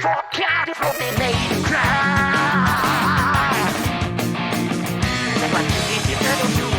forecast from the main crowd. And what you did, you never do.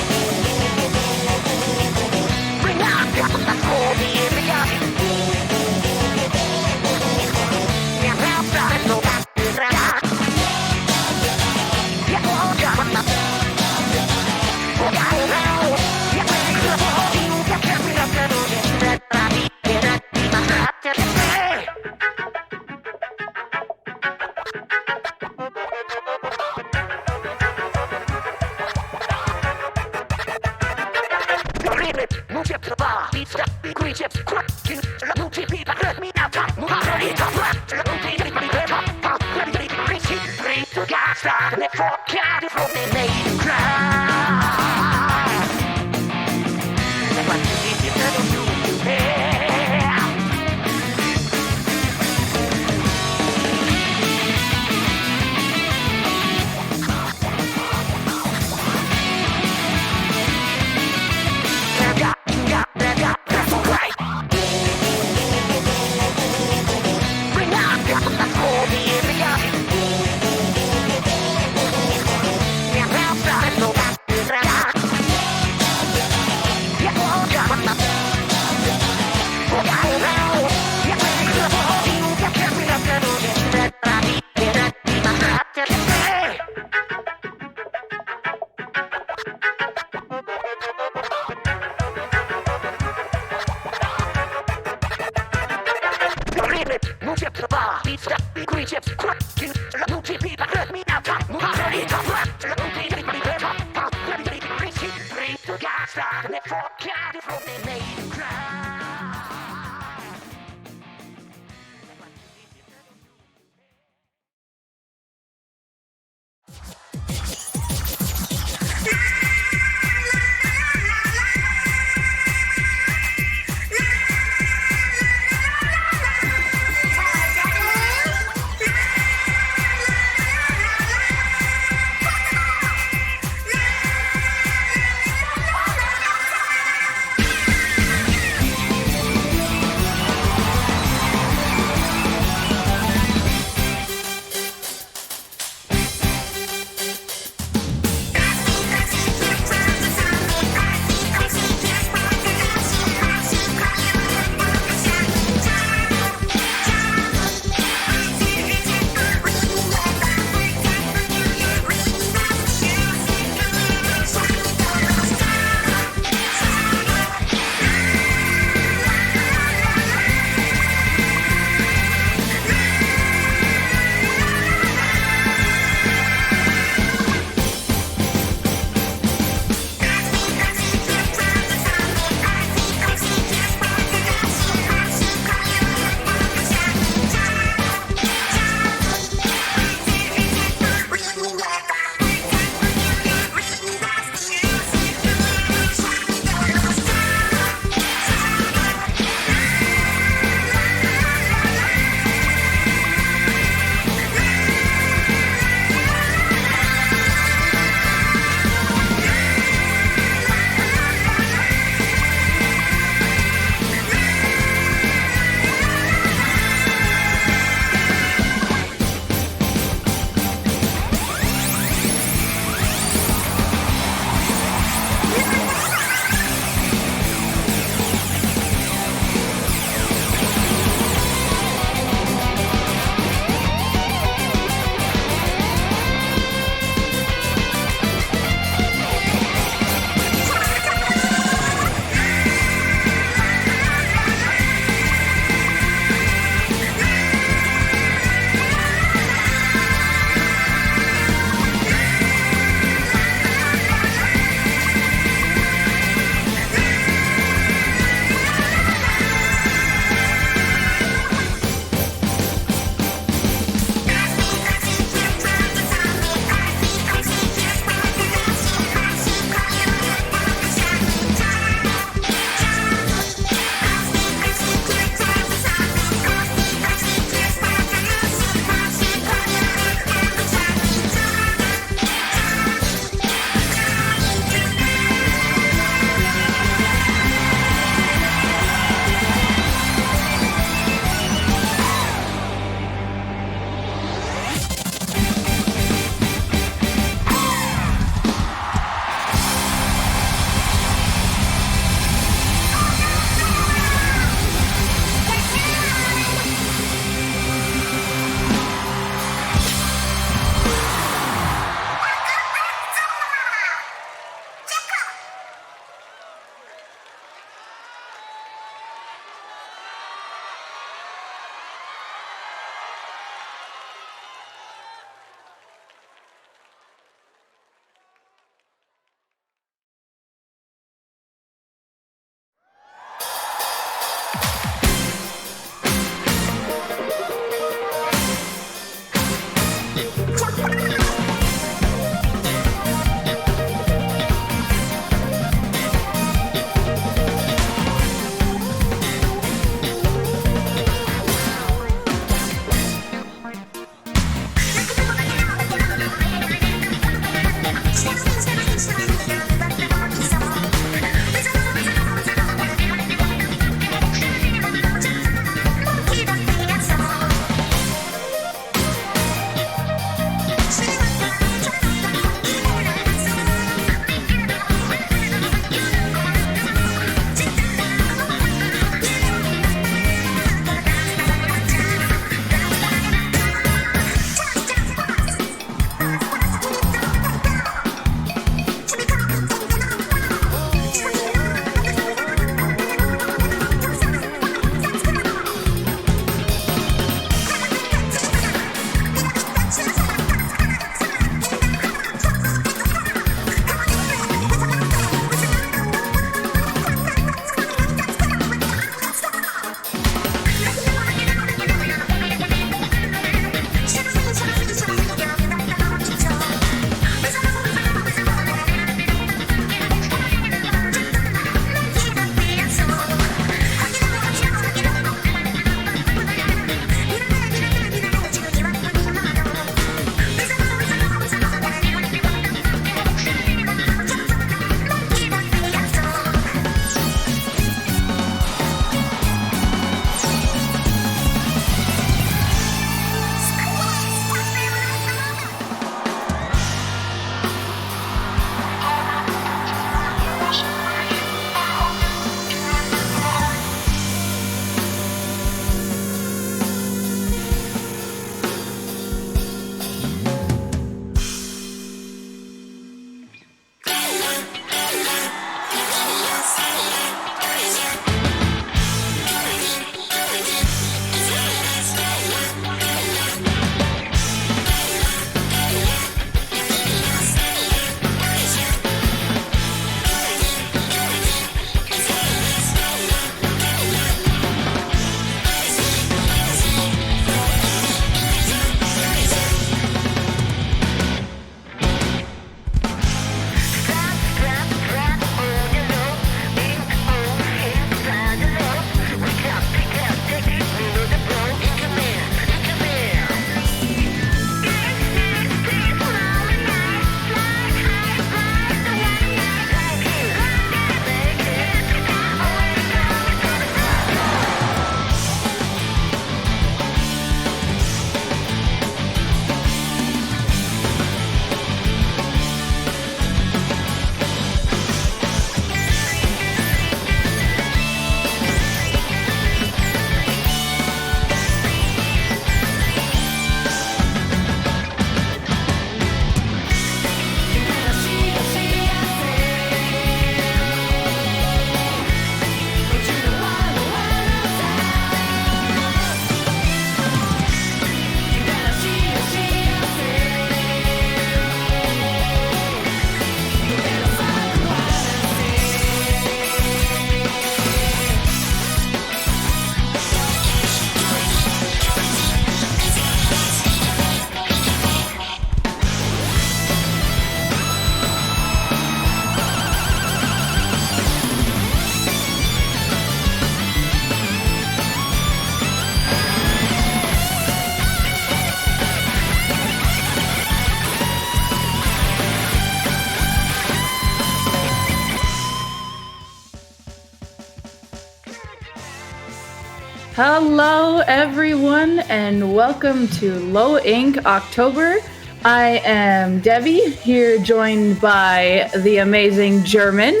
Hello, everyone, and welcome to Low Ink October. I am Debbie, here joined by the amazing German.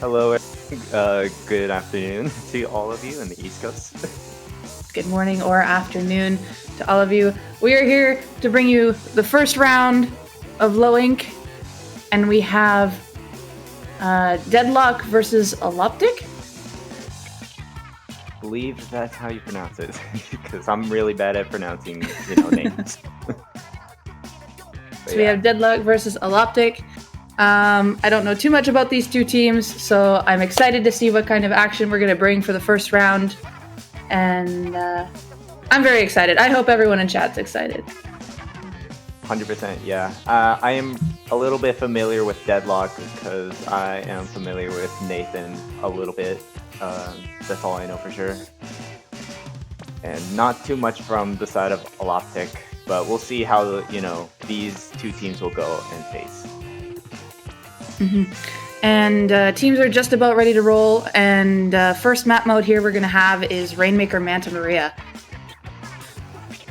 Hello, good afternoon to all of you in the East Coast. Good morning or afternoon to all of you. We are here to bring you the first round of Low Ink, and we have Deadlock versus Aloptic. I believe that's how you pronounce it, because I'm really bad at pronouncing, names. So we have Deadlock versus Aloptic. I don't know too much about these two teams, so I'm excited to see what kind of action we're going to bring for the first round. And I'm very excited. I hope everyone in chat's excited. 100%, yeah. I am a little bit familiar with Deadlock because I am familiar with Nathan a little bit. That's all I know for sure. And not too much from the side of Aloptic, but we'll see how, these two teams will go and face. Mm-hmm. And teams are just about ready to roll. And first map mode here we're going to have is Rainmaker Manta Maria.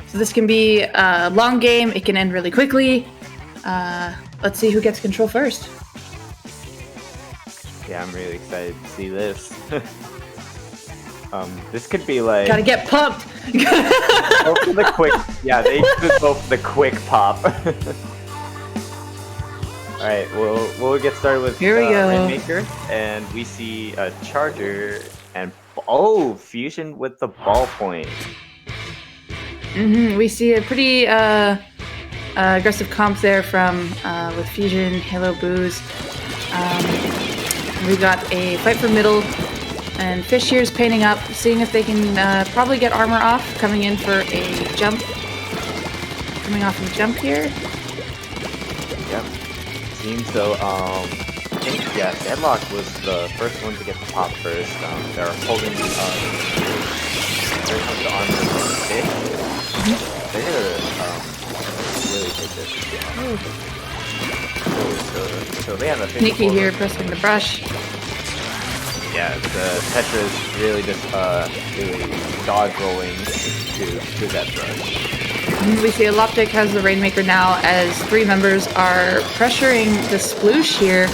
So this can be a long game. It can end really quickly. Let's see who gets control first. Yeah, I'm really excited to see this. This could be like... Gotta get pumped! Go for the quick... Yeah, they should go for the quick pop. Alright, we'll get started with Here we go. Rainmaker. And we see a Charger and... Oh! Fusion with the ballpoint. Mm-hmm. We see a pretty aggressive comp there from with Fusion, Halo Booze. We got a fight for middle, and Fish here is painting up, seeing if they can probably get armor off, coming in for a jump. Coming off of a jump here. Yep. Seems so. I think, yeah, Deadlock was the first one to get the pop first. They're holding the armor from Fish. They're gonna really take this. So they have a Nikki here pressing the brush. Yeah, the Petra is really just really dodge rolling to that brush. We see Aloptic has the Rainmaker now as three members are pressuring the sploosh here.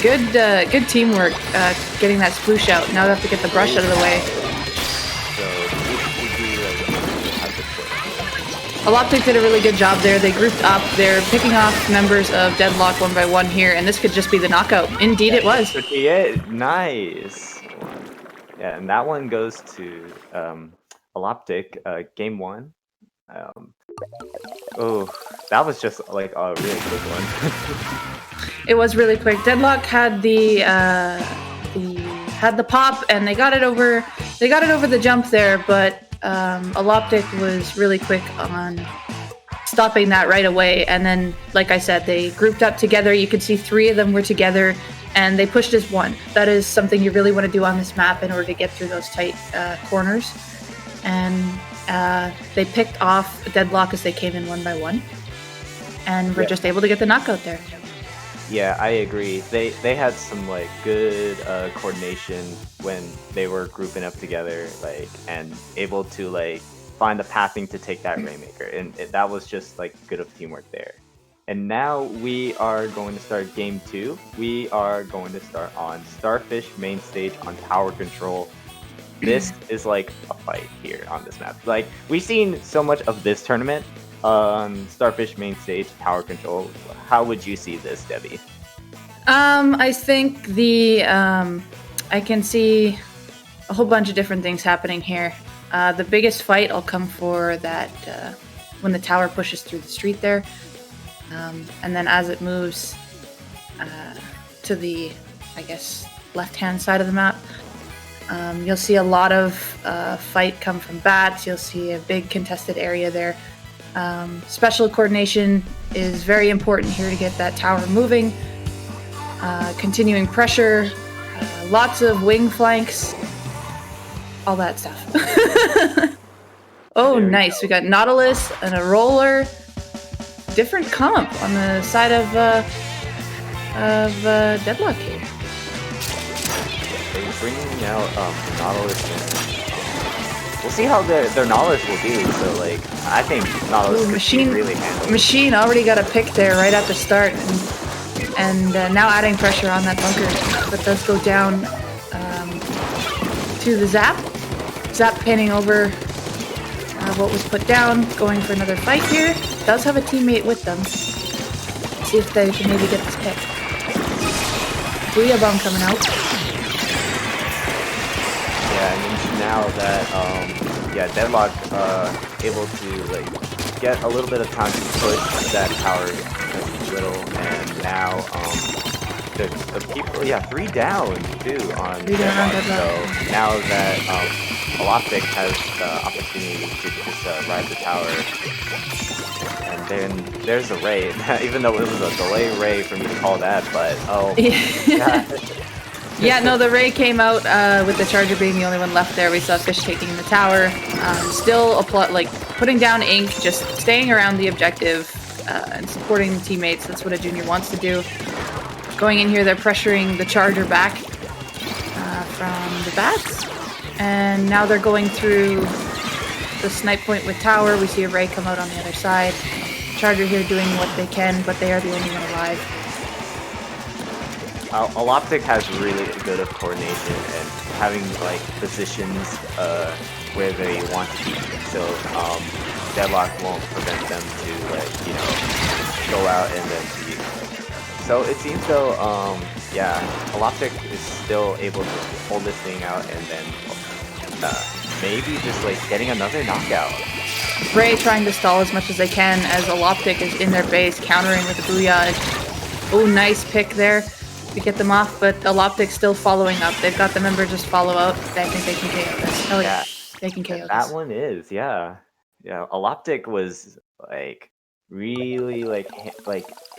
Good teamwork getting that sploosh out. Now they have to get the brush out of the way. Aloptic did a really good job there. They grouped up. They're picking off members of Deadlock one by one here, and this could just be the knockout. Indeed, it was. Could be it. Nice. Yeah, and that one goes to Aloptic. Game one. Oh, that was just like a really quick one. It was really quick. Deadlock had the pop, and they got it over. They got it over the jump there, but. Aloptic was really quick on stopping that right away, and then, like I said, they grouped up together. You could see three of them were together, and they pushed as one. That is something you really want to do on this map in order to get through those tight corners. And they picked off Deadlock as they came in one by one, and were just able to get the knockout there. Yeah, I agree. They had some like good coordination when they were grouping up together, like, and able to like find the pathing to take that Rainmaker, and that was just like good of teamwork there. And now we are going to start game two. We are going to start on Starfish main stage on tower control. This is like a fight here on this map. Like, we've seen so much of this tournament on Starfish main stage tower control. How would you see this, Debbie? I think I can see a whole bunch of different things happening here. The biggest fight will come for that when the tower pushes through the street there, and then as it moves to the, I guess, left-hand side of the map, you'll see a lot of fight come from bats. You'll see a big contested area there. Special coordination is very important here to get that tower moving. Continuing pressure, lots of wing flanks, all that stuff. Oh, nice. We got Nautilus and a roller. Different comp on the side of Deadlock here. They're bringing out Nautilus and we'll see how their knowledge will do. So like, I think Nautilus could really handle. Machine already got a pick there right at the start, and now adding pressure on that bunker, but does go down to the Zap. Zap pinning over what was put down, going for another fight here. Does have a teammate with them. See if they can maybe get this pick. Booyah Bomb coming out. Yeah, and now that Deadlock able to like get a little bit of time to push that tower a little, and now the people 3 down too on Deadlock. So now that Aloptic has the opportunity to just ride the tower. And then there's a Ray, even though it was a delay Ray for me to call that, but yeah, no, the Ray came out with the Charger being the only one left there. We saw Fish taking the tower, still putting down Ink, just staying around the objective and supporting the teammates. That's what a junior wants to do. Going in here, they're pressuring the Charger back from the bats. And now they're going through the snipe point with tower. We see a Ray come out on the other side. Charger here doing what they can, but they are the only one alive. Aloptic has really good coordination and having like positions where they want to be. So Deadlock won't prevent them to go out and then see. So it seems though Aloptic is still able to hold this thing out and then maybe just like getting another knockout. Ray trying to stall as much as they can as Aloptic is in their base, countering with the Booyah. Oh, nice pick there to get them off, but Aloptic still following up. They've got the member just follow out. I think they can KO this. Oh yeah, they can KO that this. One is, yeah. Aloptic was like really like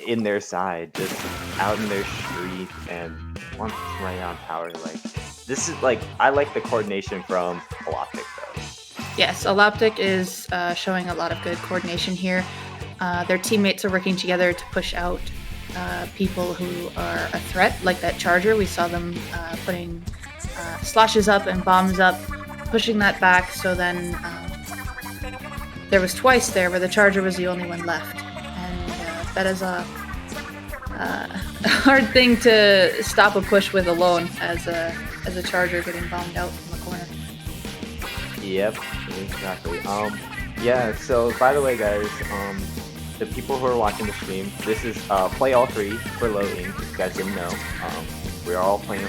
in their side, just out in their street, and one right on power. Like this is like I like the coordination from Aloptic though. Yes, Aloptic is showing a lot of good coordination here. Their teammates are working together to push out people who are a threat, like that Charger. We saw them putting slashes up and bombs up, pushing that back. So then there was twice there where the Charger was the only one left, and that is a hard thing to stop a push with alone as a Charger getting bombed out from the corner. Yep, exactly. Yeah, so by the way guys, the people who are watching the stream, this is Play All 3 for loading, if you guys didn't know. We're all playing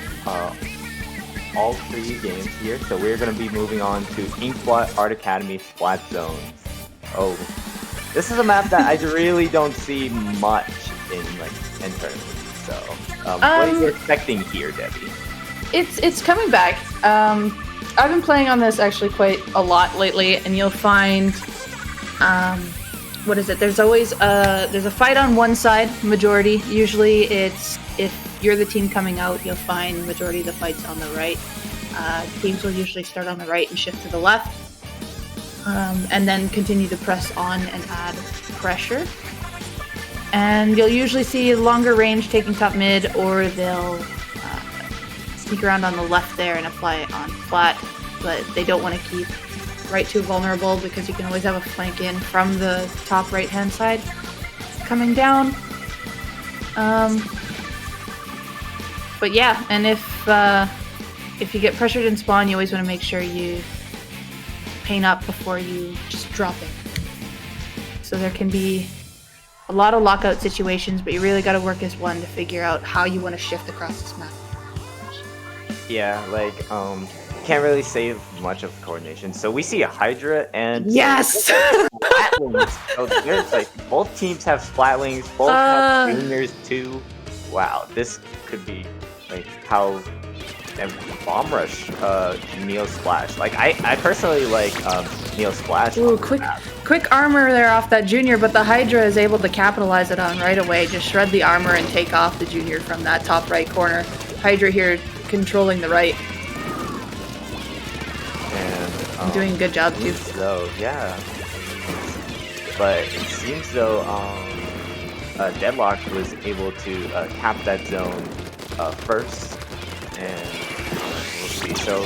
all 3 games here, so we're going to be moving on to Inkblot Art Academy Splat Zones. Oh, this is a map that I really don't see much in tournaments, so what are you expecting here, Debbie? It's coming back. I've been playing on this actually quite a lot lately, and you'll find, what is it? There's always there's a fight on one side, majority. Usually it's, if you're the team coming out, you'll find majority of the fights on the right. Teams will usually start on the right and shift to the left, and then continue to press on and add pressure. And you'll usually see longer range taking top mid, or they'll sneak around on the left there and apply it on flat, but they don't want to keep right too vulnerable because you can always have a flank in from the top right hand side coming down. But yeah, and if you get pressured in spawn, you always want to make sure you paint up before you just drop it. So there can be a lot of lockout situations, but you really got to work as one to figure out how you want to shift across this map. Yeah, like, can't really save much of coordination. So we see a Hydra and yes, Splatlings. So there's like both teams have Splatlings, both have juniors too. Wow, this could be like how Bomb Rush Neo Splash. Like I personally like Neo Splash. Ooh, quick armor there off that junior, but the Hydra is able to capitalize it on right away. Just shred the armor and take off the junior from that top right corner. Hydra here controlling the right. And doing a good job too. So yeah, but it seems though Deadlock was able to cap that zone first, and we'll see agree. So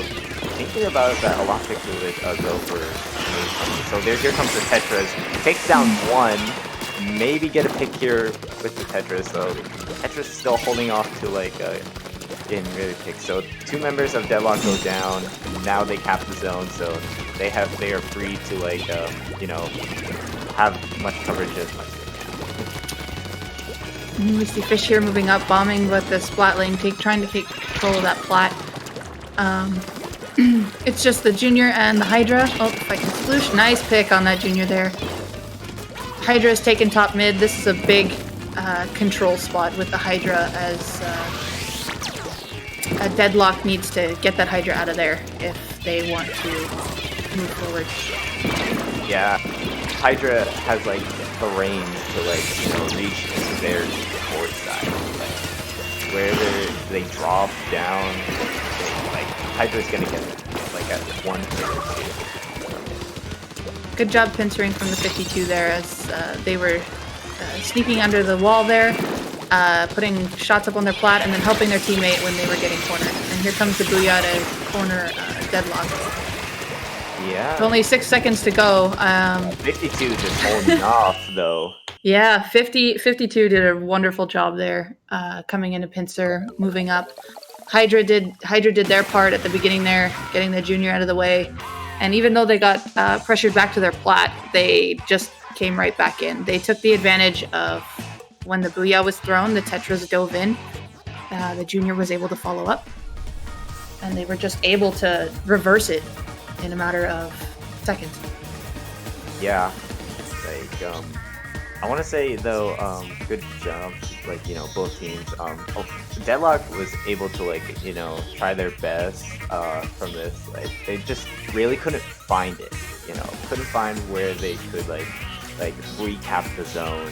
thinking about that, Aloptic would go for Moonstone. So here comes the Tetras. Takes down one. Maybe get a pick here with the Tetras. So Tetras still holding off to like getting really picked. So 2 members of Deadlock go down. Now they cap the zone. So they are free to like you know, have much coverage as much as they can. We see Fish here moving up, bombing with the Splat lane, trying to take control of that plat. It's just the Junior and the Hydra. Oh, fighting Sploosh. Nice pick on that Junior there. Hydra is taking top mid. This is a big control spot with the Hydra, as a Deadlock needs to get that Hydra out of there if they want to move forward. Yeah, Hydra has like the range to like, you know, reach into their forward side. Like, wherever they drop down, like Hydra's gonna get like at 1 or 2. Good job pincering from the 52 there, as they were sneaking under the wall there, putting shots up on their plat, and then helping their teammate when they were getting cornered. And here comes the Booyah to corner Deadlock. Yeah. With only 6 seconds to go. 52 just holding off though. Yeah, 52 did a wonderful job there, coming into pincer, moving up. Hydra did their part at the beginning there, getting the Junior out of the way. And even though they got pressured back to their plat, they just came right back in. They took the advantage of when the Booyah was thrown, the Tetras dove in. The Junior was able to follow up. And they were just able to reverse it in a matter of seconds. Yeah. Like, I want to say though, good job, like, you know, both teams. Deadlock was able to like, you know, try their best from this. Like, they just really couldn't find it, you know, couldn't find where they could like recap the zone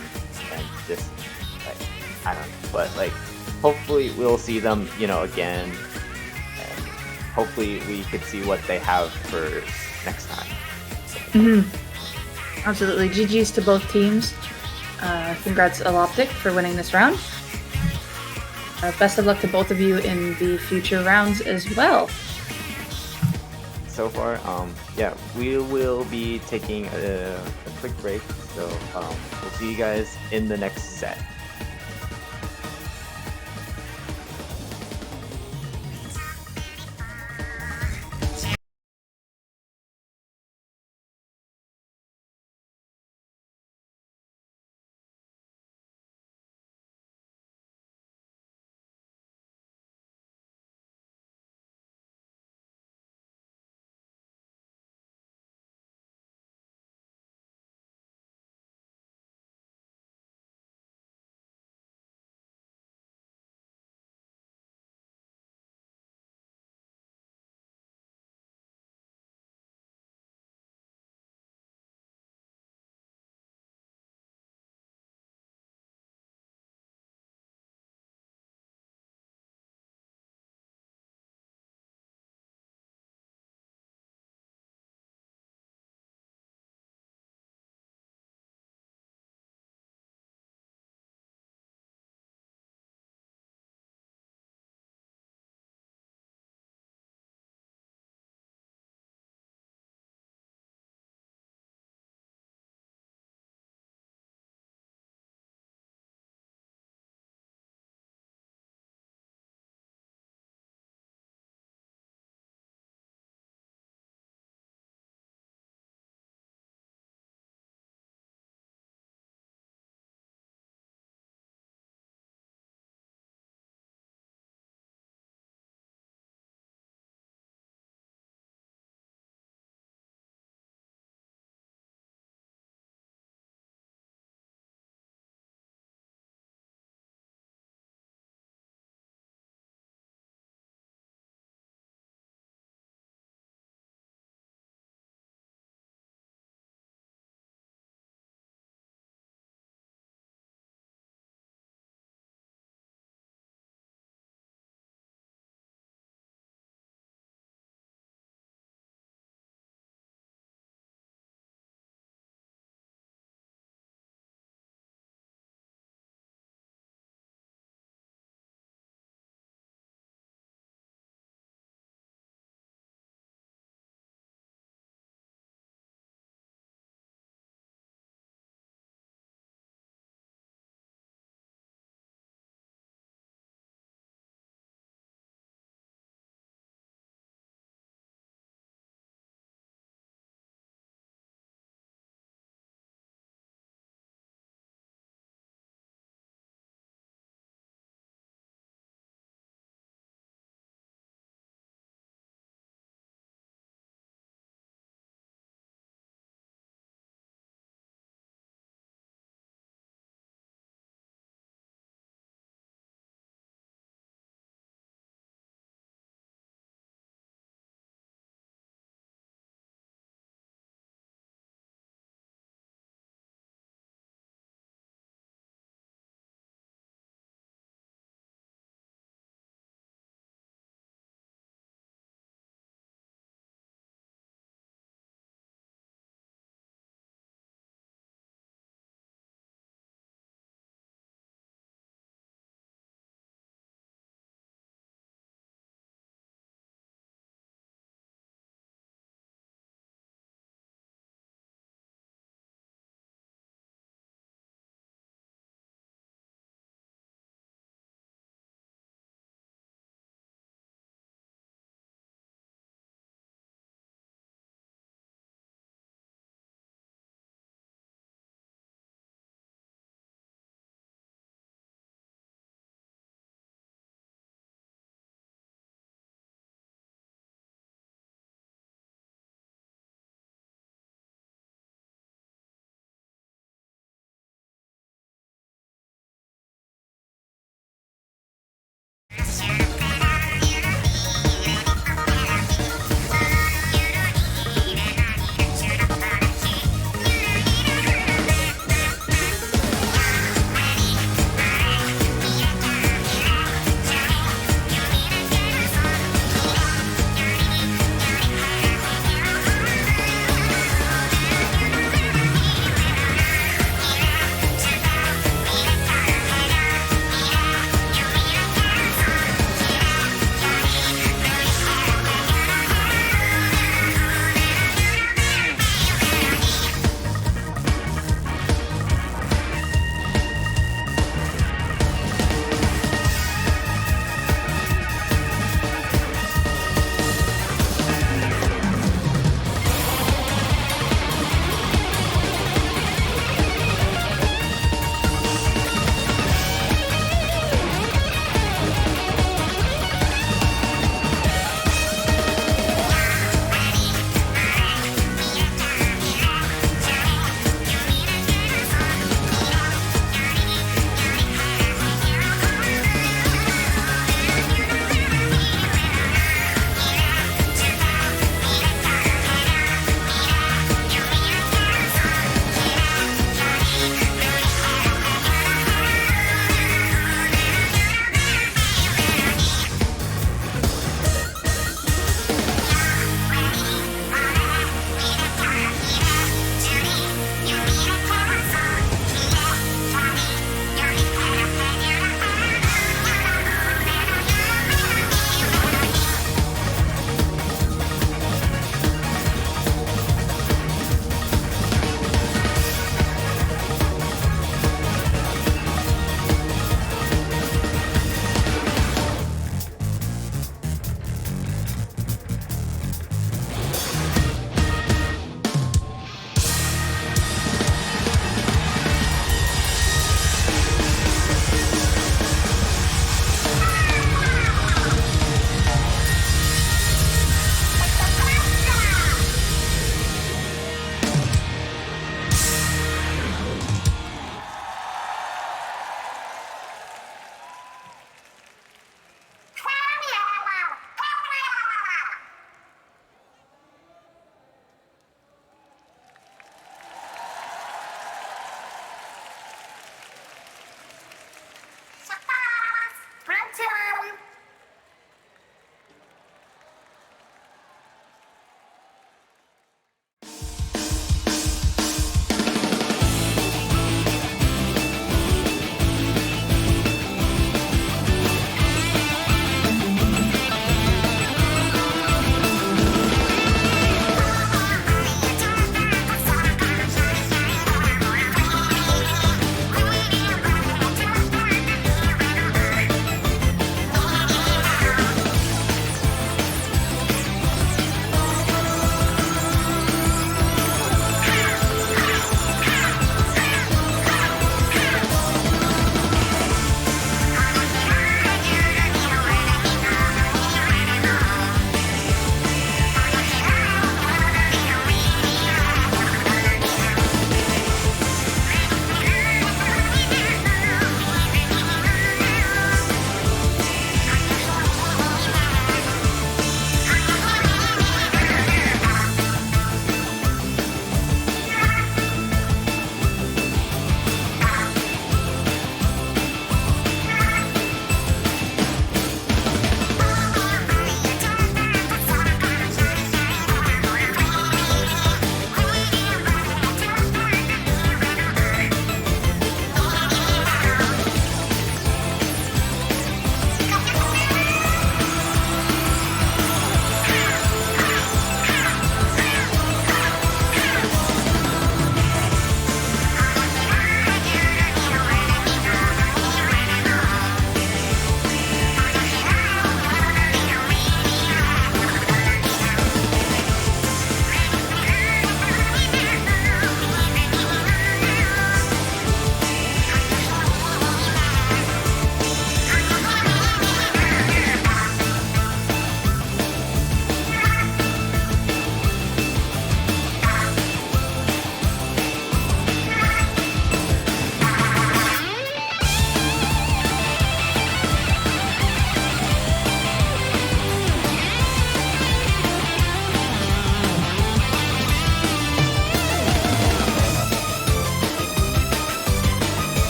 and just like, I don't know, but like hopefully we'll see them, you know, again, and hopefully we could see what they have for next time. Mm-hmm. Absolutely. GG's to both teams. Congrats Aloptic for winning this round. Best of luck to both of you in the future rounds as well. So far, yeah, we will be taking a quick break, so we'll see you guys in the next set.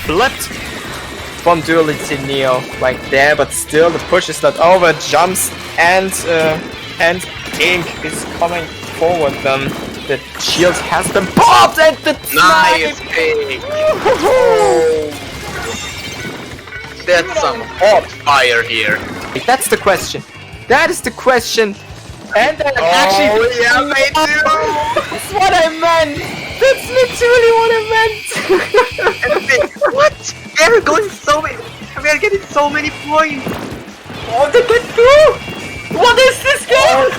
flipped from Duality Neo right there, but still the push is not over. Jumps and Ink is coming forward. The shield has been popped and the Nice pick! That's some hot fire here. That's the question. That is the question. And then actually, yeah, me too. that's what I meant. That's literally what I meant. What? They're going so many. We're getting so many points. Oh, they get through. What is this game?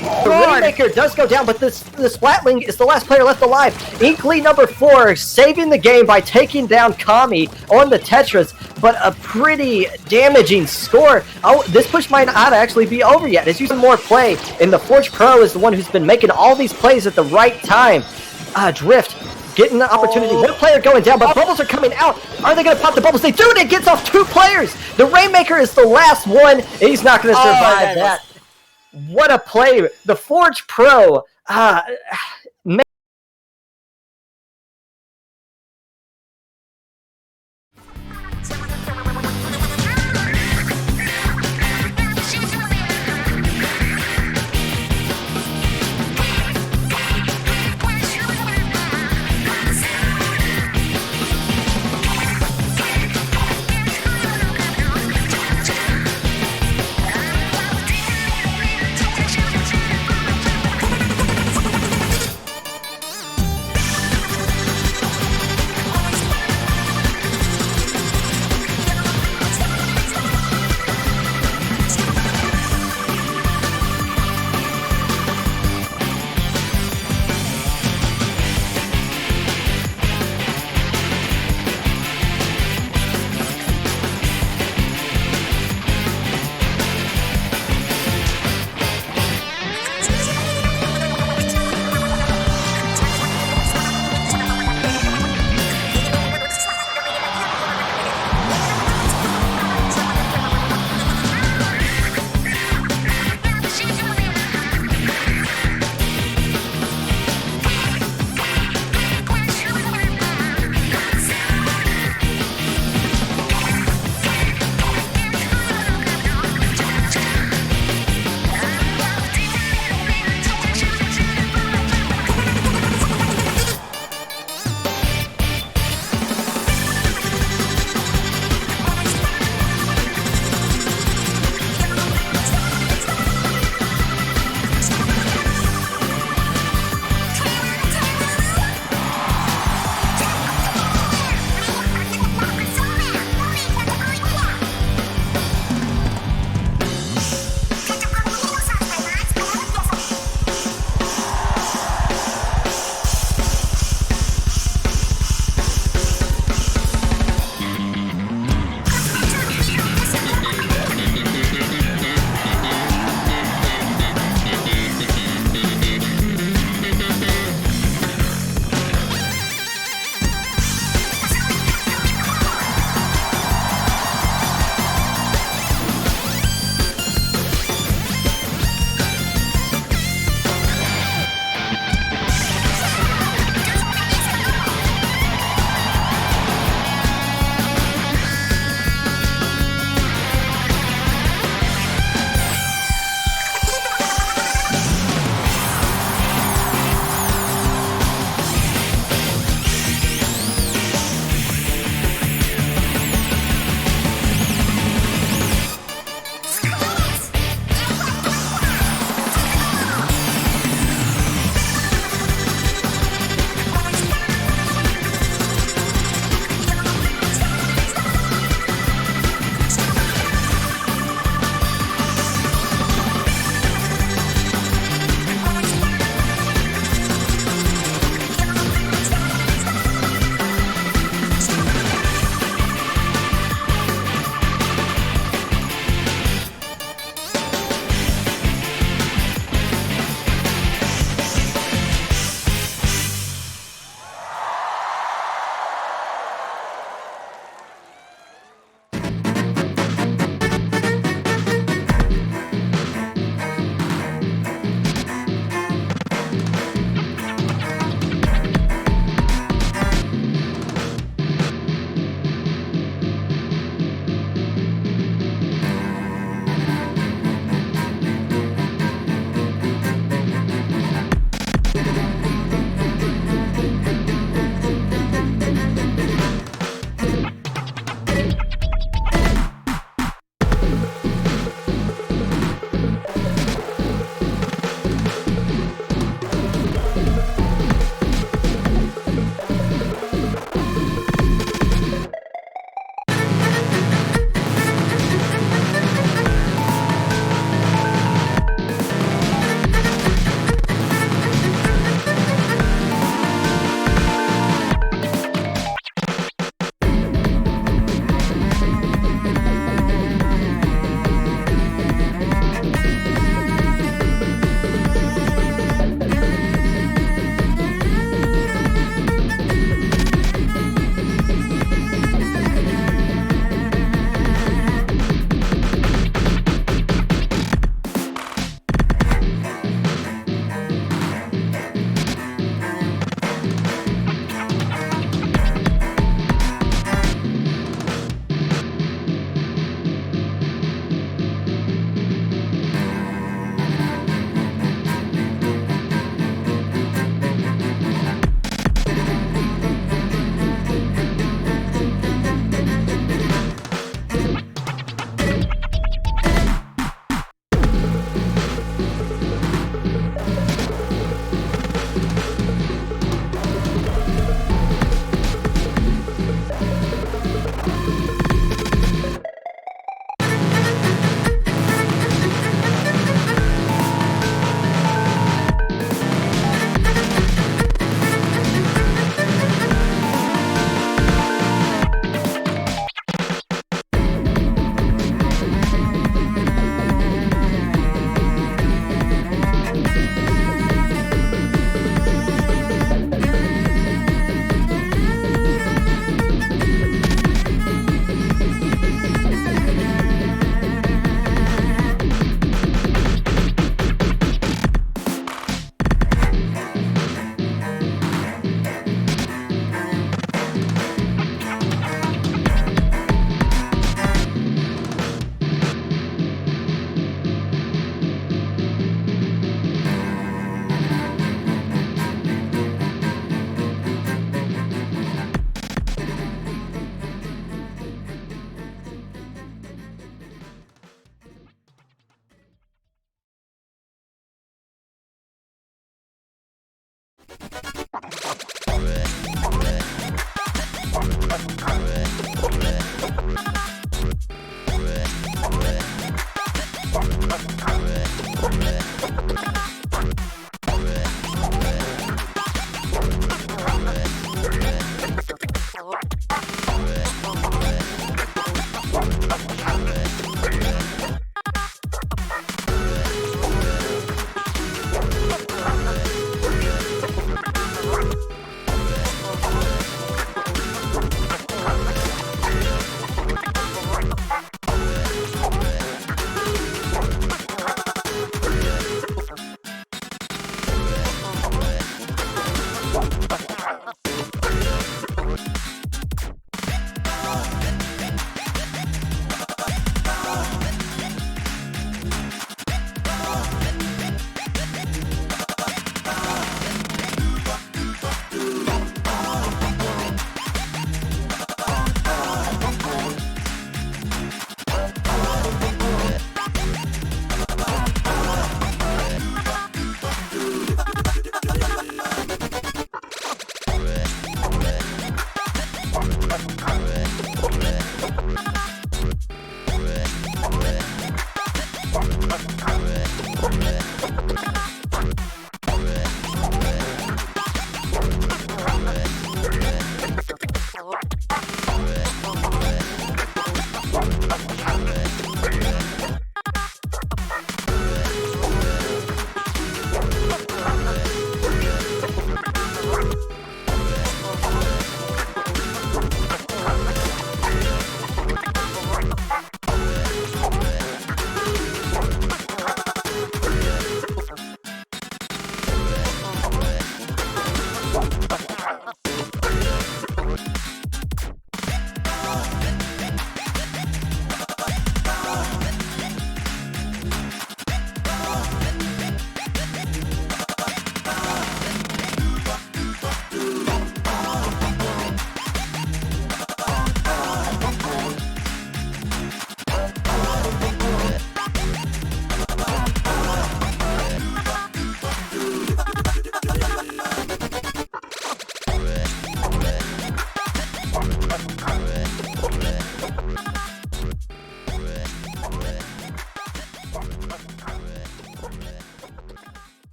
The Rainmaker does go down, but the Splatling is the last player left alive. Inkling number 4 saving the game by taking down Kami on the Tetris, but a pretty damaging score. Oh, this push might not actually be over yet. It's using more play, and the Forge Pro is the one who's been making all these plays at the right time. Drift getting the opportunity. One player going down, but bubbles are coming out. Are they going to pop the bubbles? They do, and it gets off 2 players. The Rainmaker is the last one, and he's not going to survive that. What a play! The Forge Pro,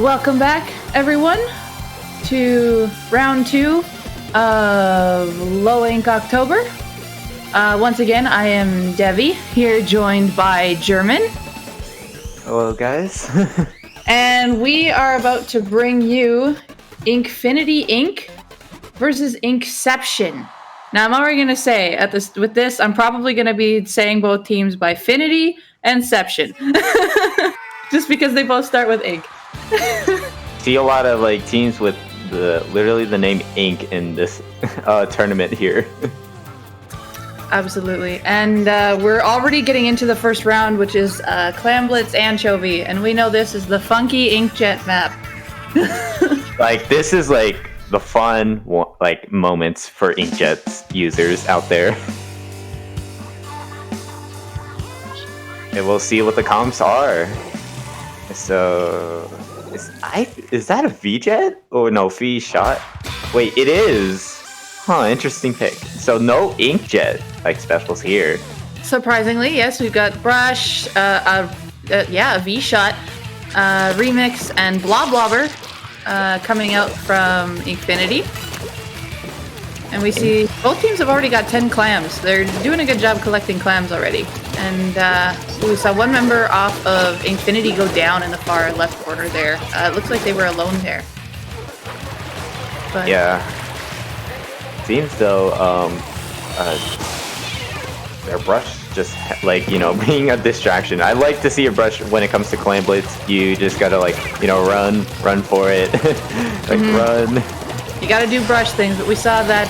Welcome back, everyone, to round 2 of Low Ink October. Once again, I am Devi, here joined by German. Hello, guys. And we are about to bring you Inkfinity Ink versus Inkception. Now, I'm already going to say, with this, I'm probably going to be saying both teams by Finity and Ception. Just because they both start with Ink. See a lot of like teams with literally the name Ink in this tournament here. Absolutely. And we're already getting into the first round, which is Clamblitz Anchovy. And we know this is the funky Inkjet map. Like, this is like the fun like moments for Inkjets users out there. And we'll see what the comps are. So, is that a V-Jet? Oh no, V-Shot? Wait, it is! Huh, interesting pick. So no Inkjet, like, specials here. Surprisingly, yes, we've got Brush, a V-Shot, Remix, and Bloblobber coming out from Inkfinity. And we see both teams have already got 10 clams. They're doing a good job collecting clams already. And we saw one member off of Inkfinity go down in the far left corner there. It looks like they were alone there. But yeah. Seems though, their brush just like, you know, being a distraction. I like to see a brush when it comes to Clamblitz. You just gotta, like, you know, run for it. Like, run. You gotta do brush things, but we saw that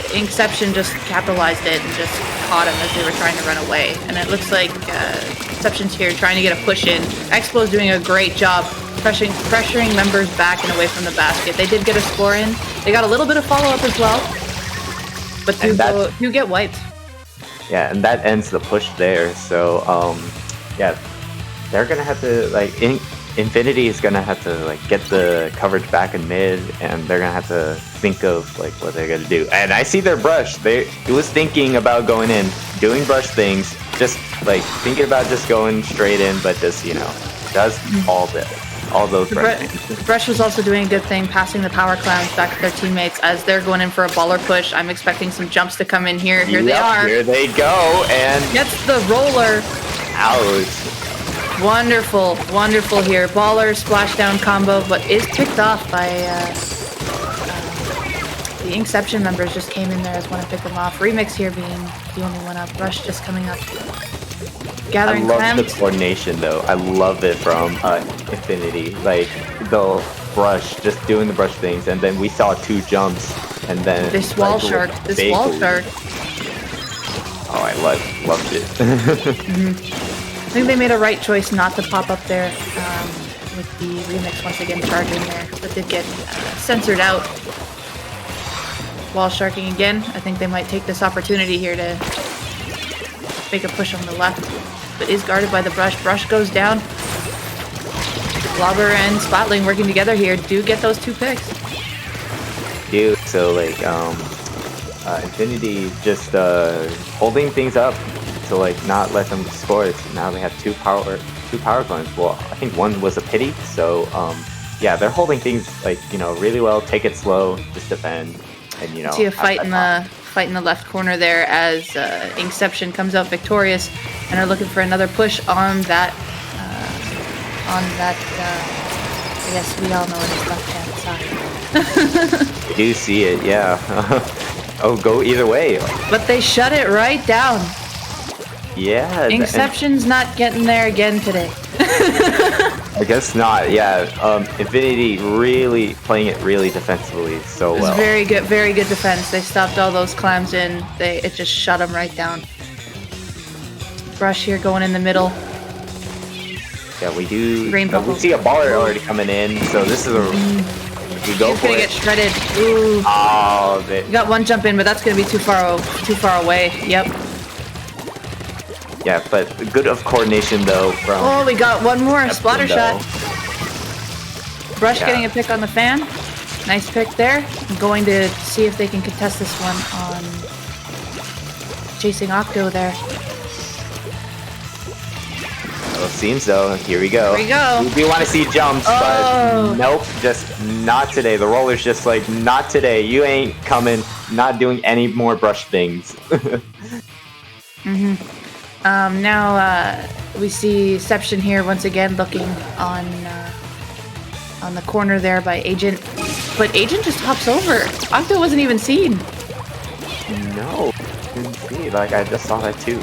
Inkception just capitalized it and just caught him as they were trying to run away. And it looks like Inkception's here trying to get a push in. Expo's doing a great job pressuring members back and away from the basket. They did get a score in. They got a little bit of follow-up as well, but do get wiped. Yeah, and that ends the push there. So, yeah, they're gonna have to, like, Infinity is gonna have to, like, get the coverage back in mid, and they're gonna have to think of, like, what they're gonna do. And I see their brush. It was thinking about going in, doing brush things, just like thinking about just going straight in, but just, you know, does all those brush things. Brush was also doing a good thing, passing the power clowns back to their teammates as they're going in for a baller push. I'm expecting some jumps to come in here. Here they are. Here they go, and gets the roller. Ouch. Wonderful here. Baller, splashdown combo, but is picked off by the Inkception members. Just came in there as one to pick them off. Remix here being the only one up. Rush just coming up. Gathering I love clams. the coordination though. I love it from Infinity. Like, the brush, just doing the brush things, and then we saw 2 jumps, and then this wall shark. Oh, I loved it. I think they made a right choice not to pop up there with the Remix once again charging there, but did get censored out. Wall sharking again. I think they might take this opportunity here to make a push on the left, but is guarded by the brush. Brush goes down. Blobber and Spotling working together here do get those 2 picks. So, like, Infinity just holding things up to, like, not let them score it. Now they have two power clones. Well, I think one was a pity. So, yeah, they're holding things, like, you know, really well. Take it slow, just defend, and, you know. See a fight in the left corner there as Inkception comes out victorious and are looking for another push on that. I guess we all know it is left-hand side. You do see it, yeah. Oh, go either way. But they shut it right down. Yeah. Inkception's not getting there again today. I guess not, yeah. Infinity really playing it really defensively so well. Very good defense. They stopped all those clams in. It just shut them right down. Brush here going in the middle. Yeah, we do. We see a baller already coming in, so this is a. We go He's for gonna it. get shredded. Ooh. Oh, Got one jump in, but that's gonna be too far away. Yep. Yeah, but good of coordination though from. Oh, we got one more splatter shot. Brush getting a pick on the fan. Nice pick there. I'm going to see if they can contest this one on chasing Octo there. It seems though. Here we go. Here we go. We want to see jumps, Oh. but nope, just not today. The roller's just like, not today. You ain't coming. Not doing any more brush things. Now we see Inkception here once again looking on the corner there by Agent, but Agent just hops over. Octo wasn't even seen. No, didn't see. Like I just saw that too.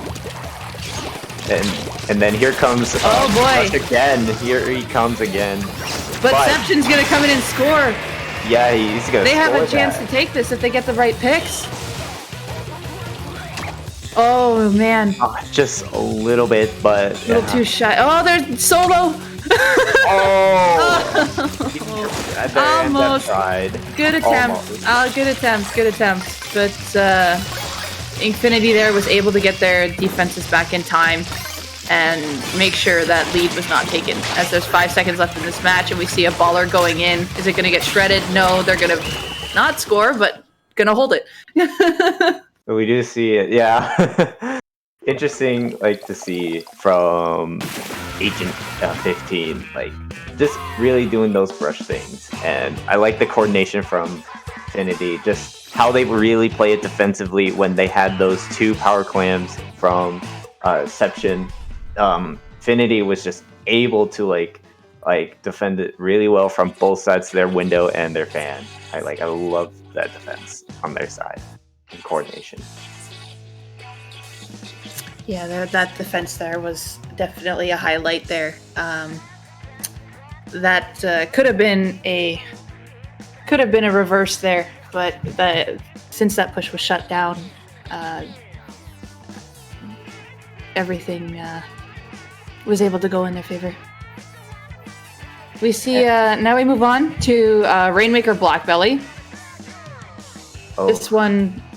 And then here comes Oh, boy. Rush again. Here he comes again. But Inkception's gonna come in and score. Yeah, he's gonna. They have a score chance that. to take this if they get the right picks. Oh man, Just a little bit, but a little too shy. Oh, there's Solo. Almost. Tried. Good attempt. Almost. Good attempt. But Infinity there was able to get their defenses back in time and make sure that lead was not taken. As there's 5 seconds left in this match, and we see a baller going in. Is it going to get shredded? No, they're going to not score, but going to hold it. But we do see it, yeah. Interesting, like to see from Agent 15, like just really doing those brush things, and I like the coordination from Infinity, just how they really play it defensively when they had those 2 power clams from Inkception. Infinity was just able to like defend it really well from both sides of their window and their fan. I love that defense on their side. Coordination. Yeah, that defense there was definitely a highlight there. That could have been a reverse there, but since that push was shut down, everything was able to go in their favor. We see now we move on to Rainmaker Blackbelly. Oh.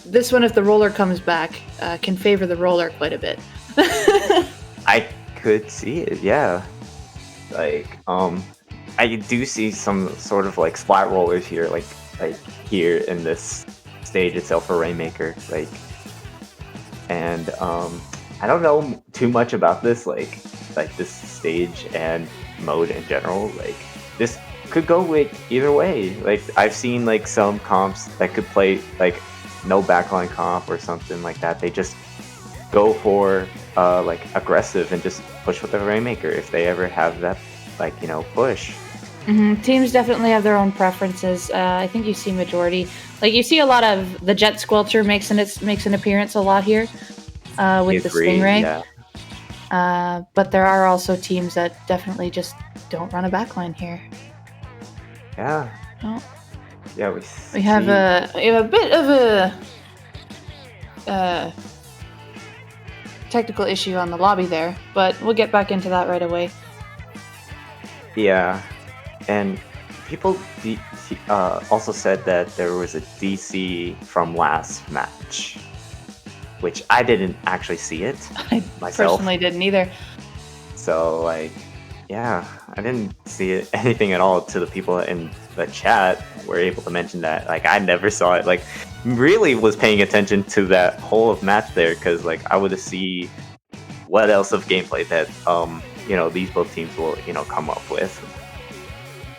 This one, if the roller comes back, can favor the roller quite a bit. I could see it, yeah. Like, I do see some sort of like splat rollers here, like here in this stage itself for Rainmaker, like, and I don't know too much about this, like this stage and mode in general. Like, this could go like either way. Like, I've seen like some comps that could play like no backline comp or something like that. They just go for like aggressive and just push with the Rainmaker if they ever have that, like, you know, push. Mm-hmm. Teams definitely have their own preferences. I think you see majority, like you see a lot of the Jet Squelcher makes an appearance a lot here with the Stingray. Yeah. But there are also teams that definitely just don't run a backline here. Yeah. Well, Yeah, we have a bit of a technical issue on the lobby there, but we'll get back into that right away. Yeah, and people also said that there was a DC from last match, which I didn't actually see it I myself. personally didn't either. So, like, yeah, I didn't see it, anything at all. To the people in the chat were able to mention that. Like, I never saw it. Like, really was paying attention to that whole of match there, because like I would see what else of gameplay that you know, these both teams will, you know, come up with.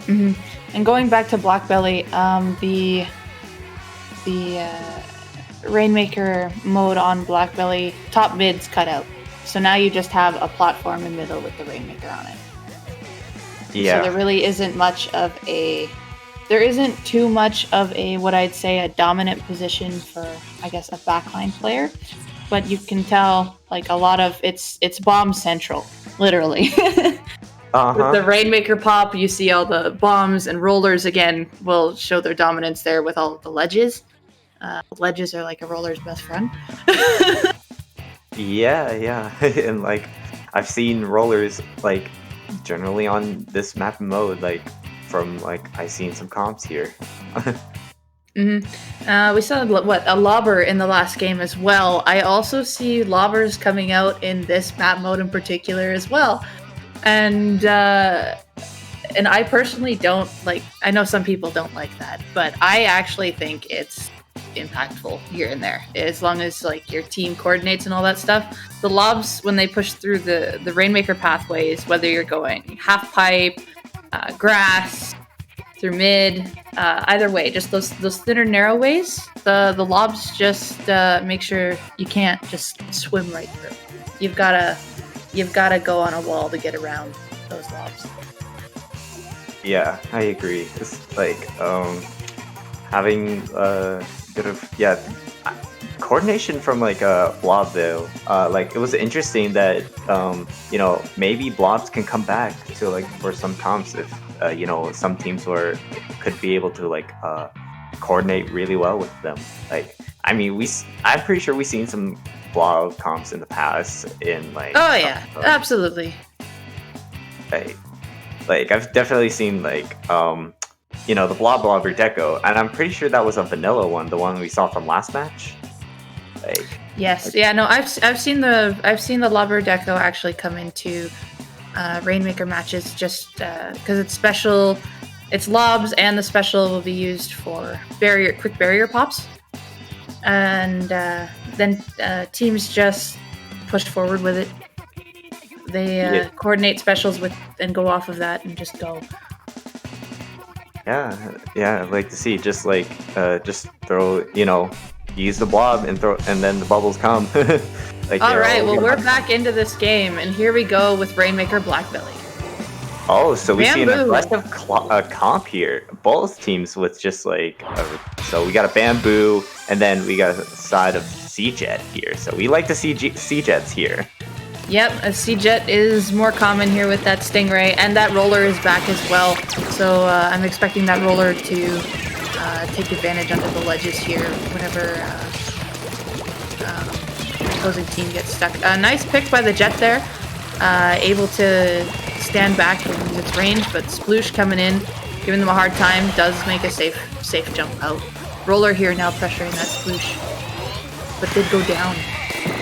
Mm-hmm. And going back to Blackbelly, the Rainmaker mode on Blackbelly, top mid's cut out. So now you just have a platform in the middle with the Rainmaker on it. Yeah. So there really isn't too much of a, what I'd say, a dominant position for, I guess, a backline player. But you can tell, like, a lot of it's bomb central, literally. With the Rainmaker pop, you see all the bombs, and rollers again will show their dominance there with all of the ledges. Ledges are like a roller's best friend. Yeah. And like, I've seen rollers like generally on this map mode, like from like I've seen some comps here. Mm-hmm. We saw a lobber in the last game as well. I also see lobbers coming out in this map mode in particular as well, and I personally don't like. I know some people don't like that, but I actually think it's impactful here and there, as long as like your team coordinates and all that stuff. The lobs, when they push through the Rainmaker pathways, whether you're going half pipe, grass, through mid, either way, just those thinner narrow ways, the lobs just make sure you can't just swim right through. You've gotta go on a wall to get around those lobs. Yeah, I agree. It's like having a bit of coordination from like a blob though. Like it was interesting that maybe blobs can come back to like for some comps if some teams could be able to like coordinate really well with them. Like I mean I'm pretty sure we've seen some blob comps in the past in like absolutely. Like I've definitely seen like the blob blobber deco, and I'm pretty sure that was a vanilla one, the one we saw from last match. Like yes, yeah, no, I've seen the lobber deco actually come into Rainmaker matches just because it's special. It's lobs, and the special will be used for quick barrier pops, and then teams just pushed forward with it. They coordinate specials with and go off of that and just go. Yeah, I'd like to see just throw, use the blob and throw, and then the bubbles come. All right, well we're back into this game, and here we go with Rainmaker Blackbelly. Oh, so we see an Bamboo. aggressive comp here. Both teams with just like so we got a bamboo, and then we got a side of C-Jet here. So we like to see C-Jets here. Yep, a C-Jet is more common here with that Stingray, and that roller is back as well. So I'm expecting that roller to take advantage under the ledges here whenever opposing team gets stuck. Nice pick by the Jet there, able to stand back and use its range, but Sploosh coming in, giving them a hard time, does make a safe jump out. Roller here now pressuring that Sploosh, but did go down.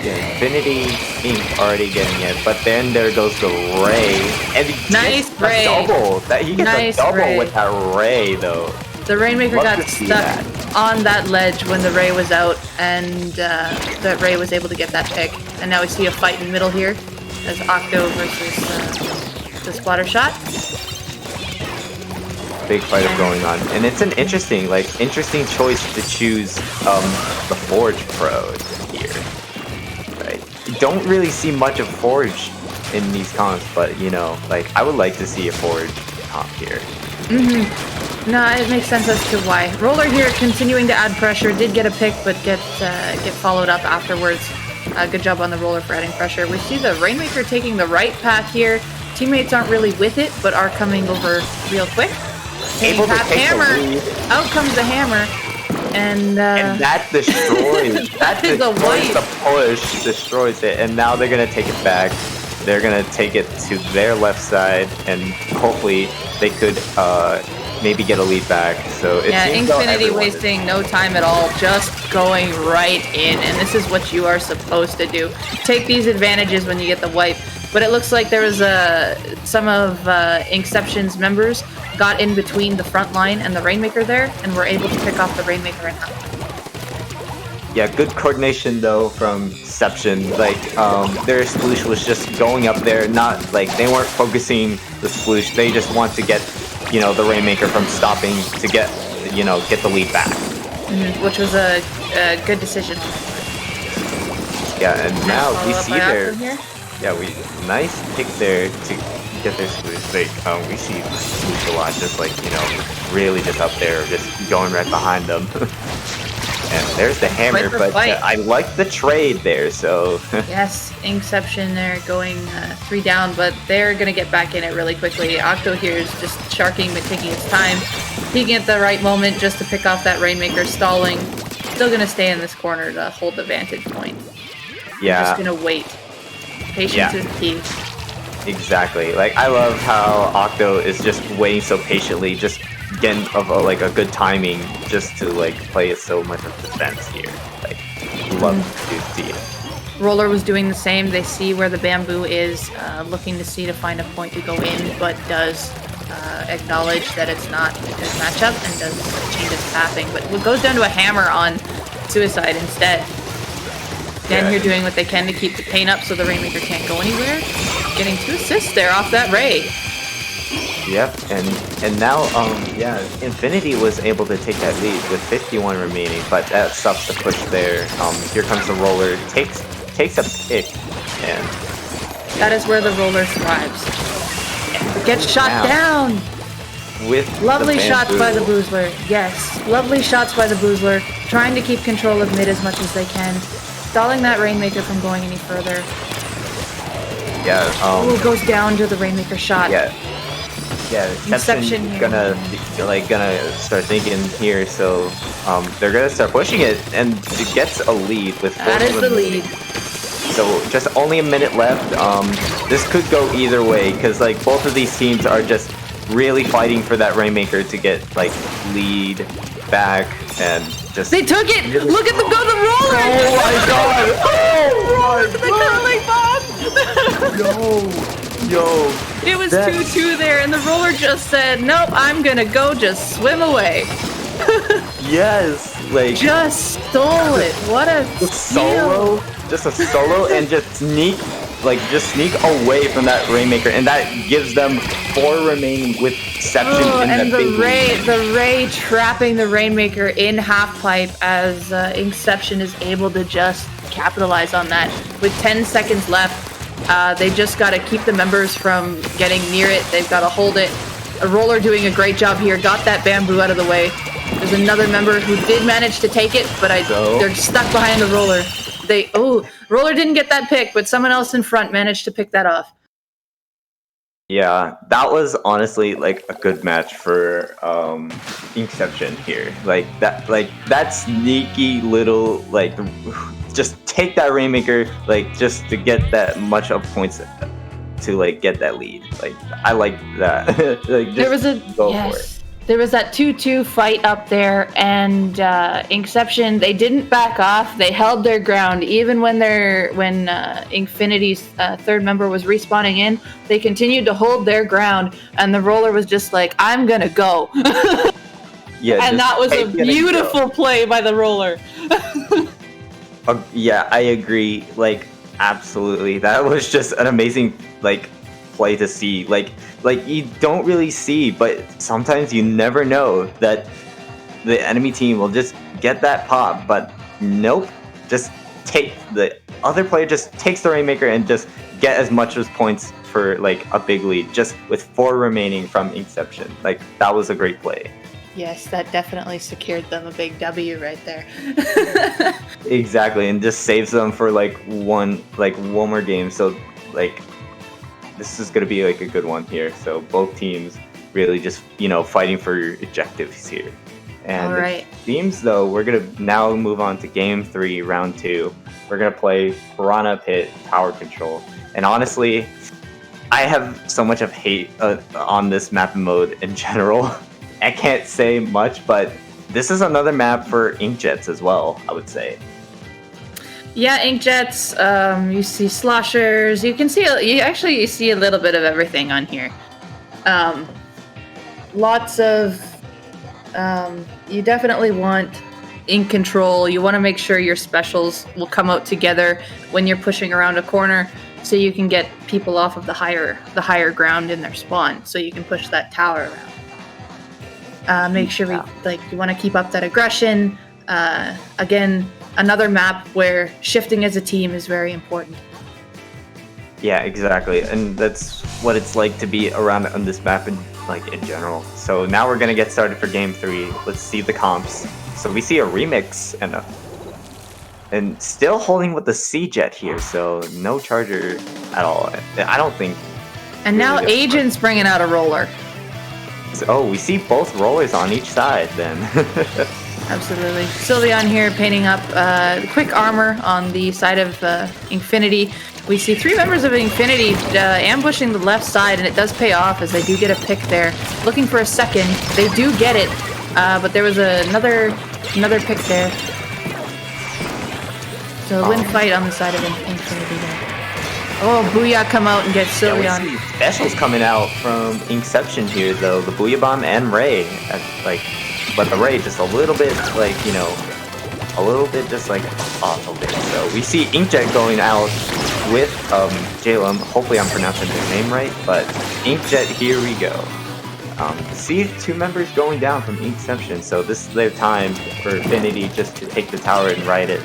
Yeah, Infinity Ink already getting it, but then there goes the Ray, and he nice gets Ray. A double. He gets Nice a double Ray. with that Ray though. The Rainmaker Love got to see stuck that. on that ledge when the Ray was out, and that Ray was able to get that pick. And now we see a fight in the middle here, as Octo versus the Splatter Shot. Big fight going on, and it's an interesting choice to choose the Forge Pro here. Right, you don't really see much of Forge in these comps, but I would like to see a Forge comp here. No, it makes sense as to why. Roller here continuing to add pressure, did get a pick, but get followed up afterwards. Good job on the Roller for adding pressure. We see the Rainmaker taking the right path here. Teammates aren't really with it, but are coming over real quick. Able to take hammer. the lead. Out comes the hammer, and that destroys the white. the push, destroys it, and now they're gonna take it back. They're gonna take it to their left side, and hopefully they could maybe get a lead back. So it seems though Infinity everyone is- wasting no time at all, just going right in, and this is what you are supposed to do. Take these advantages when you get the wipe. But it looks like there was some of Inkception's members got in between the front line and the Rainmaker there, and were able to pick off the Rainmaker and out. Yeah, good coordination though from Inception. Like their Sploosh was just going up there, not like they weren't focusing the Sploosh. They just want to get the Rainmaker from stopping to get the lead back. Which was a good decision. Yeah, and now we Follow up see by their Outcast here. nice pick there to get their Sploosh. Like we see Sploosh a lot, just really just up there, just going right behind them. And there's the hammer, Fight for but fight. I like the trade there. So Yes, Inkception there going 3 down, but they're going to get back in it really quickly. Octo here is just sharking but taking his time. Peeking at the right moment just to pick off that Rainmaker, stalling. Still going to stay in this corner to hold the vantage point. yeah, Just going to wait. Patience is key. exactly. Like I love how Octo is just waiting so patiently, just getting a good timing, just to play it so much of defense here. Like love to see it. Roller was doing the same. They see where the bamboo is, looking to find a point to go in, but does acknowledge that it's not a good matchup and does change its pathing. But it goes down to a hammer on Suicide instead. Again, here doing what they can to keep the pain up so the Rainmaker can't go anywhere. Getting 2 assists there off that Ray. Yep, and now, yeah, Infinity was able to take that lead with 51 remaining, but that stops the push there. Here comes the roller, takes a pick, and that is where the roller thrives. Gets shot down. With lovely shots by the Boozler. Yes, lovely shots by the Boozler, trying to keep control of mid as much as they can, stalling that Rainmaker from going any further. Yeah. Goes down to the Rainmaker shot. Yeah. Yeah, Inception gonna start thinking here, so they're gonna start pushing it, and it gets a lead with 4 that is the lead. So just only a minute left. This could go either way because like both of these teams are just really fighting for that Rainmaker to get like lead back and just. They took it. Look at them go the roller. Oh my god! The curling bomb. Yo. It was 2-2 there, and the roller just said, "Nope, I'm gonna go just swim away." Yes, like just stole it. What a solo, just a solo, and just sneak away from that Rainmaker, and that gives them 4 remaining with Inception in and that big lead. The Ray trapping the Rainmaker in half pipe as Inkception is able to just capitalize on that with 10 seconds left. They just got to keep the members from getting near it. They've got to hold it. A roller doing a great job here. Got that bamboo out of the way. There's another member who did manage to take it, but they're stuck behind the roller. Roller didn't get that pick, but someone else in front managed to pick that off. Yeah, that was honestly like a good match for Inkception here. That sneaky little just take that Rainmaker just to get that much of points to get that lead. I like that. There was There was that 2-2 fight up there, and Inkception, they didn't back off. They held their ground even when Infinity's third member was respawning in. They continued to hold their ground, and the roller was just like, "I'm gonna go." Yeah, and that was a beautiful play by the roller. Yeah, I agree. Absolutely, that was just an amazing play to see. You don't really see, but sometimes you never know that the enemy team will just get that pop, but nope, just the other player just takes the Rainmaker and just get as much as points for a big lead, just with 4 remaining from Inkception. That was a great play. Yes, that definitely secured them a big W right there. Exactly, and just saves them for one more game. So this is going to be a good one here. So both teams really just fighting for objectives here. And all right. It seems though we're going to now move on to game 3, round 2. We're going to play Piranha Pit Tower Control. And honestly, I have so much of hate on this map mode in general. I can't say much, but this is another map for Inkjets as well, I would say. Yeah, Inkjets, you see sloshers, you see a little bit of everything on here. Lots of, you definitely want ink control. You want to make sure your specials will come out together when you're pushing around a corner, so you can get people off of the higher ground in their spawn, so you can push that tower around. Make sure you want to keep up that aggression. Again, another map where shifting as a team is very important. Yeah, exactly, and that's what it's like to be around on this map in general. So now we're gonna get started for game 3. Let's see the comps. So we see a remix and still holding with the C-Jet here. So no charger at all. I don't think. And now Agent's bringing out a roller. Oh, we see both rollers on each side then. Absolutely. Sylveon here painting up quick armor on the side of Infinity. We see 3 members of Infinity ambushing the left side, and it does pay off as they do get a pick there. Looking for a second. They do get it, but there was another pick there. So win fight on the side of Infinity there. Oh, Booyah come out and get Yeah, we Sylveon. see specials coming out from Inkception here, though. The Booyah Bomb and Ray. But the Ray just a little bit, like, you know, a little bit just like off a bit. So we see Inkjet going out with Jalem. Hopefully I'm pronouncing his name right, but Inkjet, here we go. See 2 members going down from Inkception, so this is their time for Infinity just to take the tower and ride it.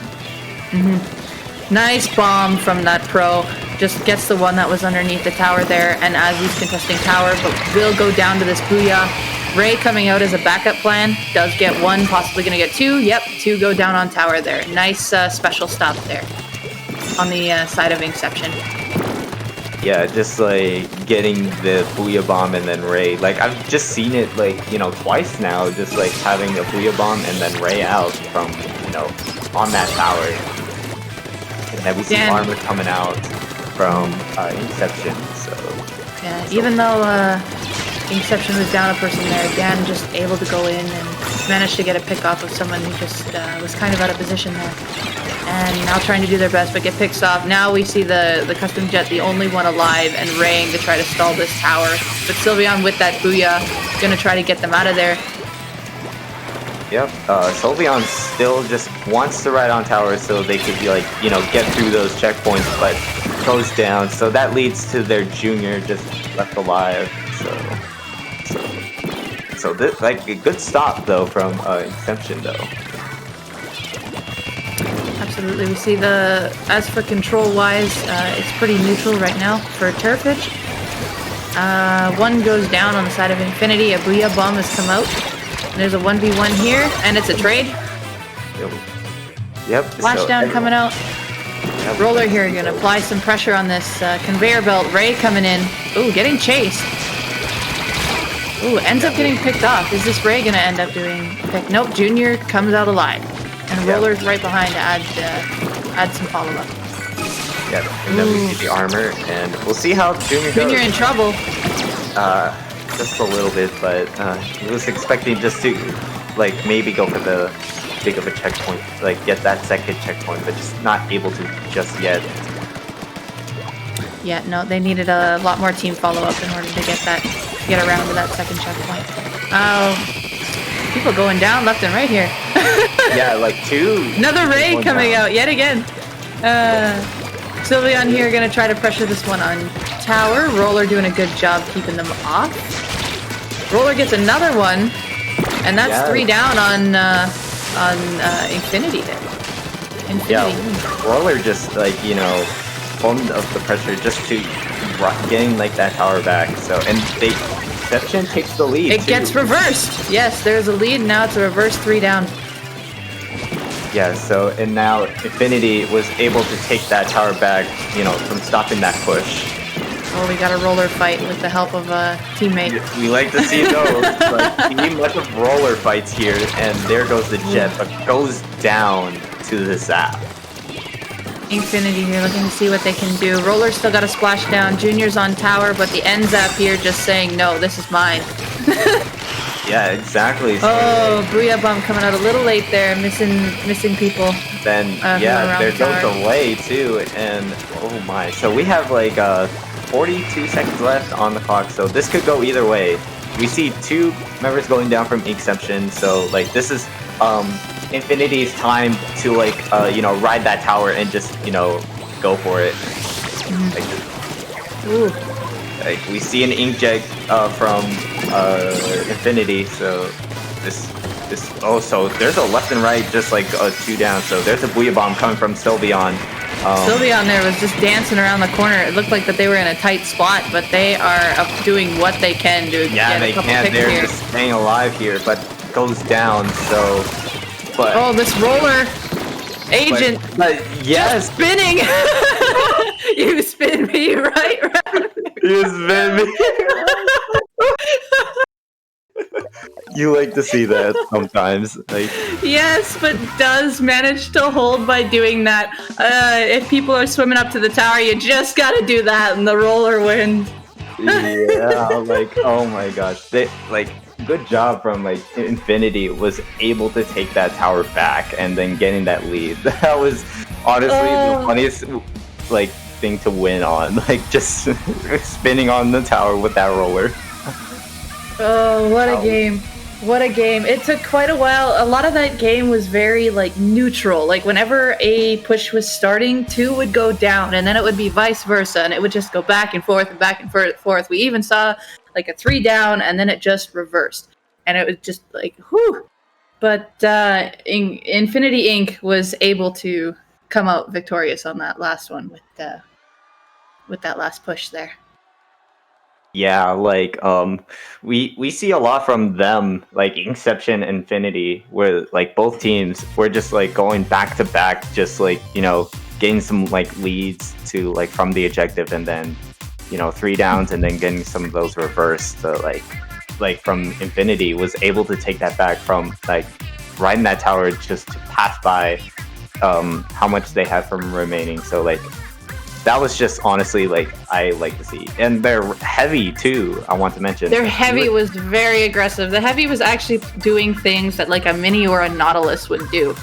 Nice bomb from that pro. Just gets the one that was underneath the tower there, and as he's contesting tower, but will go down to this Booyah. Ray coming out as a backup plan. Does get 1, possibly gonna get 2. Yep, 2 go down on tower there. Nice special stop there on the side of Inkception. Yeah, just like getting the Booyah Bomb and then Ray. Like I've just seen it like, you know, twice now, just like having a Booyah Bomb and then Ray out from, you know, on that tower. And then we see armor coming out from Inkception, so... Yeah, even though Inkception was down a person there, Dan just able to go in and managed to get a pick off of someone who just was kind of out of position there. And now trying to do their best, but get picks off. Now we see the custom jet, the only one alive, and raying to try to stall this tower. But Sylveon with that Booyah, gonna try to get them out of there. Yep, Sylveon still just wants to ride on tower so they could, like, you know, get through those checkpoints, but goes down. So that leads to their junior just left alive. So this, like, a good stop though from Inkception though. Absolutely, we see as for control-wise, it's pretty neutral right now for Turfitch. 1 goes down on the side of Infinity, a Booyah Bomb has come out. And there's a 1v1 here, and it's a trade. Yep. Splashdown coming out. Yep. Roller here, gonna apply some pressure on this conveyor belt. Ray coming in. Ooh, getting chased. Ooh, ends up getting picked off. Is this Ray gonna end up doing pick? Nope, Junior comes out alive. And Roller's right behind to add some follow-up. Yeah, and then we see the armor, and we'll see how Junior goes. Junior in trouble. Just a little bit, but he was expecting just to, like, maybe go for the big of a checkpoint, like get that second checkpoint, but just not able to just yet. Yeah, no, they needed a lot more team follow-up in order to get around to that second checkpoint. Oh, people going down left and right here. Yeah, like 2. Another Ray coming out yet again. Sylveon here gonna try to pressure this one on tower. Roller doing a good job keeping them off. Roller gets another one, and that's 3 down on Infinity there. Infinity. Yeah, Roller just, like, you know, formed up the pressure just to getting, like, that tower back. So, and Inkception takes the lead. It gets reversed. Yes, there's a lead. Now it's a reverse 3 down. Yeah, so, and now Infinity was able to take that tower back, you know, from stopping that push. Oh, we got a Roller fight with the help of a teammate. We like to see those, but team much of Roller fights here, and there goes the jet, but goes down to the zap. Infinity here looking to see what they can do. Roller's still got a Splashdown. Junior's on tower, but the end zap here just saying, no, this is mine. Yeah, exactly. So oh, Booyah Bomb coming out a little late there, missing people. Then, yeah, there goes the way too, and oh my. So we have like 42 seconds left on the clock, so this could go either way. We see 2 members going down from Inkception, so like this is Infinity's time to, like, you know, ride that tower and just, you know, go for it. Like we see an Inkjet from Infinity, so so there's a left and right, just like 2 down. So there's a Booyah Bomb coming from Sylveon. Sylveon there was just dancing around the corner. It looked like that they were in a tight spot, but they are doing what they can to get a couple picks they're here. just staying alive here, but goes down. So, but oh, this Roller agent, but yes, just spinning. You spin me right round. You spin me. You like to see that sometimes, like. Yes, but does manage to hold by doing that. If people are swimming up to the tower, you just gotta do that, and the Roller wins. Yeah, like, oh my gosh, they, like, good job from, like, Infinity was able to take that tower back and then getting that lead. That was honestly the funniest, like, thing to win on. Like just spinning on the tower with that roller. Oh, what a game. What a game. It took quite a while. A lot of that game was very like neutral. Like whenever a push was starting, 2 would go down and then it would be vice versa and it would just go back and forth and back and forth. We even saw like a 3 down and then it just reversed. And it was just like, whew. But Infinity Inc. was able to come out victorious on that last one with that last push there. Yeah, like we see a lot from them, like Inkception, Infinity, where like both teams were just like going back to back, just like, you know, getting some like leads to like from the objective, and then, you know, 3 downs and then getting some of those reversed. So like from Infinity was able to take that back from like riding that tower just to pass by how much they had from remaining. So like that was just honestly like I like to see, and they're heavy too. I want to mention their heavy was very aggressive. The heavy was actually doing things that like a mini or a Nautilus would do.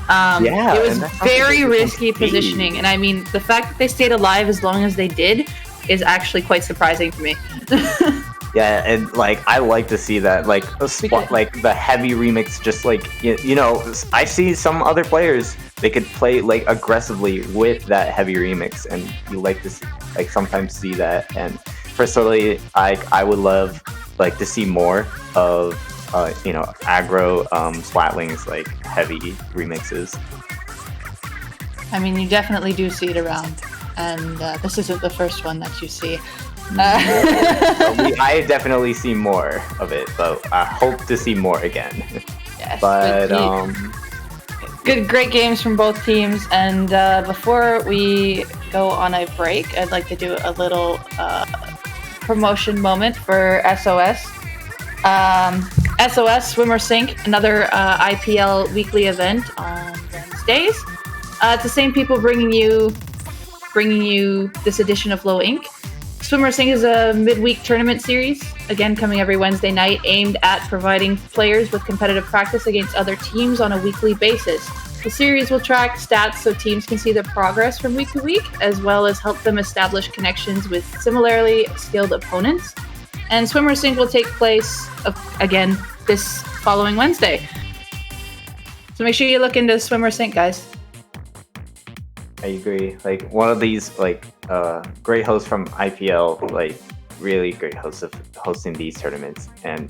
It was very risky positioning, and I mean the fact that they stayed alive as long as they did is actually quite surprising to me. Yeah, and like I like to see that, like like the heavy remix. Just like you know, I see some other players, they could play like aggressively with that heavy remix, and you like to see, like sometimes see that. And personally, I would love like to see more of you know, aggro Splatlings like heavy remixes. I mean, you definitely do see it around, and this isn't the first one that you see. I definitely see more of it, so I hope to see more again. Yes, but great games from both teams. And before we go on a break, I'd like to do a little promotion moment for SOS. SOS Swimmer Sync, another IPL weekly event on Wednesdays. It's the same people bringing you this edition of Low Ink. Swimmer Sync is a midweek tournament series, again coming every Wednesday night, aimed at providing players with competitive practice against other teams on a weekly basis. The series will track stats so teams can see their progress from week to week, as well as help them establish connections with similarly skilled opponents. And Swimmer Sync will take place, again, this following Wednesday. So make sure you look into Swimmer Sync, guys. I agree. Like one of these like great hosts from IPL, like really great hosts of hosting these tournaments. And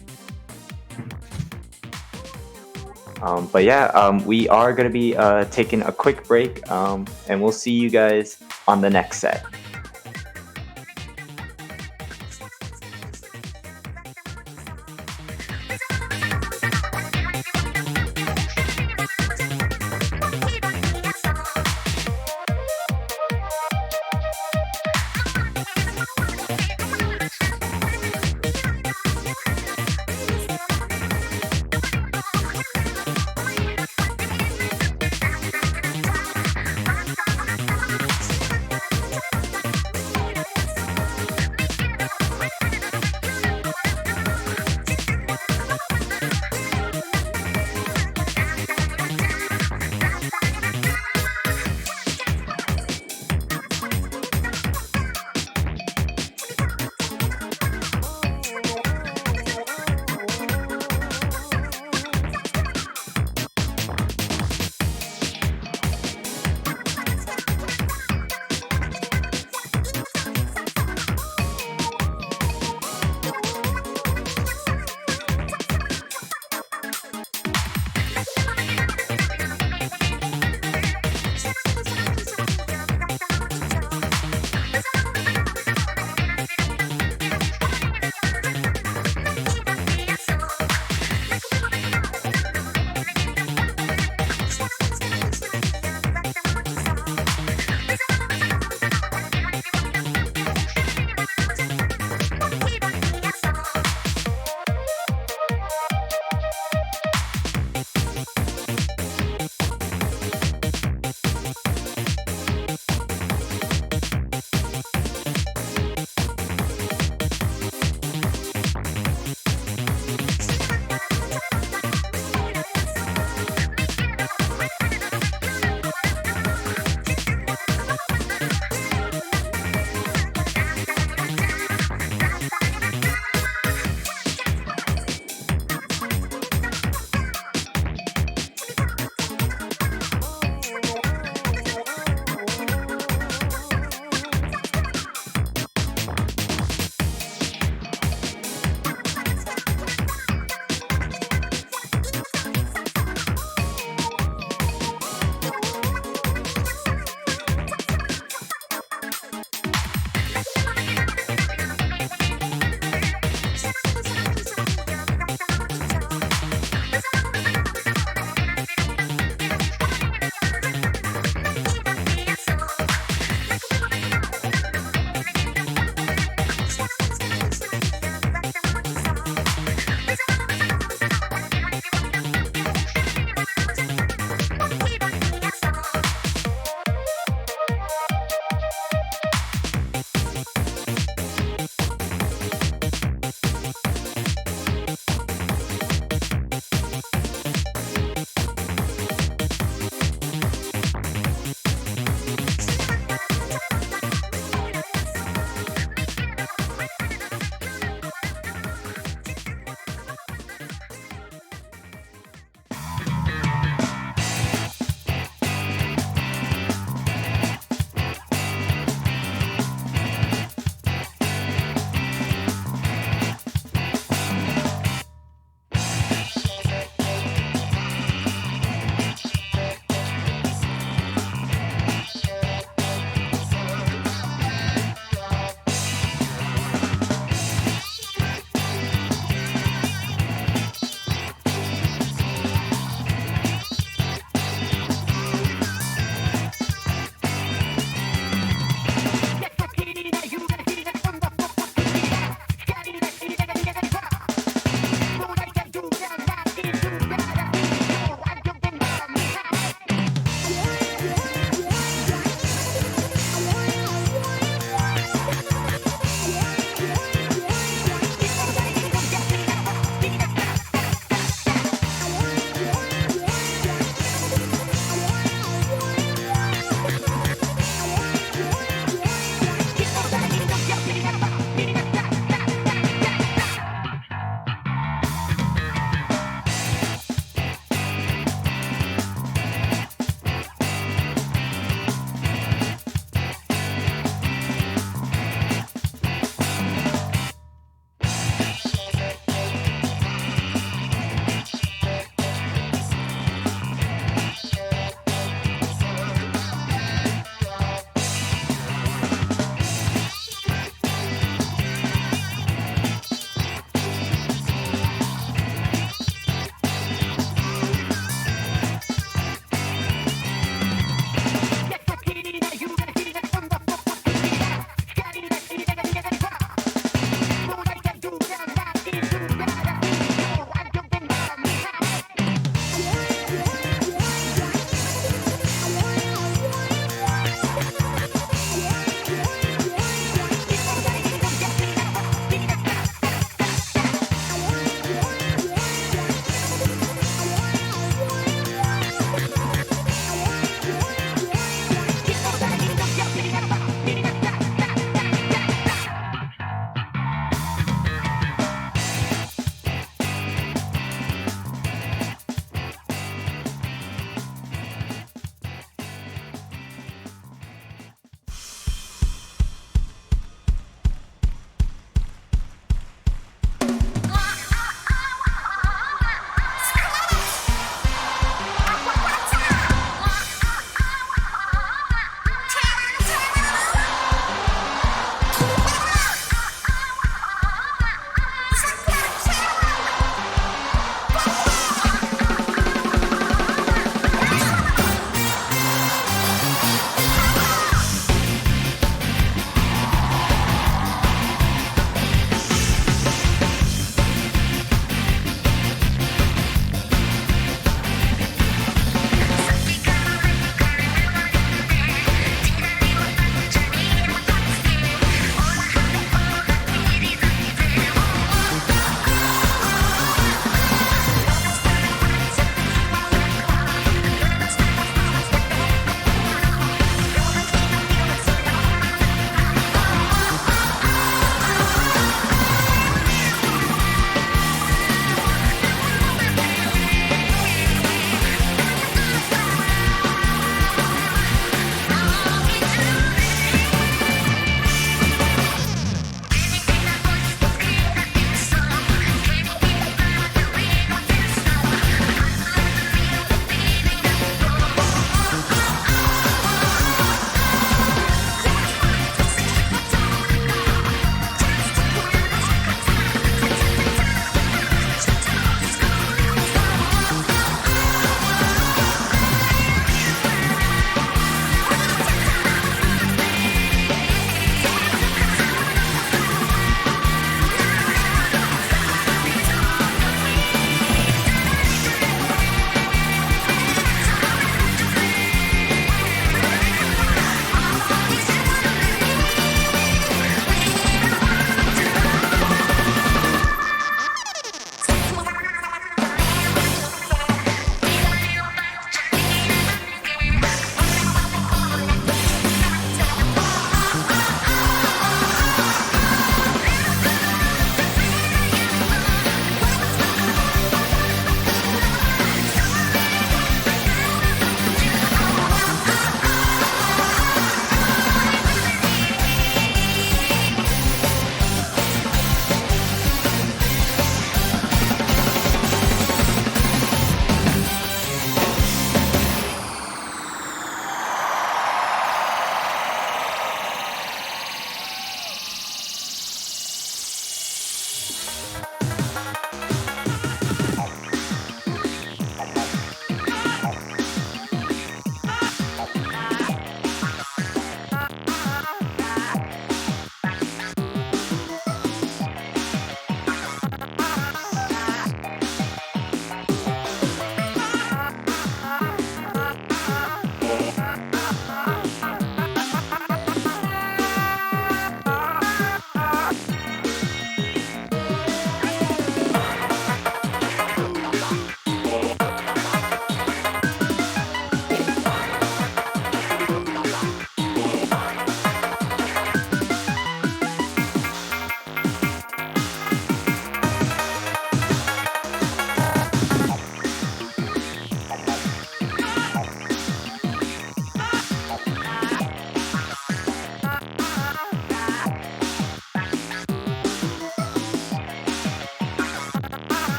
but yeah, we are gonna be taking a quick break, and we'll see you guys on the next set.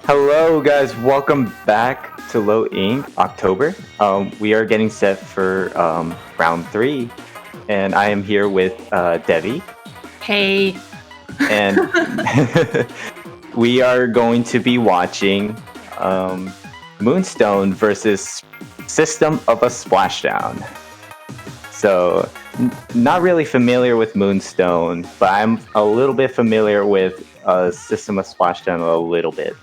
Hello guys, welcome back to Low Ink October. We are getting set for round 3, and I am here with Debbie. Hey. And we are going to be watching MoonStone versus System of a Splashdown. So, not really familiar with MoonStone, but I'm a little bit familiar with System of Splashdown a little bit.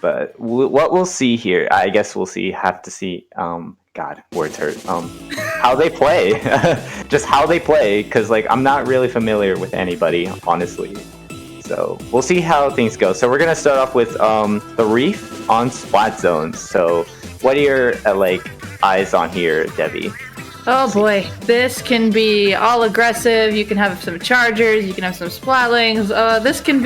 But what we'll see here, I guess have to see, God, words hurt, how they play. Just how they play, because, like, I'm not really familiar with anybody, honestly. So, we'll see how things go. So, we're going to start off with the Reef on Splat Zones. So, what are your, eyes on here, Debbie? Oh boy, this can be all aggressive. You can have some chargers, you can have some splatlings. This can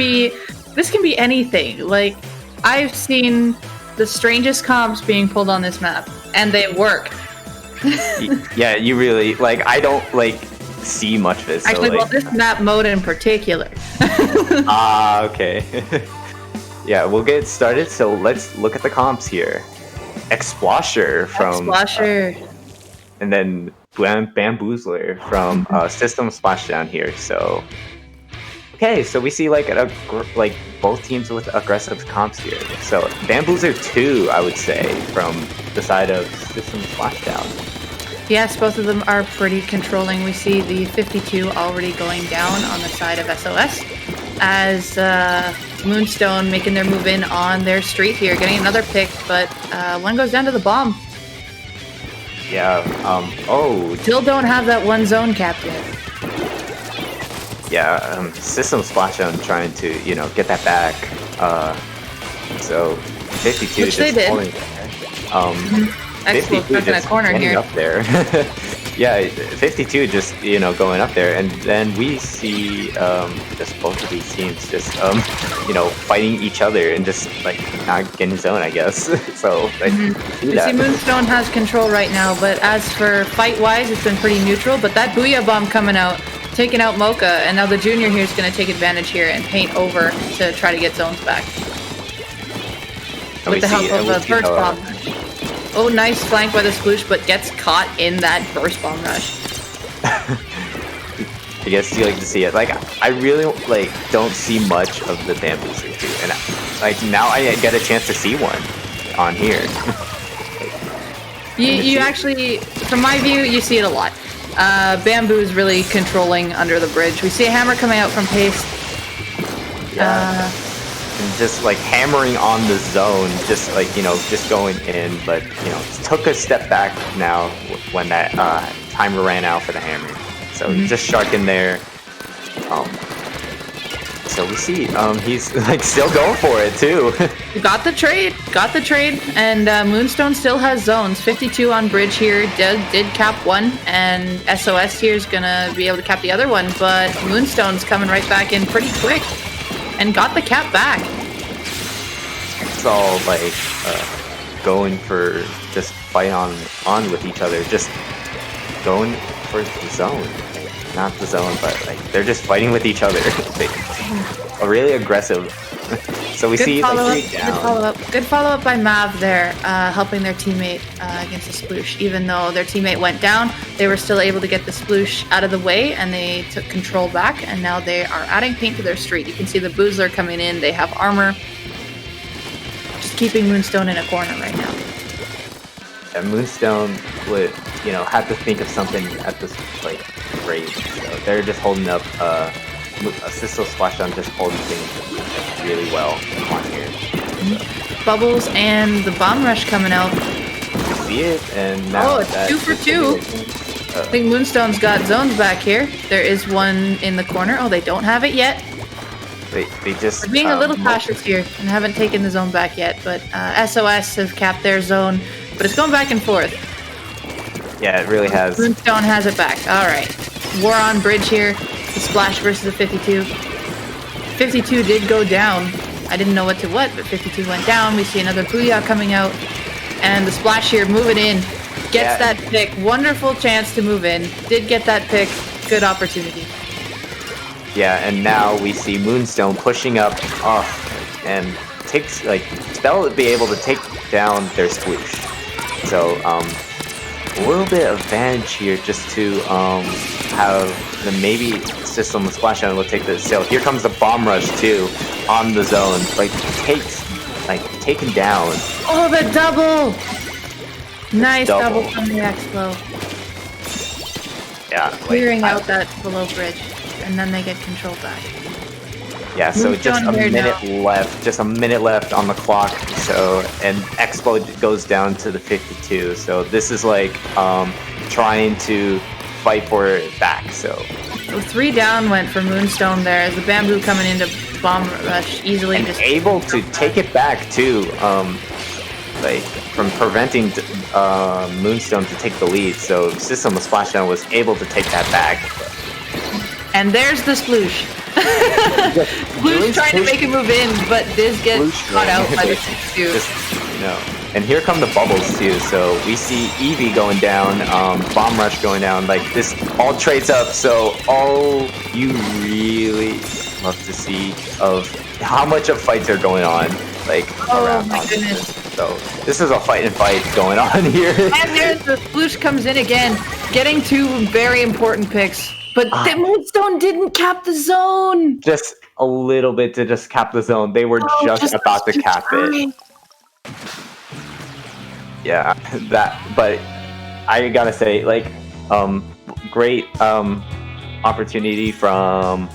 be anything. Like, I've seen the strangest comps being pulled on this map, and they work. Yeah, you really, I don't, see much of this. Actually, so, well, this map mode in particular. Okay. Yeah, we'll get started, so let's look at the comps here. Explosion from... and then Bamboozler from System Splashdown here, so... Okay, so we see both teams with aggressive comps here. So Bamboozler 2, I would say, from the side of System Splashdown. Yes, both of them are pretty controlling. We see the 52 already going down on the side of SOS, as MoonStone making their move in on their street here, getting another pick, but one goes down to the bomb. Yeah, Still don't have that one zone cap yet. Yeah, System Splashdown trying to, get that back. So 52 Which just they did. holding there. 52 in a just corner getting here. up there. Yeah, 52 just, going up there, and then we see just both of these teams just, fighting each other and just, not getting zone, I guess. So, We see MoonStone has control right now, but as for fight-wise, it's been pretty neutral, but that Booyah Bomb coming out, taking out Mocha, and now the junior here is going to take advantage here and paint over to try to get zones back. With the help of the Burst Bomb. Oh, nice flank by the Sploosh, but gets caught in that Burst Bomb rush. I guess you like to see it. I really, don't see much of the Bamboozler too. And, now I get a chance to see one on here. You actually, from my view, you see it a lot. Bamboo is really controlling under the bridge. We see a hammer coming out from Paste. Yeah. And just hammering on the zone, just just going in, but took a step back now when that timer ran out for the hammer. So he's just sharking there. So we see he's still going for it too. Got the trade, and MoonStone still has zones. 52 on bridge here, did cap one, and SOS here is gonna be able to cap the other one, but MoonStone's coming right back in pretty quick, and got the cap back. It's all going for just fight on with each other, just going for the zone. Not the zone, but they're just fighting with each other. Are really aggressive. So we see three down. Good follow up by Mav there, helping their teammate against the Sploosh. Even though their teammate went down, they were still able to get the Sploosh out of the way, and they took control back. And now they are adding paint to their street. You can see the Boozler coming in. They have armor, just keeping MoonStone in a corner right now. And MoonStone would, have to think of something at this rate. So they're just holding up. System Splashdown just holding things really well on here. So. Bubbles and the bomb rush coming out. You see it, and now it's 2 for 2. I think MoonStone's got zones back here. There is one in the corner. Oh, they don't have it yet. They just... They're being a little cautious here and haven't taken the zone back yet, but SOS have capped their zone, but it's going back and forth. Yeah, it really has. MoonStone has it back. All right. War on bridge here. The Splash versus the 52. 52 did go down. I didn't know what, but 52 went down. We see another Booyah coming out. And the Splash here moving in. Gets that pick. Wonderful chance to move in. Did get that pick. Good opportunity. Yeah, and now we see MoonStone pushing up. Oh, and Spell would be able to take down their Sploosh. So a little bit of advantage here just to have the maybe system with Splashdown will take the sale. Here comes the Bomb Rush too on the zone, taken down. Oh, the double! Nice double from the Expo. Yeah, Clearing out that below bridge, and then they get control back. Yeah, so just a minute now. left. Just a minute left on the clock. So, and Expo goes down to the 52. So this is like trying to fight for it back. So 3 down went for MoonStone there as the Bamboo coming into Bomb Rush easily and just able to take it back too. From preventing MoonStone to take the lead. So System of Splashdown was able to take that back. And there's the Sploosh. Sploosh trying to make a move in, but Diz gets caught out by the 6-2. No. And here come the bubbles too. So we see Eevee going down, Bomb Rush going down. Like this all trades up. So all you really love to see of how much of fights are going on. Oh my goodness. So this is a fight and fight going on here. And there's the Sploosh comes in again, getting 2 very important picks. But the MoonStone didn't cap the zone! Just a little bit to just cap the zone. They were just about to cap it. Yeah, but I gotta say, great opportunity from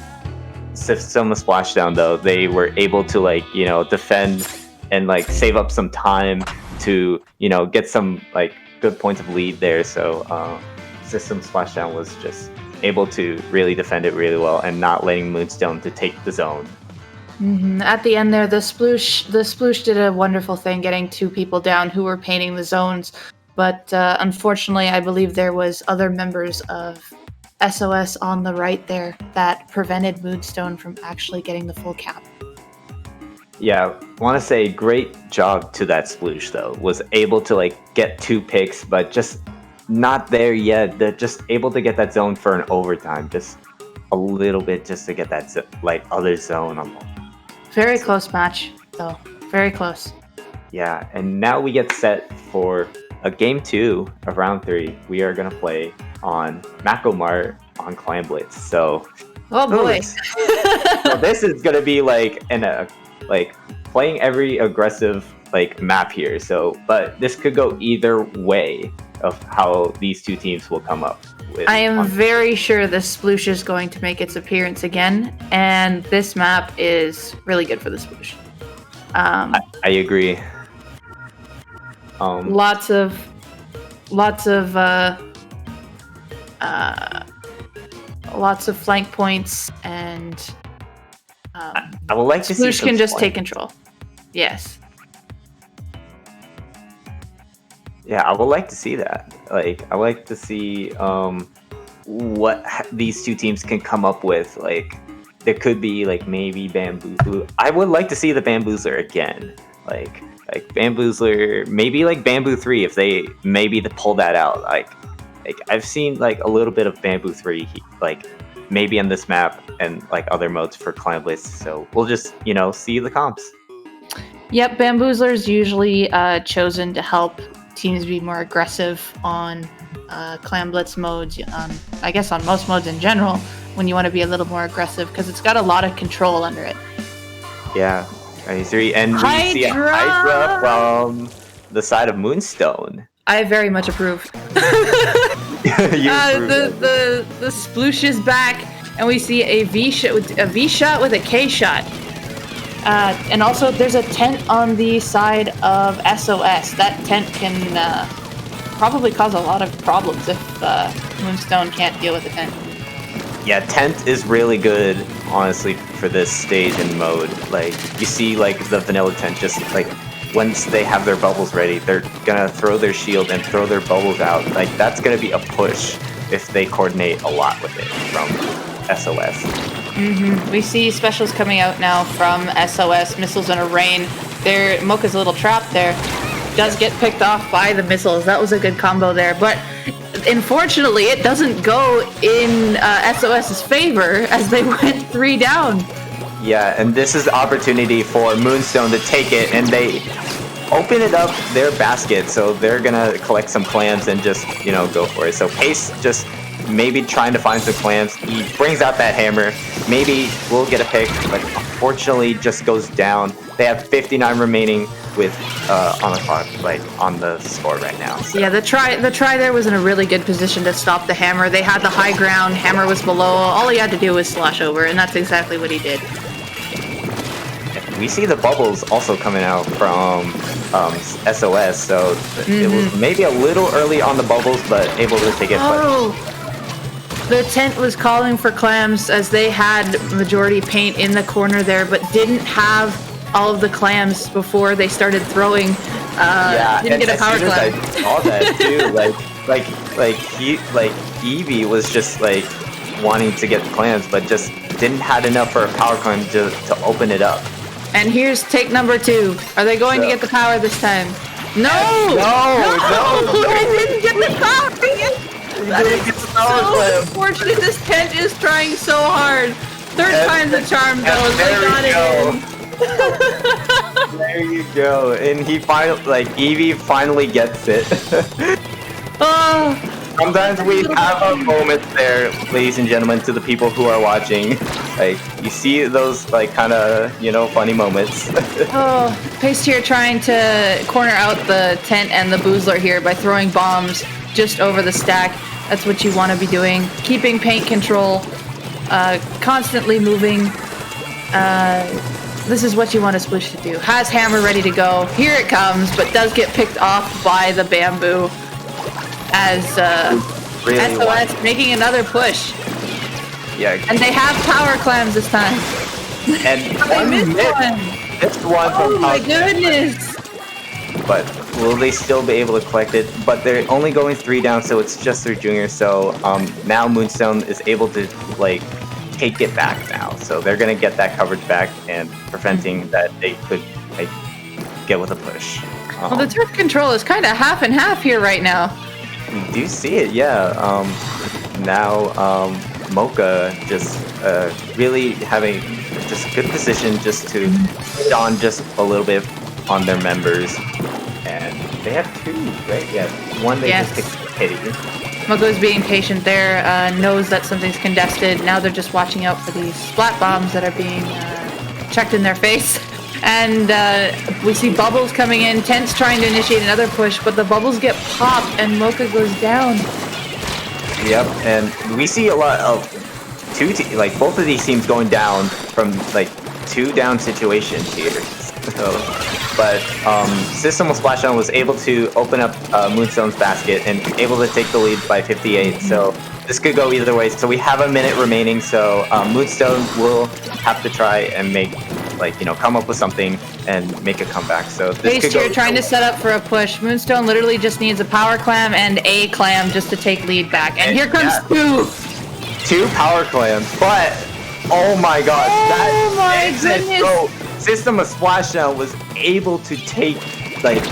System of Splashdown though. They were able to defend and save up some time to get some good points of lead there. So System Splashdown was just able to really defend it really well and not letting MoonStone to take the zone. Mm-hmm. At the end there, the Sploosh did a wonderful thing, getting 2 people down who were painting the zones. But unfortunately, I believe there was other members of SOS on the right there that prevented MoonStone from actually getting the full cap. Yeah, want to say great job to that Sploosh though. Was able to get 2 picks, but just not there yet. They're just able to get that zone for an overtime, just a little bit, just to get that other zone on. Very close match, though. Very close. Yeah, and now we get set for a game 2 of round 3. We are gonna play on Macomart on Clan Blitz. So, oh boy, so this is gonna be playing every aggressive map here. So, but this could go either way of how these 2 teams will come up with. I am very sure the Sploosh is going to make its appearance again, and this map is really good for the Sploosh. I agree. Lots of flank points, and I would like to see Sploosh can just take control. Yes. Yeah, I would like to see that. I would like to see what these 2 teams can come up with. There could be maybe Bamboozler. I would like to see the Bamboozler again. Bamboozler, maybe Bamboo 3 if they maybe to pull that out. I've seen a little bit of Bamboo 3 maybe on this map and other modes for Clan Blitz. So we'll just see the comps. Yep, Bamboozler is usually chosen to help teams be more aggressive on Clan Blitz modes. I guess on most modes in general, when you want to be a little more aggressive, because it's got a lot of control under it. Yeah, I agree. And we see a Hydra from the side of MoonStone. I very much approve. The Sploosh is back, and we see a V shot with a K shot. And also, there's a tent on the side of SOS. That tent can probably cause a lot of problems if MoonStone can't deal with the tent. Yeah, tent is really good, honestly, for this stage and mode. You see, the vanilla tent, just once they have their bubbles ready, they're gonna throw their shield and throw their bubbles out. That's gonna be a push if they coordinate a lot with it from SOS. Mm-hmm. We see specials coming out now from SOS, missiles in a rain. Mocha's little trap there does get picked off by the missiles. That was a good combo there, but unfortunately it doesn't go in SOS's favor as they went 3 down. Yeah, and this is the opportunity for MoonStone to take it, and they open it up their basket, so they're gonna collect some clams and just, you know, go for it. So Pace just maybe trying to find some clams. He brings out that hammer. Maybe we'll get a pick, but unfortunately just goes down. They have 59 remaining with on the clock, like on the score right now. So. Yeah, the try there was in a really good position to stop the hammer. They had the high ground, hammer was below. All he had to do was slosh over, and that's exactly what he did. We see the bubbles also coming out from SOS, so it was maybe a little early on the bubbles, but able to take it. Oh, the tent was calling for clams as they had majority paint in the corner there, but didn't have all of the clams before they started throwing. Didn't get a power clam. I saw that too. like Evie was just like wanting to get the clams, but just didn't have enough for a power clam to open it up. And here's take number 2. Are they going to get the power this time? No! No! They didn't get the power! That is so unfortunate. This tent is trying so hard. Third time's a charm, though. They got it in. There you go. And he finally, like, Evie finally gets it. Oh. Sometimes we have our moments there, ladies and gentlemen, to the people who are watching. Like, you see those, like, kind of, you know, funny moments. Oh, Pace here trying to corner out the tent and the Boozler here by throwing bombs just over the stack. That's what you want to be doing. Keeping paint control, constantly moving. This is what you want a Splish to do. Has hammer ready to go. Here it comes, but does get picked off by the bamboo. As SOS making another push. Yeah. And they have power clams this time. And they missed one. Missed one from Oh my goodness. But will they still be able to collect it? But they're only going 3 down, so it's just their junior. So now MoonStone is able to like take it back now. So they're gonna get that coverage back and preventing that they could like get with a push. Well, the turf control is kind of half and half here right now. We do see it, yeah. Now Mocha just really having just a good position just to hit on just a little bit on their members. And they have 2, right? Yeah, one they just picked Kitty. Mocha's being patient there, knows that something's contested. Now they're just watching out for these splat bombs that are being checked in their face. And we see bubbles coming in. Tent's trying to initiate another push, but the bubbles get popped and Mocha goes down. Yep, and we see a lot of both of these teams going down from like 2 down situations here. So, but System of Splashdown was able to open up MoonStone's basket and able to take the lead by 58. So this could go either way. So we have a minute remaining. So MoonStone will have to try and make. Like, you know, come up with something and make a comeback. So this could go trying to set up for a push. MoonStone literally just needs a power clam and a clam just to take lead back. And here comes 2 power clams. But oh my god, goodness. So System of Splashdown was able to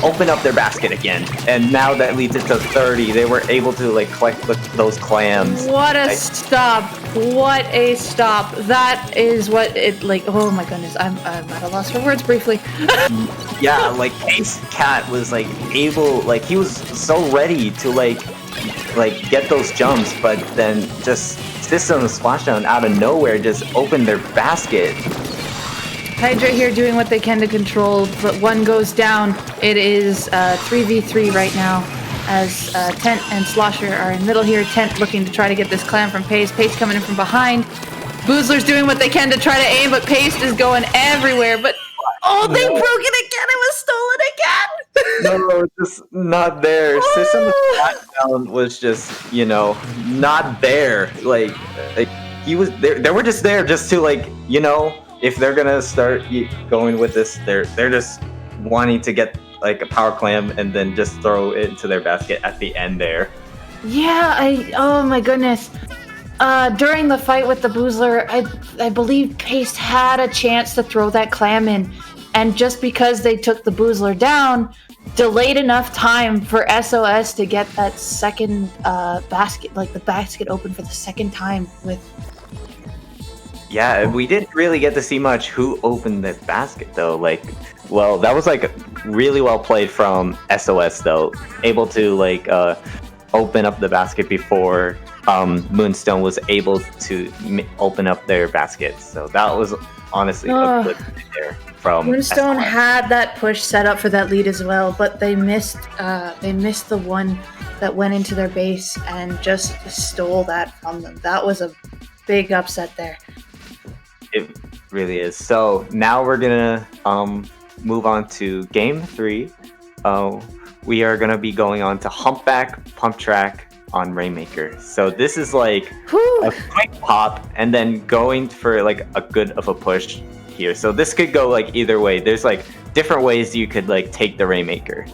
open up their basket again, and now that leads it to 30. They were able to like collect those clams. What a stop! What a stop! That is what it like. Oh my goodness, I'm at a loss for words. Briefly. Yeah, like Ace Cat was like able, like he was so ready to like get those jumps, but then just System of Splashdown out of nowhere just opened their basket. Hydra here doing what they can to control, but one goes down. It is 3v3 right now as Tent and Slosher are in middle here. Tent looking to try to get this clam from Pace. Pace coming in from behind. Boozler's doing what they can to try to aim, but Pace is going everywhere. But they broke it again. It was stolen again. No, just not there. System of Splashdown was just, you know, not there. Like he was there. They were just there just to like, you know. If they're gonna start going with this, they're just wanting to get like a power clam and then just throw it into their basket at the end there. Yeah, oh my goodness. During the fight with the Boozler, I believe Pace had a chance to throw that clam in, and just because they took the Boozler down, delayed enough time for SOS to get that second basket, like the basket open for the second time with. Yeah, we didn't really get to see much who opened the basket though. Like, well, that was like really well played from SOS though, able to like open up the basket before MoonStone was able to open up their basket. So that was honestly a good play there from MoonStone SOS. had that push set up for that lead as well, but they missed the one that went into their base and just stole that from them. That was a big upset there. It really is. So now we're gonna move on to game 3. We are gonna be going on to Humpback Pump Track on Rainmaker. So this is like a quick pop and then going for like a good of a push here. So this could go like either way. There's like different ways you could like take the Rainmaker.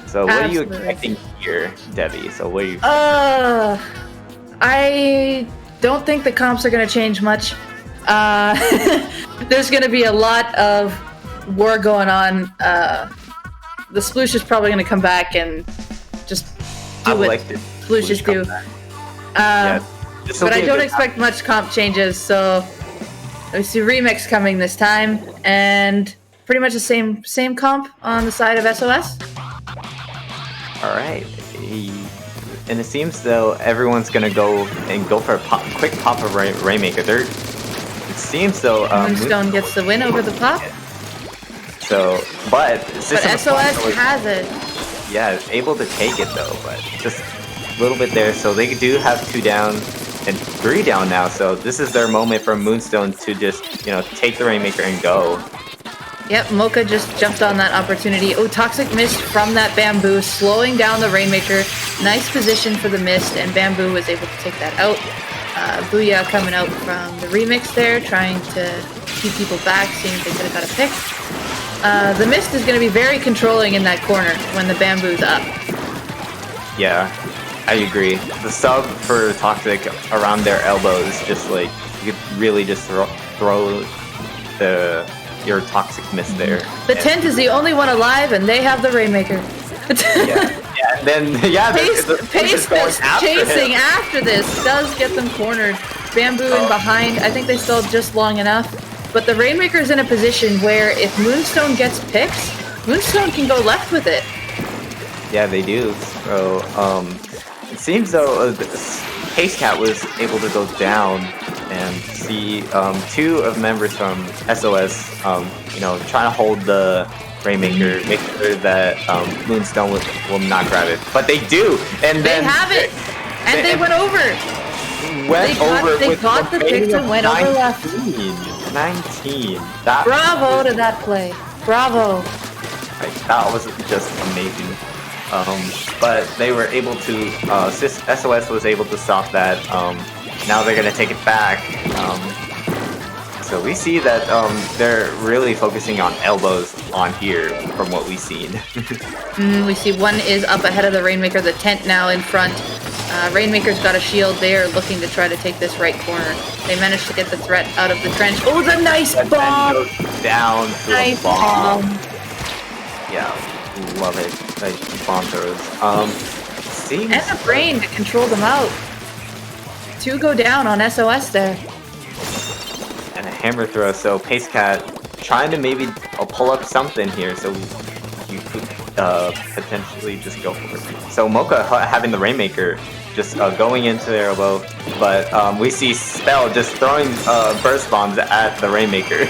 So what are you expecting here, Debbie? So what are you? I don't think the comps are going to change much. There's going to be a lot of war going on. The Sploosh is probably going to come back and just do what Splooshes do. But I don't expect much comp changes, so we see Remix coming this time, and pretty much the same comp on the side of SOS. All right. And it seems though everyone's gonna go for a quick pop of Rainmaker. It seems though MoonStone gets the win over the pop. So, but SOS has it. Yeah, able to take it though, but just a little bit there. So they do have 2 down and 3 down now. So this is their moment for MoonStone to just take the Rainmaker and go. Yep, Mocha just jumped on that opportunity. Oh, Toxic missed from that Bamboo, slowing down the Rainmaker. Nice position for the mist, and Bamboo was able to take that out. Booyah coming out from the Remix there, trying to keep people back, seeing if they could have got a pick. The mist is going to be very controlling in that corner when the Bamboo's up. Yeah, I agree. The sub for Toxic around their elbows is just like, you could really just throw your Toxic mist there. The tent is the only one alive, and they have the Rainmaker. And then Pace that's chasing after this does get them cornered. Bamboo in behind. I think they still have just long enough. But the Rainmaker's in a position where if MoonStone gets picks, MoonStone can go left with it. Yeah, they do. So it seems though Pace Cat was able to go down and see 2 of members from SOS, trying to hold the Rainmaker, make sure that MoonStone will not grab it. But they do, and they have it, and they went over. They got the picks and went over left. 19. Bravo to that play. Bravo. That was just amazing. But they were able to. SOS was able to stop that. Now they're gonna take it back. So we see that they're really focusing on elbows on here from what we've seen. We see one is up ahead of the Rainmaker, the tent now in front. Rainmaker's got a shield. They are looking to try to take this right corner. They managed to get the threat out of the trench. Oh, the nice bomb! Goes down to nice a bomb. Yeah, love it. Like bomb throws. And a brain to control them out. 2 go down on SOS there. And a hammer throw, so Pace Cat trying to maybe pull up something here, so you could potentially just go for it. So Mocha having the Rainmaker just going into their elbow, but we see Spell just throwing burst bombs at the Rainmaker.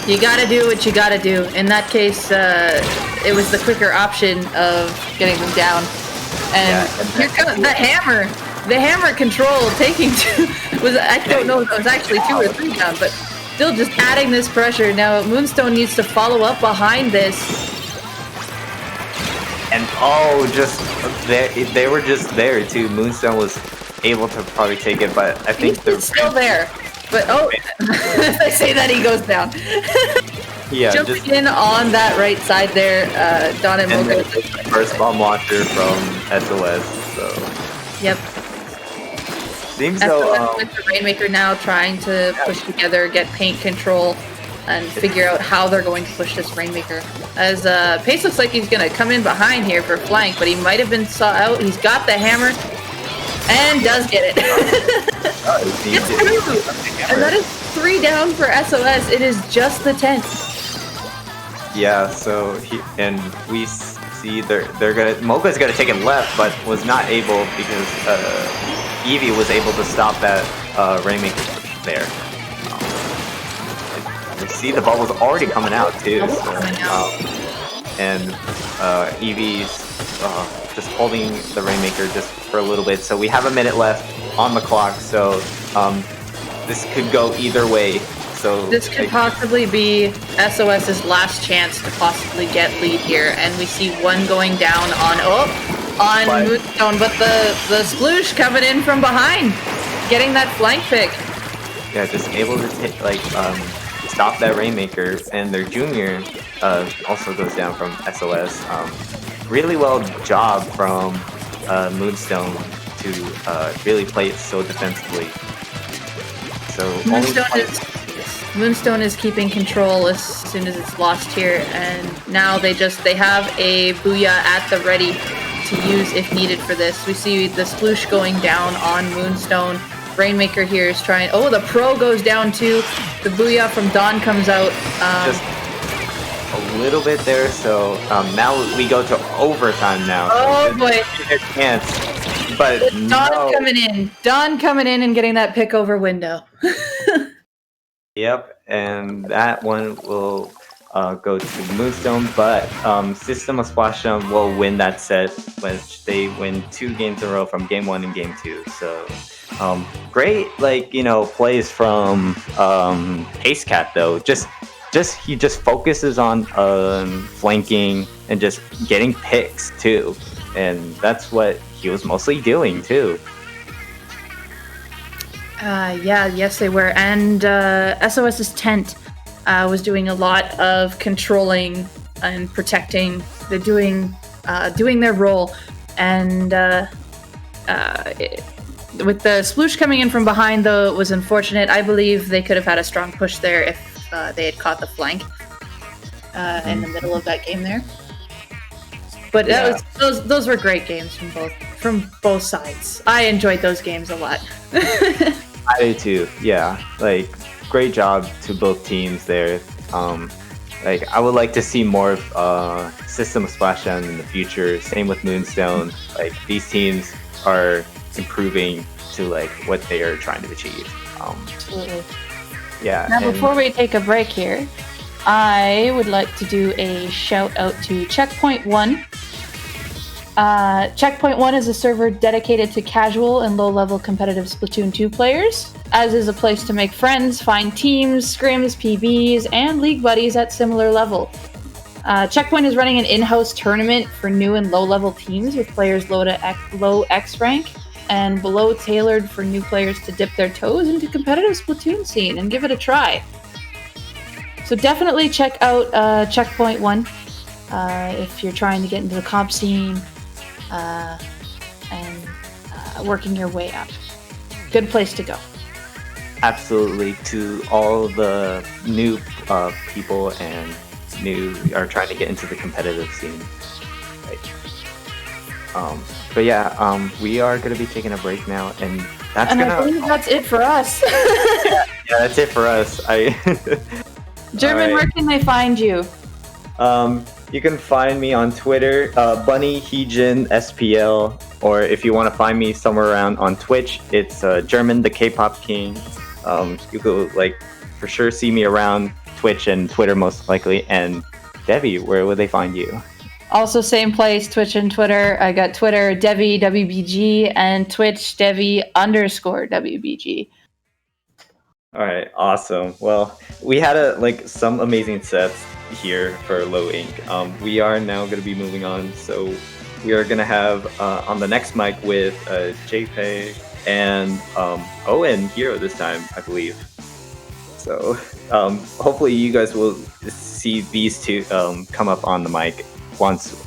You gotta do what you gotta do. In that case, it was the quicker option of getting them down. And here comes the hammer. The hammer control taking 2 was, I don't know if it was actually 2 or 3 down, but still just adding this pressure. Now MoonStone needs to follow up behind this. And they were just there too. MoonStone was able to probably take it, but I think he's still there. But I say that he goes down. Yeah, jumping in on that right side there, Don and Mocha. First bomb launcher from SOS. So. Yep. Seems so. With the Rainmaker now trying to push together, get paint control, and figure out how they're going to push this Rainmaker. As Pace looks like he's going to come in behind here for flank, but he might have been saw out. He's got the hammer. And does get it. It's through. And that is 3 down for SOS. It is just the 10th. Yeah, so we see Mocha's gonna take it left, but was not able because Eevee was able to stop that Rainmaker there. We see the bubble's already coming out too. And Eevee's just holding the Rainmaker just for a little bit. So we have a minute left on the clock. So this could go either way. So this could possibly be SOS's last chance to possibly get lead here, and we see one going down on MoonStone, but the Sploosh coming in from behind, getting that flank pick. Yeah, just able to stop that Rainmaker, and their junior also goes down from SOS. Really well job from MoonStone to really play it so defensively. So MoonStone is keeping control as soon as it's lost here, and now they have a Booyah at the ready to use if needed for this. We see the Sploosh going down on MoonStone. Rainmaker here is trying. Oh, the Pro goes down too. The Booyah from Dawn comes out. Just a little bit there. So now we go to overtime now. Oh so boy! A chance, but Dawn coming in. Dawn coming in and getting that pick over window. Yep, and that one will go to MoonStone, but System of Splashdown will win that set, which they win 2 games in a row from game 1 and game 2. So great, plays from Haste Cat though. He just focuses on flanking and just getting picks too, and that's what he was mostly doing too. Yes they were, and SOS's tent was doing a lot of controlling and protecting. They're doing their role, and with the Sploosh coming in from behind, though, it was unfortunate. I believe they could have had a strong push there if they had caught the flank in the middle of that game there. But those were great games from both sides. I enjoyed those games a lot. I do too. Yeah, great job to both teams there. I would like to see more System of Splashdown in the future. Same with MoonStone. These teams are improving to what they are trying to achieve. Absolutely. Yeah. Now, before we take a break here, I would like to do a shout out to Checkpoint One. Checkpoint One is a server dedicated to casual and low-level competitive Splatoon 2 players, as is a place to make friends, find teams, scrims, PBs, and league buddies at similar level. Checkpoint is running an in-house tournament for new and low-level teams with players low X rank and below tailored for new players to dip their toes into competitive Splatoon scene and give it a try. So definitely check out Checkpoint One if you're trying to get into the comp scene and working your way up. Good place to go. Absolutely. To all the new people and are trying to get into the competitive scene. But yeah, we are going to be taking a break now, and I think that's it for us. yeah, that's it for us. German, where can they find you? You can find me on Twitter, Bunny Heejin SPL, or if you want to find me somewhere around on Twitch, it's German the K-pop King. You could for sure see me around Twitch and Twitter most likely. And Devi, where would they find you? Also same place, Twitch and Twitter. I got Twitter Devi WBG and Twitch Devi_WBG. All right, awesome. Well, we had some amazing sets here for Low Ink. We are now going to be moving on, so we are going to have on the next mic with JPEG and Owen Hero this time, I believe. So hopefully you guys will see these two come up on the mic once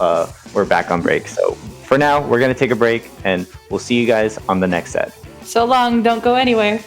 we're back on break. So for now, we're going to take a break, and we'll see you guys on the next set. So long, don't go anywhere.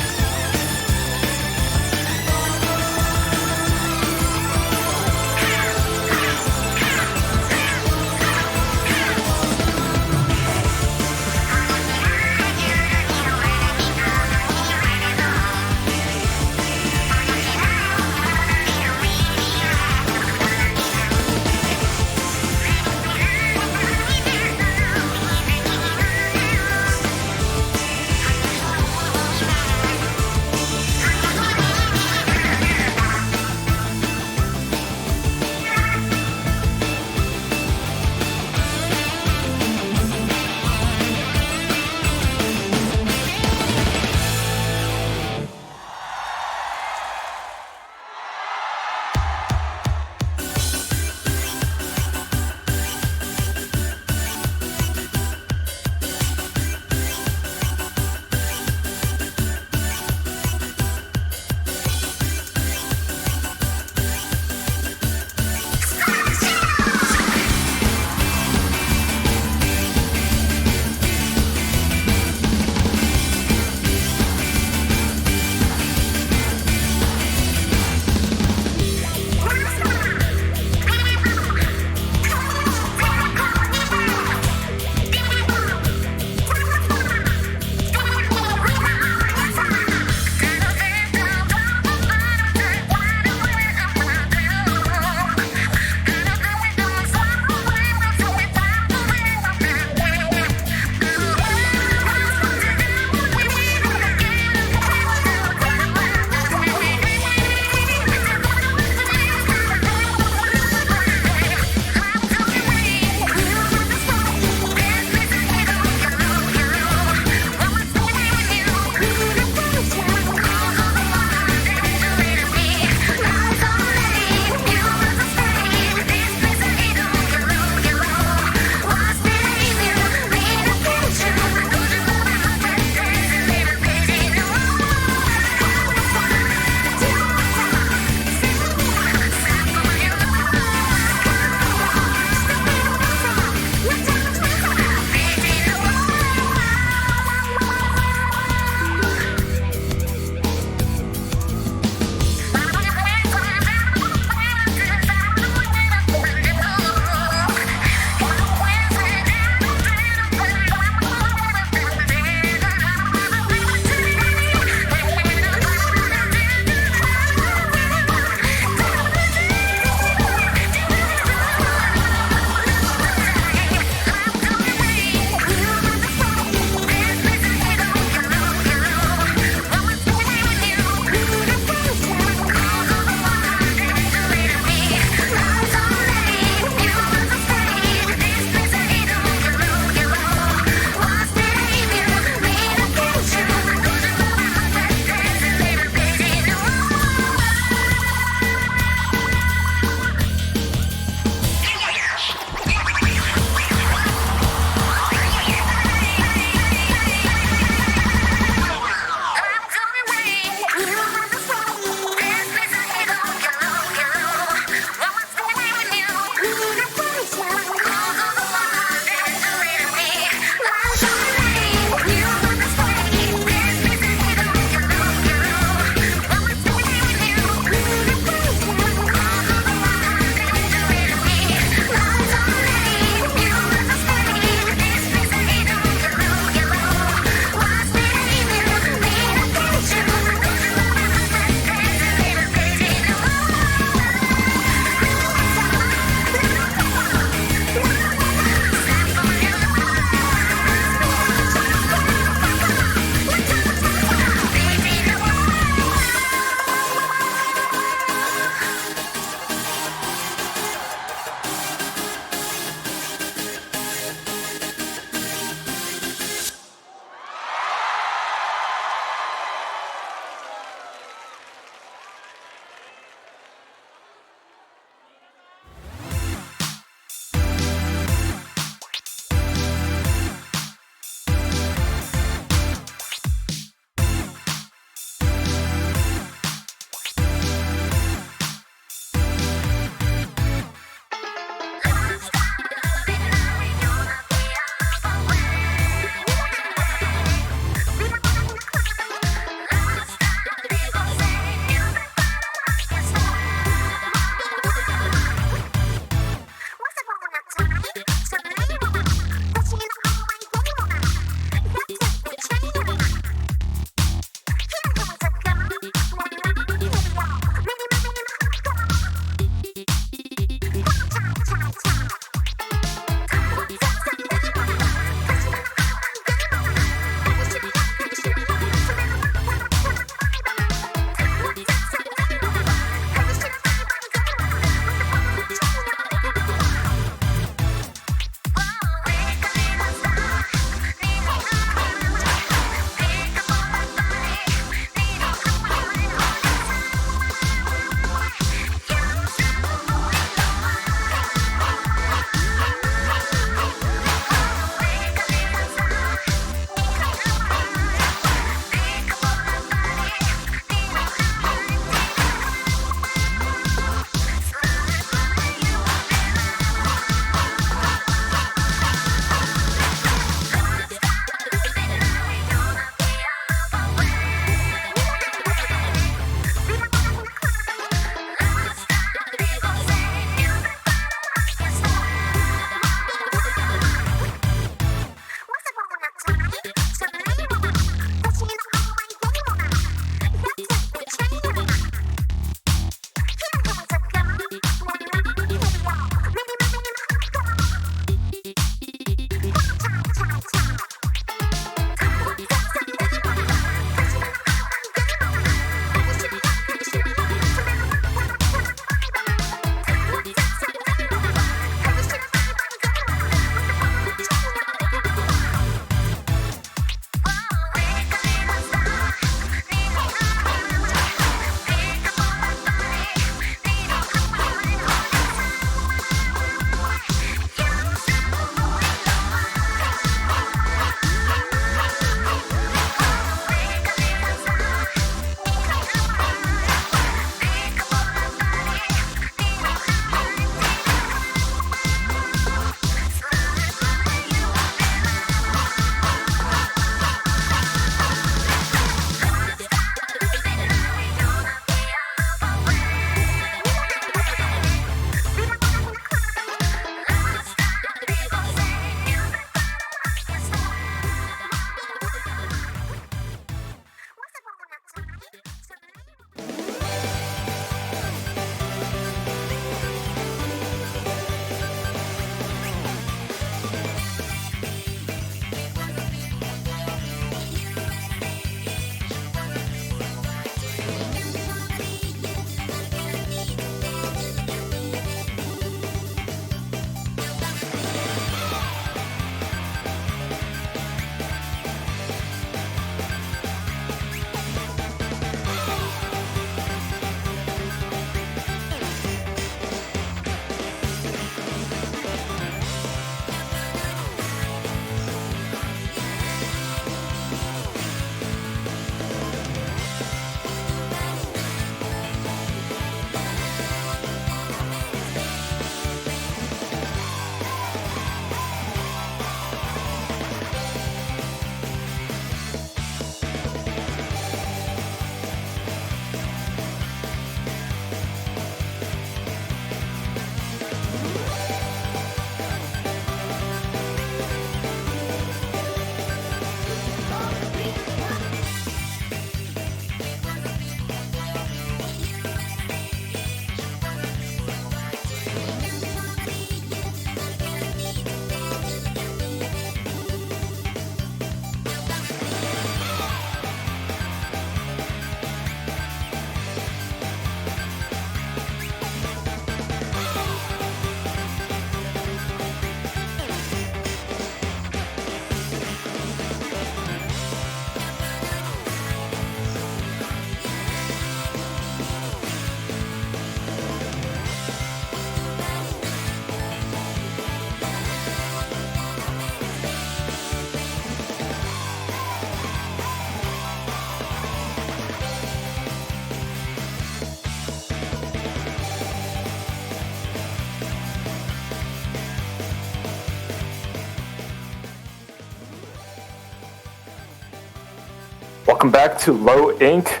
welcome back to Low Ink.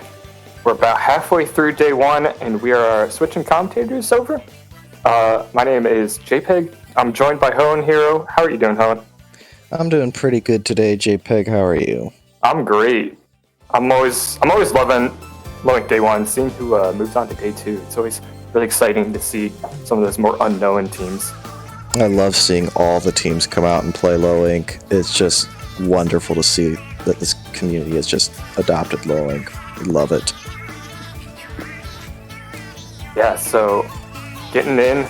We're about halfway through day one, and we are switching commentators over. My name is JPEG. I'm joined by Ho and Hero. How are you doing, Ho? I'm doing pretty good today, JPEG. How are you? I'm great. I'm always loving Low Ink day one, seeing who moves on to day two. It's always really exciting to see some of those more unknown teams. I love seeing all the teams come out and play Low Ink. It's just wonderful to see that this community has just adopted Low Ink. We love it. Yeah, so getting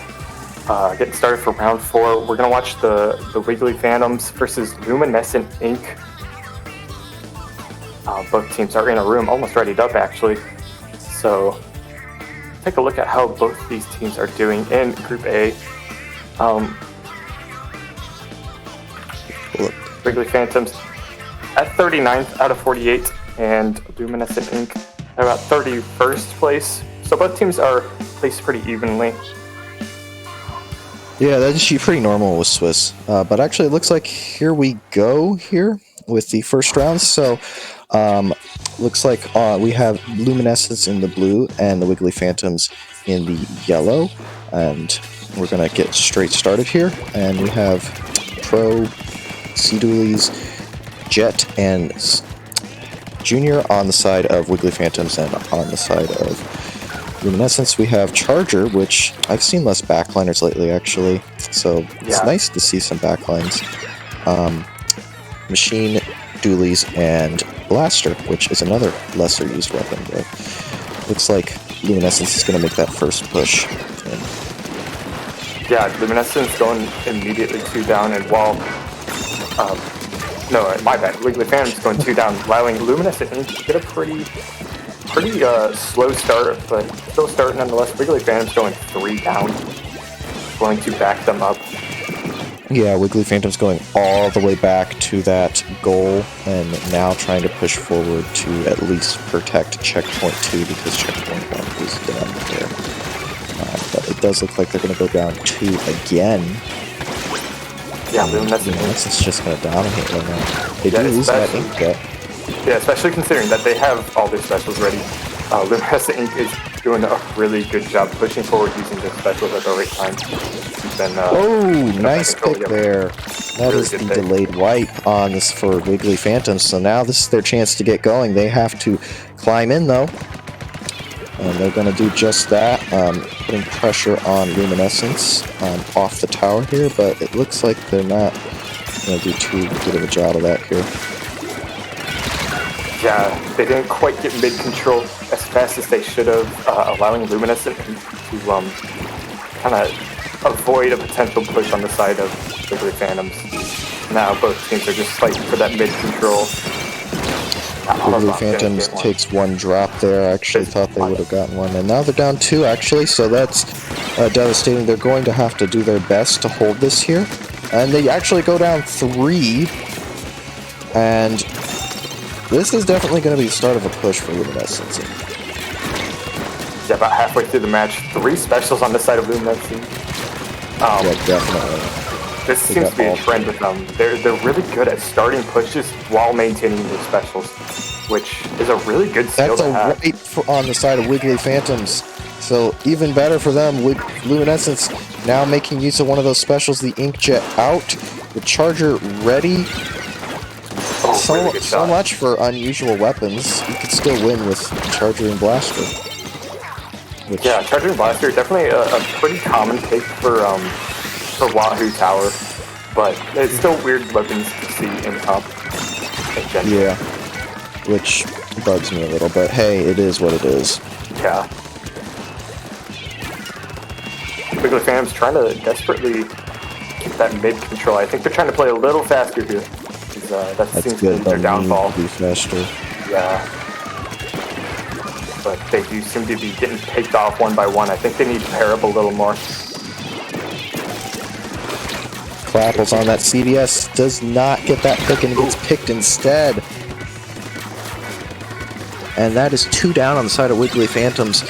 started for round 4. We're gonna watch the Wiggly Phantoms versus Luminescent Ink. Both teams are in a room, almost readied up actually. So take a look at how both these teams are doing in Group A. Wiggly Phantoms at 39th out of 48, and Luminescent Ink at about 31st place. So both teams are placed pretty evenly. Yeah, that's actually pretty normal with Swiss. But actually, it looks like here we go here with the first round. So looks like we have Luminescence in the blue and the Wiggly Phantoms in the yellow. And we're going to get straight started here. And we have Pro, C-Doolies, Jet, and Junior on the side of Wiggly Phantoms, and on the side of Luminescence we have Charger, which I've seen less backliners lately actually, so it's nice to see some backlines. Machine, Doolies, and Blaster, which is another lesser used weapon, but looks like Luminescence is going to make that first push. Yeah, Luminescence going immediately 2 down, and while no, my bad. Wiggly Phantom's going 2 down, allowing Luminescent Ink to get a pretty slow start, but still start nonetheless. Wiggly Phantom's going 3 down, going to back them up. Yeah, Wiggly Phantom's going all the way back to that goal, and now trying to push forward to at least protect checkpoint 2, because checkpoint 1 is down there. But it does look like they're going to go down 2 again. Yeah, Luminescent is just going to dominate right now. They do lose that ink jet. Yeah, especially considering that they have all their specials ready. Luminescent Ink is doing a really good job pushing forward using their specials at the right time. Nice pick there. That is the delayed wipe on this for Wiggly Phantoms. So now this is their chance to get going. They have to climb in though. And they're going to do just that, putting pressure on Luminescence off the tower here, but it looks like they're not going to do too good of a job of that here. Yeah, they didn't quite get mid-control as fast as they should have, allowing Luminescent to kind of avoid a potential push on the side of Wiggly Phantoms. Now both teams are just fighting for that mid-control. Wiggly Phantoms takes 1 drop there. I actually thought they would have gotten 1, and now they're down 2 actually, so that's devastating. They're going to have to do their best to hold this here, and they actually go down 3, and this is definitely going to be the start of a push for Luminescence. Yeah, about halfway through the match, 3 specials on the side of Luminescence. Yeah, definitely. This seems to be a trend with them. They're really good at starting pushes while maintaining their specials, which is a really good skill to have. That's a right on the side of Wiggly Phantoms. So even better for them. Luminescence now making use of one of those specials, the Inkjet out, the Charger ready. So much for unusual weapons. You could still win with Charger and Blaster. Yeah, Charger and Blaster are definitely a pretty common pick for Wahoo Tower, but it's still weird weapons to see in comp. Yeah, which bugs me a little, but hey, it is what it is. Yeah. Wiggly Phantom's trying to desperately get that mid control. I think they're trying to play a little faster here. That seems to be their downfall. Be faster. Yeah. But they do seem to be getting picked off 1 by 1. I think they need to pair up a little more. Clapples on that CDS, does not get that pick and gets picked instead. And that is 2 down on the side of Wiggly Phantoms.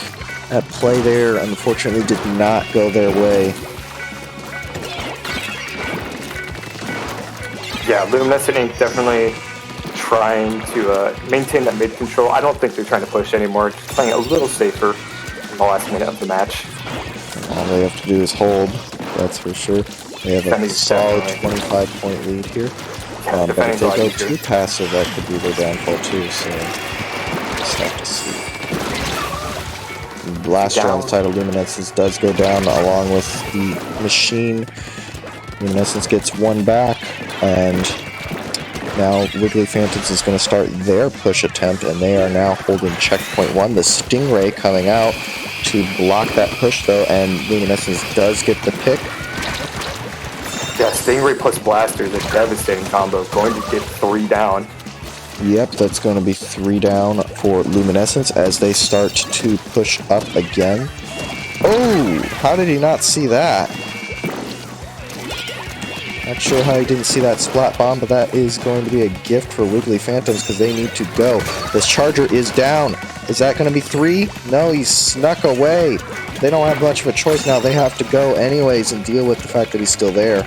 That play there, unfortunately, did not go their way. Yeah, Luminescent Ink definitely trying to maintain that mid control. I don't think they're trying to push anymore. Just playing a little safer in the last minute of the match. All they have to do is hold, that's for sure. They have a Defending solid definitely. 25-point lead here. But if defending's a they lot go easier. too passive, that could be their downfall too, so just have to see. Blaster on the side of Luminescence does go down along with the machine. Luminescence gets one back, and now Wiggly Phantoms is going to start their push attempt, and they are now holding checkpoint 1. The Stingray coming out to block that push though, and Luminescence does get the pick. Yeah, Stingray plus Blaster is a devastating combo. Going to get 3 down. Yep, that's going to be 3 down for Luminescence as they start to push up again. Oh, how did he not see that? Not sure how he didn't see that splat bomb, but that is going to be a gift for Wiggly Phantoms because they need to go. This charger is down. Is that going to be 3? No, he snuck away. They don't have much of a choice now. They have to go anyways and deal with the fact that he's still there.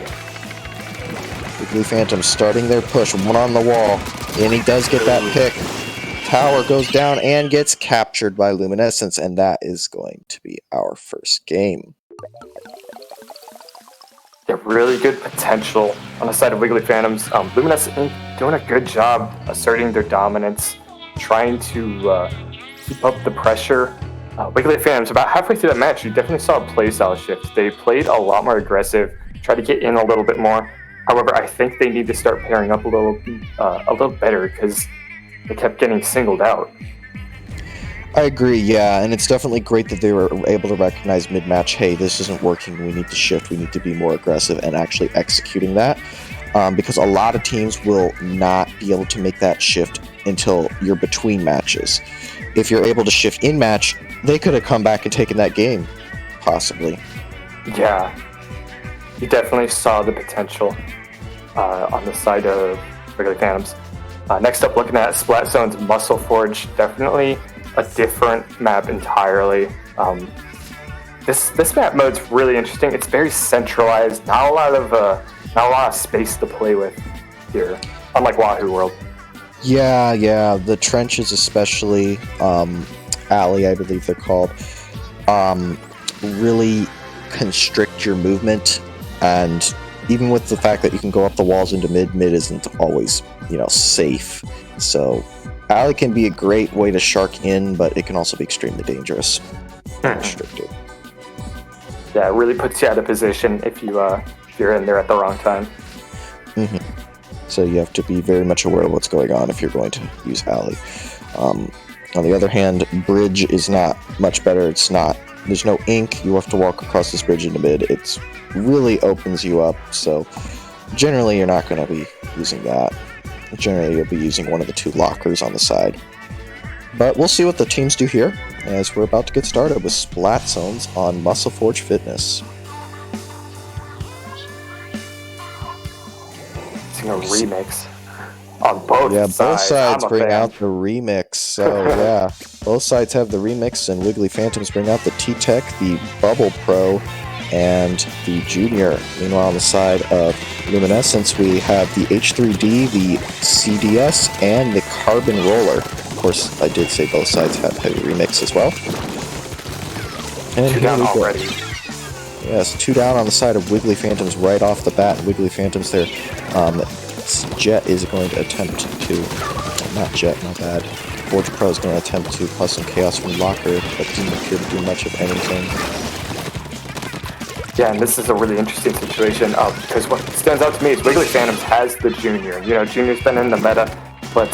Wiggly Phantoms starting their push, one on the wall, and he does get that pick. Tower goes down and gets captured by Luminescence, and that is going to be our first game. Yeah, really good potential on the side of Wiggly Phantoms. Luminescent doing a good job asserting their dominance, trying to keep up the pressure. Wiggly Phantoms, about halfway through that match, you definitely saw a playstyle shift. They played a lot more aggressive, tried to get in a little bit more. However, I think they need to start pairing up a little better because they kept getting singled out. I agree, yeah, and it's definitely great that they were able to recognize mid-match, hey, this isn't working, we need to shift, we need to be more aggressive, and actually executing that, because a lot of teams will not be able to make that shift until you're between matches. If you're able to shift in-match, they could have come back and taken that game, possibly. Yeah, you definitely saw the potential on the side of Wiggly Phantoms. Next up, looking at Splatstone's Muscle Forge, definitely a different map entirely. This map mode's really interesting. It's very centralized, not a lot of space to play with here, unlike Wahoo World. Yeah, the trenches especially, alley I believe they're called, really constrict your movement, and even with the fact that you can go up the walls into mid isn't always, safe. So alley can be a great way to shark in, but it can also be extremely dangerous. Restricted. Yeah, it really puts you out of position if you're in there at the wrong time. Mm-hmm. So you have to be very much aware of what's going on if you're going to use alley. On the other hand, bridge is not much better. There's no ink. You have to walk across this bridge into mid. It really opens you up. So generally, you're not going to be using that. Generally, you'll be using one of the 2 lockers on the side. But we'll see what the teams do here as we're about to get started with Splat Zones on Muscle Forge Fitness. It's a remix on both sides. Yeah, both sides I'm a bring fan. out the remix. So yeah, both sides have the remix, and Wiggly Phantoms bring out the T-Tech, the Bubble Pro, and the Junior. Meanwhile, on the side of Luminescence, we have the H3D, the CDS, and the Carbon Roller. Of course, I did say both sides have heavy remix as well. And 2 here down we go. already. Yes, 2 down on the side of Wiggly Phantoms right off the bat. Wiggly Phantoms there. Jet is going to attempt to... Not Jet, my bad. Forge Pro is going to attempt to plus some chaos from Locker, but didn't appear to do much of anything. Yeah, and this is a really interesting situation because what stands out to me is Wiggly Phantoms has the Junior. Junior's been in the meta, but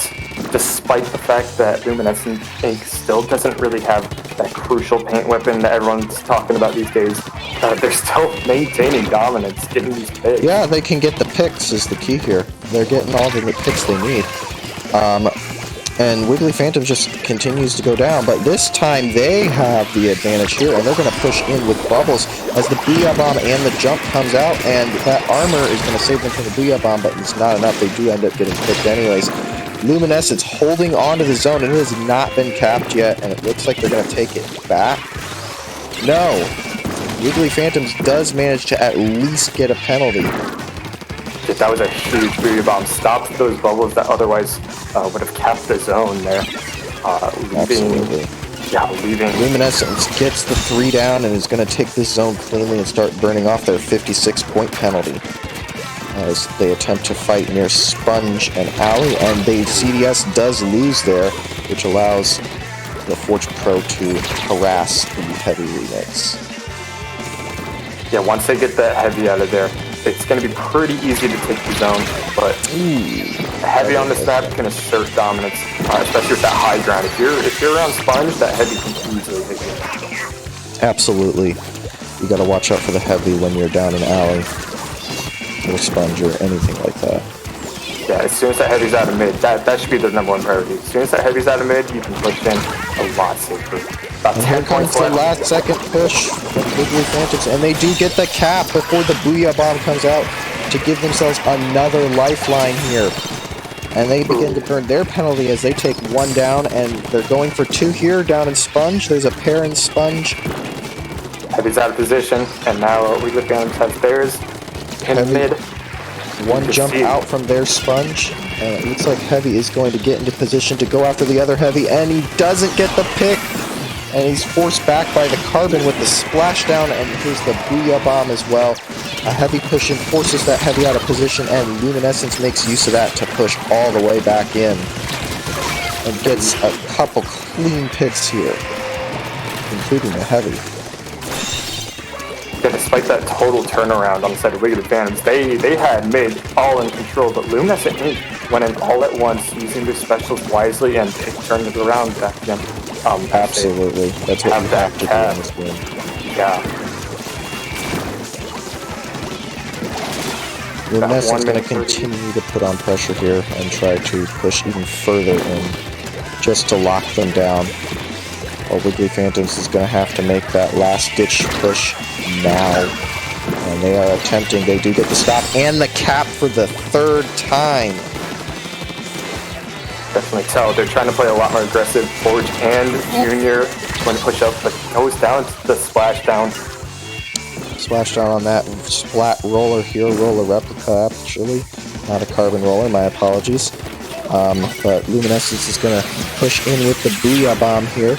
despite the fact that Luminescent Ink still doesn't really have that crucial paint weapon that everyone's talking about these days, they're still maintaining dominance, getting these picks. Yeah, they can get the picks is the key here. They're getting all the picks they need. And Wiggly Phantom just continues to go down, but this time they have the advantage here, and they're going to push in with Bubbles as the Booyah Bomb and the jump comes out, and that armor is going to save them from the Booyah Bomb, but it's not enough. They do end up getting picked anyways. Luminescence holding on to the zone, and it has not been capped yet, and it looks like they're going to take it back. No. Wiggly Phantoms does manage to at least get a penalty. That was a huge Booyah Bomb. Stopped those bubbles that otherwise would have capped the zone there. Absolutely. Leaving. Luminescence gets the 3 down and is going to take this zone cleanly and start burning off their 56-point penalty as they attempt to fight near Sponge and Alley, and CDS does lose there, which allows the Forge Pro to harass the Heavy remix. Yeah, once they get that Heavy out of there, it's going to be pretty easy to take the zone, but Heavy on this map can assert dominance, especially with that high ground. If you're around Sponge, that Heavy can easily hit you. Absolutely. You got to watch out for the Heavy when you're down an alley or Sponge or anything like that. Yeah, as soon as that Heavy's out of mid, that should be their number 1 priority. As soon as that Heavy's out of mid, you can push in a lot safer. About And 10 here comes points the left. last second push from Wiggly Phantoms, and they do get the cap before the Booyah Bomb comes out to give themselves another lifeline here. And they begin to burn their penalty as they take 1 down, and they're going for 2 here down in Sponge. There's a pair in Sponge. Heavy's out of position, and now Wiggly Phantoms has theirs in Heavy. mid. One jump out from their Sponge, and it looks like Heavy is going to get into position to go after the other Heavy, and he doesn't get the pick, and he's forced back by the Carbon with the Splashdown, and here's the Booyah Bomb as well. A Heavy push in forces that Heavy out of position, and Luminescence makes use of that to push all the way back in, and gets a couple clean picks here, including the Heavy. Yeah, despite that total turnaround on the side of Wiggly Phantoms, they had mid all in control, but Luminescent went in all at once, using their specials wisely, and it turned it around back again. Absolutely. That's what you have to do in this game. Yeah. Luminescence is going to continue to put on pressure here and try to push even further in just to lock them down. While Wiggly Phantoms is going to have to make that last-ditch push now. And they are attempting. They do get the stop and the cap for the 3rd time. Definitely tell they're trying to play a lot more aggressive. Forge and Junior going to push up, but goes down to the Splashdown. Splashdown on that splat roller here, roller replica actually. Not a Carbon roller, my apologies. But Luminescence is going to push in with the Booyah Bomb here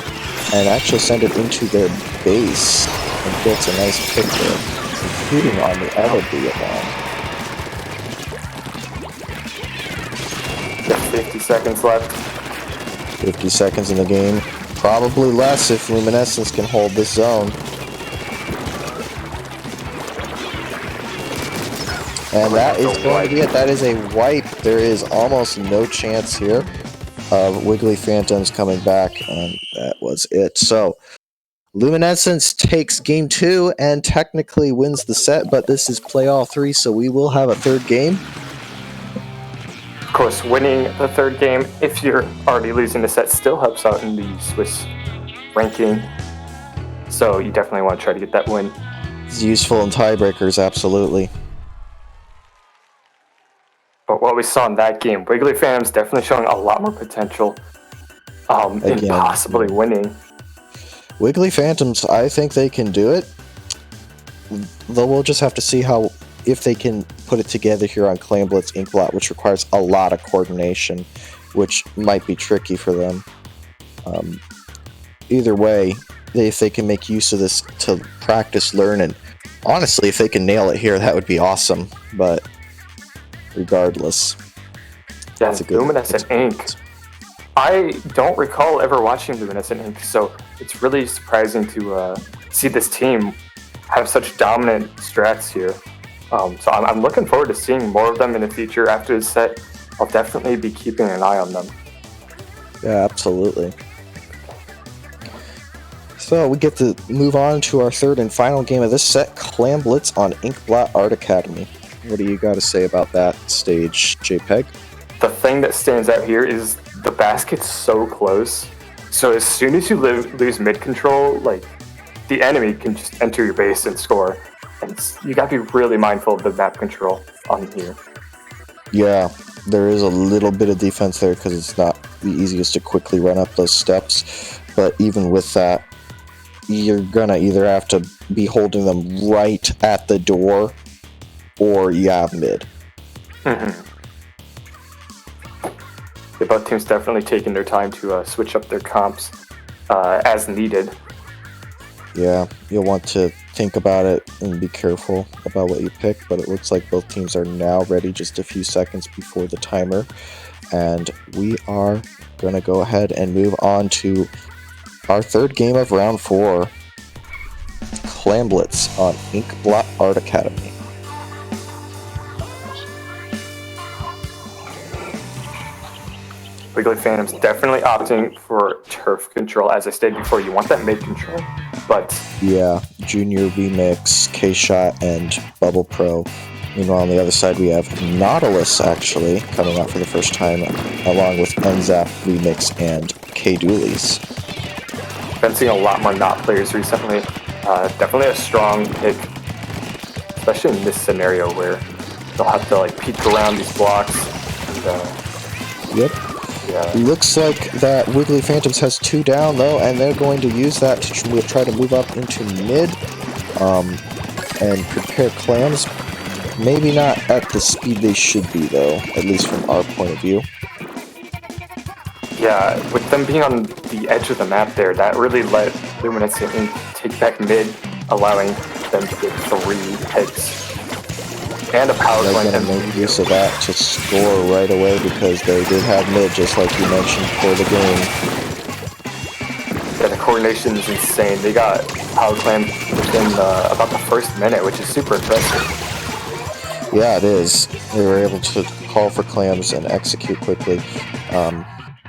and actually send it into their base and gets a nice pick there, including on the other Booyah Bomb. 50 seconds left. 50 seconds in the game. Probably less if Luminescence can hold this zone. And that is going to be it. That is a wipe. There is almost no chance here of Wiggly Phantoms coming back, and that was it. So, Luminescence takes game 2 and technically wins the set, but this is play all 3, so we will have a 3rd game. Of course, winning the 3rd game, if you're already losing the set, still helps out in the Swiss ranking. So you definitely want to try to get that win. It's useful in tiebreakers, absolutely. But what we saw in that game, Wiggly Phantoms definitely showing a lot more potential in possibly winning. Wiggly Phantoms, I think they can do it. Though we'll just have to see if they can put it together here on Clan Blitz Inkblot, which requires a lot of coordination, which might be tricky for them. Either way, if they can make use of this to practice, learn, and honestly, if they can nail it here, that would be awesome. But regardless, yeah, it's a good Luminescent Ink. I don't recall ever watching Luminescent Ink, so it's really surprising to see this team have such dominant strats here. So I'm looking forward to seeing more of them in the future. After this set, I'll definitely be keeping an eye on them. Yeah, absolutely. So we get to move on to our 3rd and final game of this set, Clan Blitz on Inkblot Art Academy. What do you got to say about that stage, JPEG? The thing that stands out here is the basket's so close. So as soon as you lose mid control, like, the enemy can just enter your base and score. And you gotta be really mindful of the map control on here. Yeah, there is a little bit of defense there because it's not the easiest to quickly run up those steps. But even with that, you're gonna either have to be holding them right at the door or you have mid. Mm-hmm. both teams definitely taking their time to switch up their comps as needed. Yeah, you'll want to think about it and be careful about what you pick, but it looks like both teams are now ready just a few seconds before the timer. And we are going to go ahead and move on to our third game of round 4. Clamblitz on Inkblot Art Academy. Wiggly Phantoms definitely opting for turf control. As I stated before, you want that mid control, but Yeah, Junior Remix, K-Shot, and Bubble Pro. Meanwhile, on the other side, we have Nautilus actually coming out for the first time, along with Nzap Remix and K-Doolies. been seeing a lot more Not players recently. Definitely a strong pick, especially in this scenario where they'll have to like peek around these blocks. And, Yep. yeah. Looks like that Wiggly Phantoms has 2 down though, and they're going to use that to try to move up into mid and prepare clams. Maybe not at the speed they should be though, at least from our point of view. Yeah, with them being on the edge of the map there, that really let Luminescent take back mid, allowing them to get 3 hits. And a power They're plant. going to make use of that to score right away because they did have mid, just like you mentioned, for the game. Yeah, the coordination is insane. They got power clamp within about the first minute, which is super impressive. Yeah, it is. They were able to call for clams and execute quickly.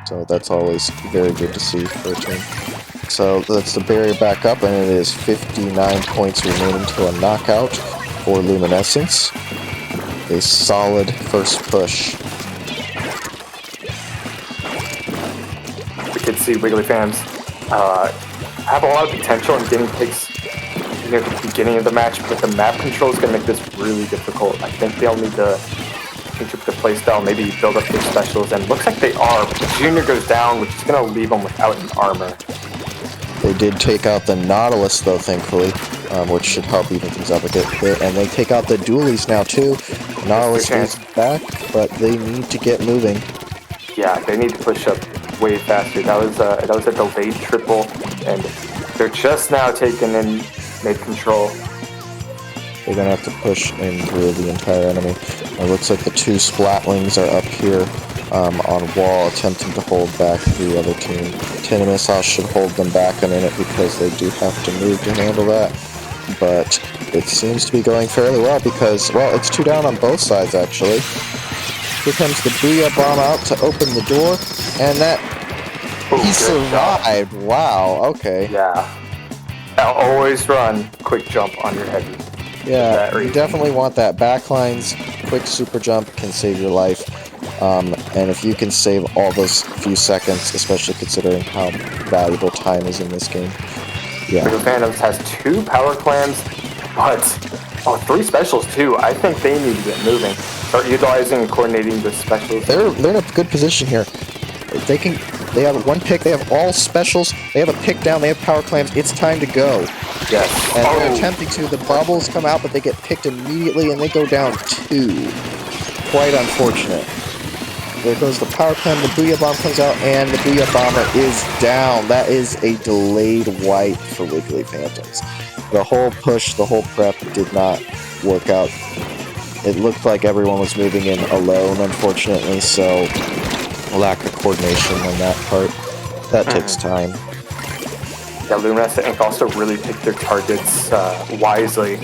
So that's always very good to see for a team. So that's the barrier back up, and it is 59 points remaining to a knockout for Luminescence. A solid first push. We could see Wiggly fans have a lot of potential in getting picks near the beginning of the match, but the map control is going to make this really difficult. I think they'll need to change up the playstyle, maybe build up their specials, and looks like they are, but the Junior goes down, which is going to leave them without an armor. They did take out the Nautilus, though, thankfully, which should help even things up a bit. And they take out the Dualies now, too. Nautilus is back, but they need to get moving. Yeah, they need to push up way faster. That was a delayed triple, and they're just now taking in mid control. They're going to have to push in through the entire enemy. It looks like the 2 Splatlings are up here on wall, attempting to hold back the other team. Tinamissile should hold them back a minute because they do have to move to handle that. But it seems to be going fairly well because, well, it's 2 down on both sides, actually. Here comes the Booyah Bomb out to open the door, and that... he survived! Wow, okay. Yeah. Always run quick jump on your heavy. Yeah, you definitely want that. Backlines, quick super jump can save your life. And if you can save all those few seconds, especially considering how valuable time is in this game. Yeah. The Phantoms has 2 power clams, but 3 specials too. I think they need to get moving. Start utilizing and coordinating the specials. They're in a good position here. They have 1 pick, they have all specials, they have a pick down, they have power clams. It's time to go. Yes. And they're attempting to. The bubbles come out, but they get picked immediately, and they go down 2. Quite unfortunate. There goes the power clam, the Booyah Bomb comes out, and the Booyah Bomber is down. That is a delayed wipe for Wiggly Phantoms. The whole push, the whole prep did not work out. It looked like everyone was moving in alone, unfortunately, so lack of coordination on that part. That takes time. Yeah, Luminescent Inc. also really picked their targets wisely.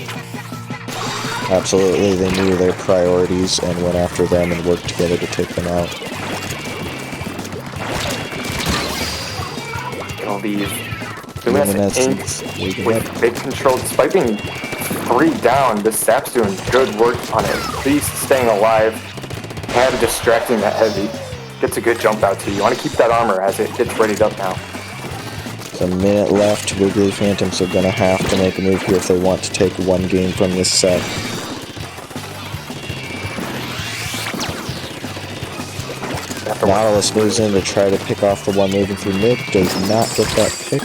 Absolutely, they knew their priorities and went after them and worked together to take them out. It'll leave Luminescent Inc. with big control. Despite being 3 down, this Sap's doing good work on it. At least staying alive and distracting that heavy. Gets a good jump out too. You want to keep that armor as it gets readied up now. A minute left. Wiggly Phantoms are going to have to make a move here if they want to take 1 game from this set. Nautilus moves in to try to pick off the one moving through mid. Does not get that pick.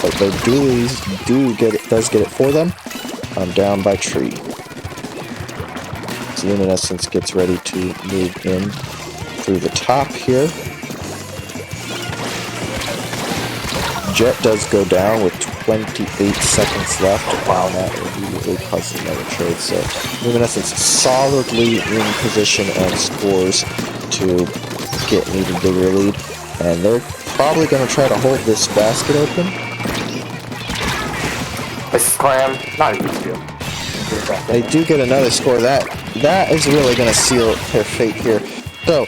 But the Dualies does get it for them. Down by tree. So Luminescence gets ready to move in. through the top here. Jet does go down with 28 seconds left. Wow, that immediately causes another trade. So Luminescence solidly in position and scores to get an even bigger lead. And they're probably going to try to hold this basket open. This clam, not a huge deal. They do get another score. That is really going to seal their fate here. So,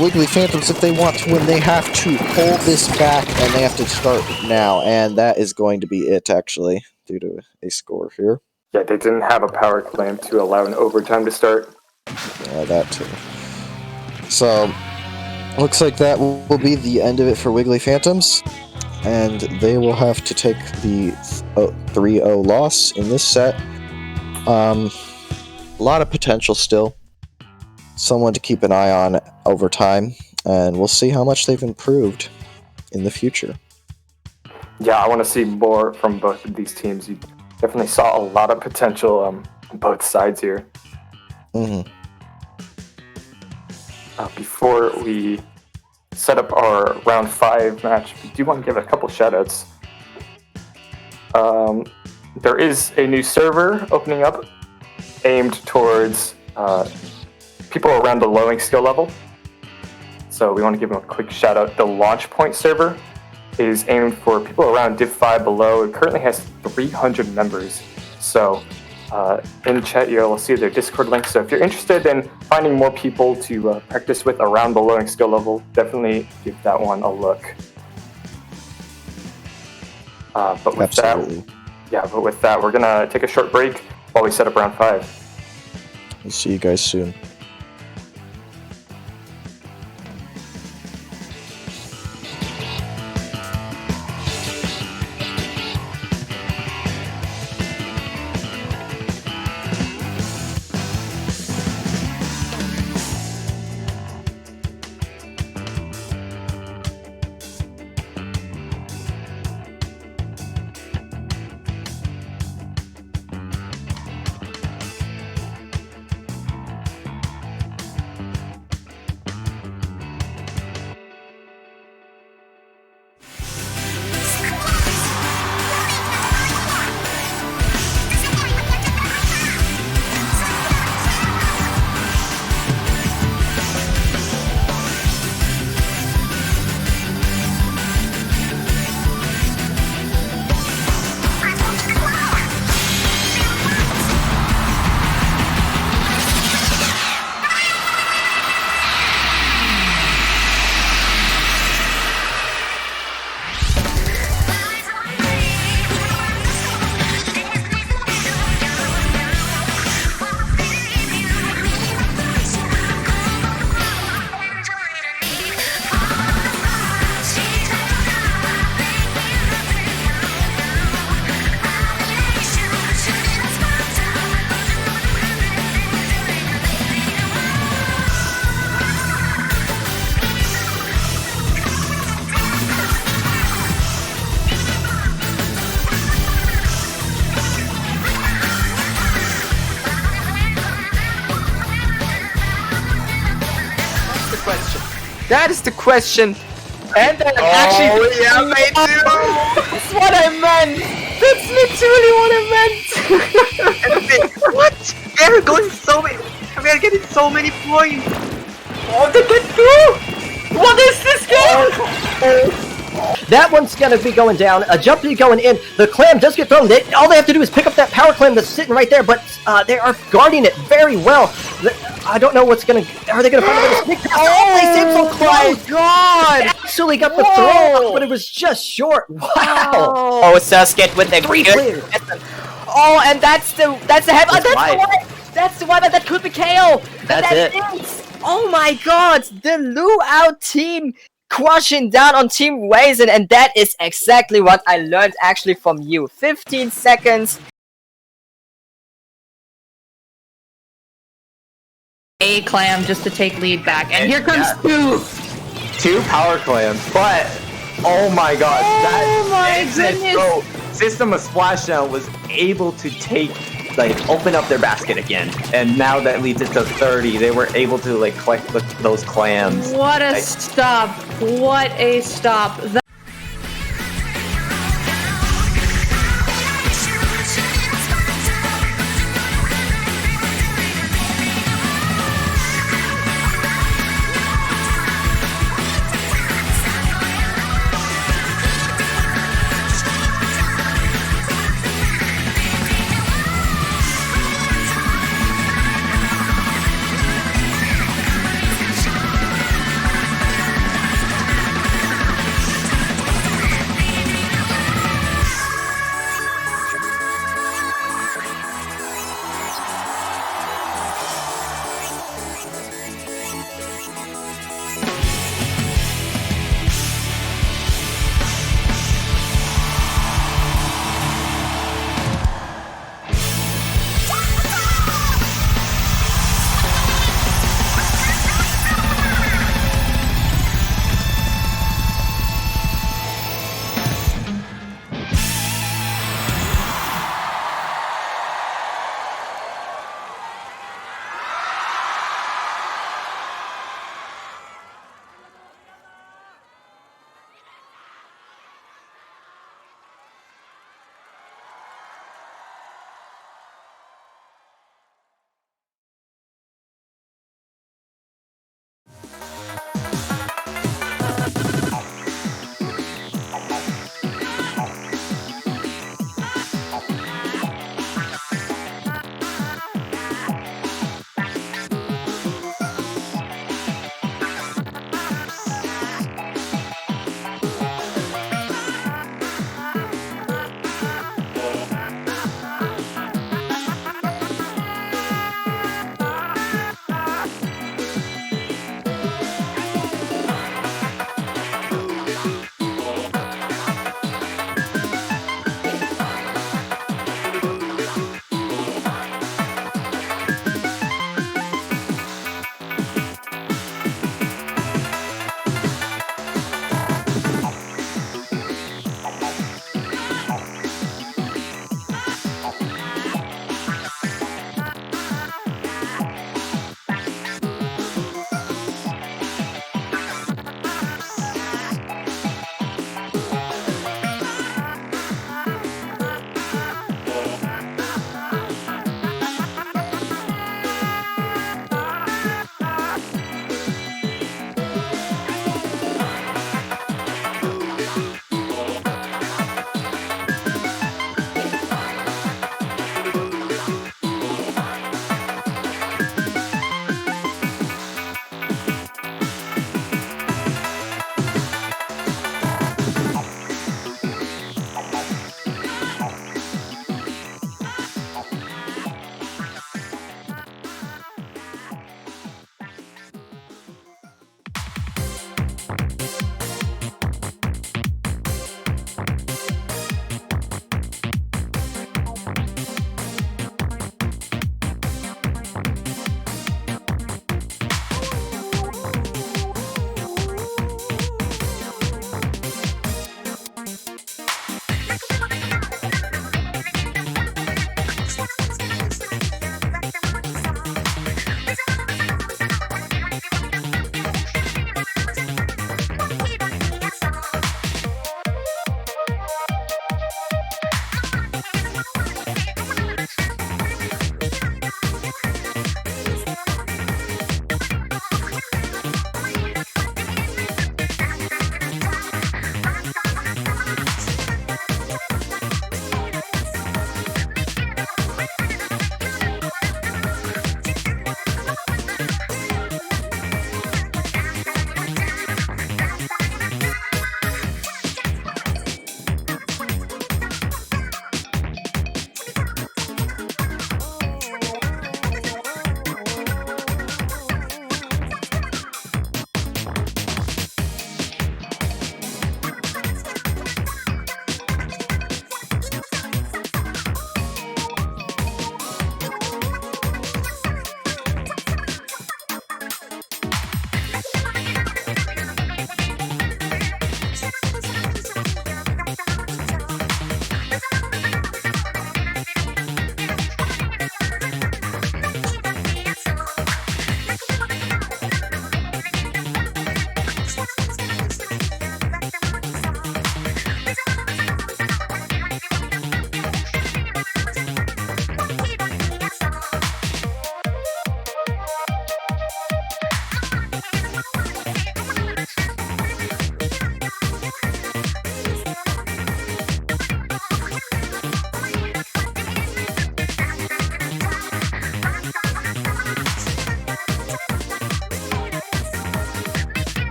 Wiggly Phantoms, if they want to win, they have to hold this back, and they have to start now. And that is going to be it, actually, due to a score here. Yeah, they didn't have a power clam to allow an overtime to start. Yeah, that too. So, looks like that will be the end of it for Wiggly Phantoms. And they will have to take the 3-0 loss in this set. A lot of potential still. Someone to keep an eye on over time, and we'll see how much they've improved in the future. Yeah, I want to see more from both of these teams. You definitely saw a lot of potential on both sides here. Mm-hmm. Before we set up our round 5 match, we do want to give a couple shoutouts. There is a new server opening up aimed towards people around the lowing skill level. So we want to give them a quick shout out. The Launch Point server is aimed for people around Div 5 below. It currently has 300 members. So in chat you'll see their Discord link. So if you're interested in finding more people to practice with around the lowing skill level, definitely give that one a look. But with that, we're gonna take a short break while we set up round 5. We'll see you guys soon. That is the question. And that actually, yeah, mate. that's what I meant. That's literally what I meant. What? They're going so many. We're getting so many points. Oh, they get through. What is this game? That one's gonna be going down. A jump be going in. The clam does get thrown. All they have to do is pick up that power clam that's sitting right there, but they are guarding it very well. I don't know what's gonna. Are they gonna find a way to sneak past? Oh, they seem so close. God! They actually got the throw, but it was just short. Wow. Oh, Sasuke with the 3 players. Oh, and that's the head. Oh, that's the one that could be KO. That's it. Oh my God! The Luau team crushing down on Team Raisin, and that is exactly what I learned actually from you. 15 seconds. A clam just to take lead back, and here comes two power clams, but oh my gosh, Oh my goodness. So System of Splashdown was able to take like open up their basket again, and now that leads it to 30. They were able to like collect those clams. What a Like, stop! What a stop!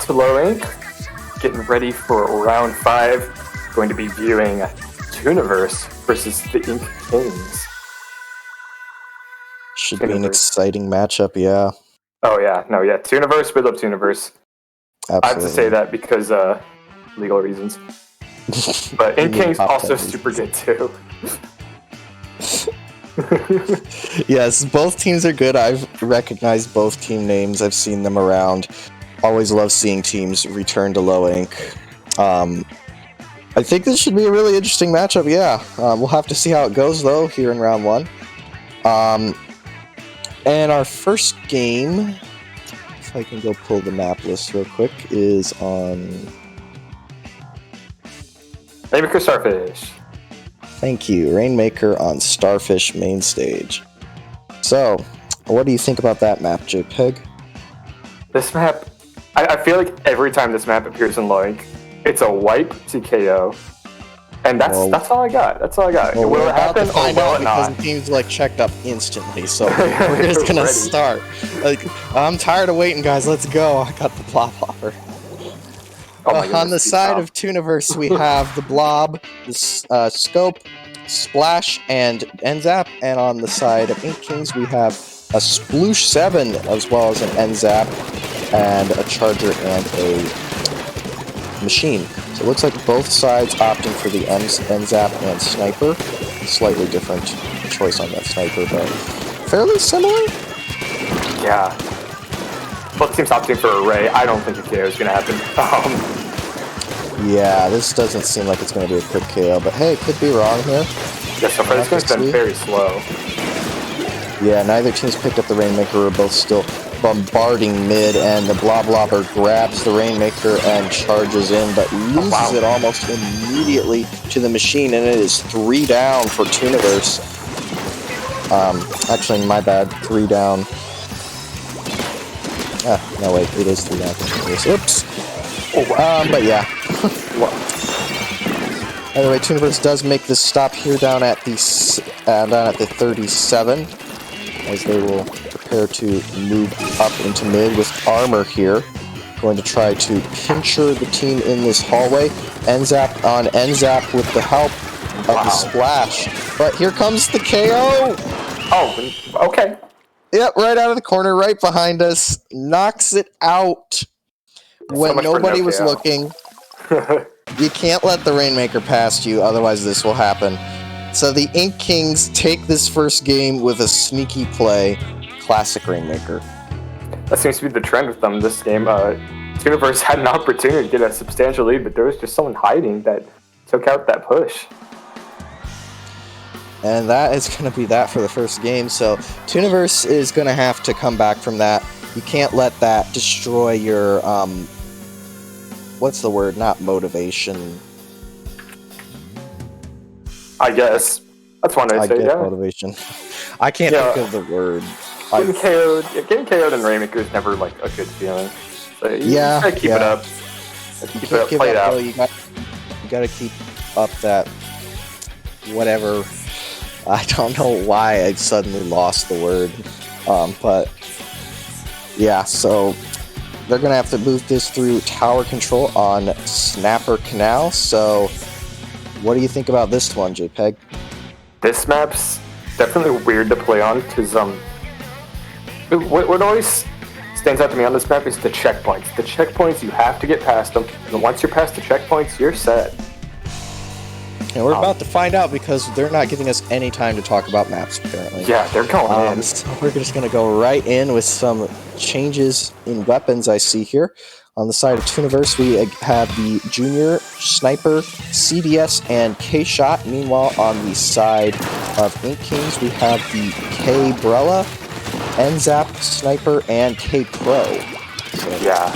Slow Ink, getting ready for round 5. Going to be viewing Tunaverse versus the Ink Kings. Should be an exciting matchup, yeah. Oh yeah, no, yeah. Tunaverse, we love Tunaverse. Absolutely. I have to say that because legal reasons. But Ink King's also super good too. Yes, both teams are good. I've recognized both team names. I've seen them around. Always love seeing teams return to low ink. I think this should be a really interesting matchup, yeah. We'll have to see how it goes, though, here in round 1. And our first game, if I can go pull the map list real quick, is on... Rainmaker Starfish. Thank you. Rainmaker on Starfish main stage. So, what do you think about that map, JPEG? This map, I feel like every time this map appears in low ink, it's a wipe TKO. And that's all I got. That's all I got. Well, will it happen or will it because not? the team's like checked up instantly, so we're just gonna Ready. start. Like, I'm tired of waiting, guys. Let's go. I got the blob hopper. Oh my On the goodness, side of Tunaverse, we have the blob, the scope, splash, and NZAP, and on the side of Ink Kings, we have a Sploosh 7 as well as an NZAP, and a charger and a machine. So it looks like both sides opting for the NZAP and sniper. Slightly different choice on that sniper, but fairly similar. Yeah. Both teams opting for a Ray. I don't think a KO is going to happen. Yeah, this doesn't seem like it's going to be a quick KO, but hey, could be wrong here. Yeah, so far this game's been very slow. Yeah, neither team's picked up the Rainmaker. We're both still bombarding mid, and the Bloblobber grabs the Rainmaker and charges in, but loses it almost immediately to the machine, and it is 3 down for Tunaverse. Actually, my bad, 3 down. No wait, it is 3 down for Tunaverse. Oops. But yeah. Anyway, Tunaverse does make this stop here down at the 37, as they will prepare to move up into mid with armor here. Going to try to pincher the team in this hallway. NZAP on NZAP with the help of the splash. But here comes the KO! Oh, okay. Yep, right out of the corner, right behind us. Knocks it out when nobody was looking. You can't let the Rainmaker past you, otherwise this will happen. So the Ink Kings take this first game with a sneaky play. Classic Rainmaker. That seems to be the trend with them this game. Tunaverse had an opportunity to get a substantial lead, but there was just someone hiding that took out that push. And that is going to be that for the first game. So Tunaverse is going to have to come back from that. You can't let that destroy your, what's the word? Not motivation. I guess. That's one way to say, yeah. Motivation. I can't think of the word. Getting KO'd in Rainmaker is never, like, a good feeling. So you gotta keep it up. Keep it up, play it out. You gotta keep up that whatever. I don't know why I suddenly lost the word. But yeah, so they're gonna have to move this through tower control on Snapper Canal. So what do you think about this one, JPEG? This map's definitely weird to play on because what always stands out to me on this map is the checkpoints. The checkpoints, you have to get past them, and once you're past the checkpoints, you're set. And we're about to find out because they're not giving us any time to talk about maps, apparently. Yeah, they're going in. So we're just going to go right in with some changes in weapons I see here. On the side of Tunaverse, we have the Junior, Sniper, CDS, and K-Shot. Meanwhile, on the side of Ink Kings, we have the K-Brella, NZAP, Sniper, and K-Pro. So, yeah.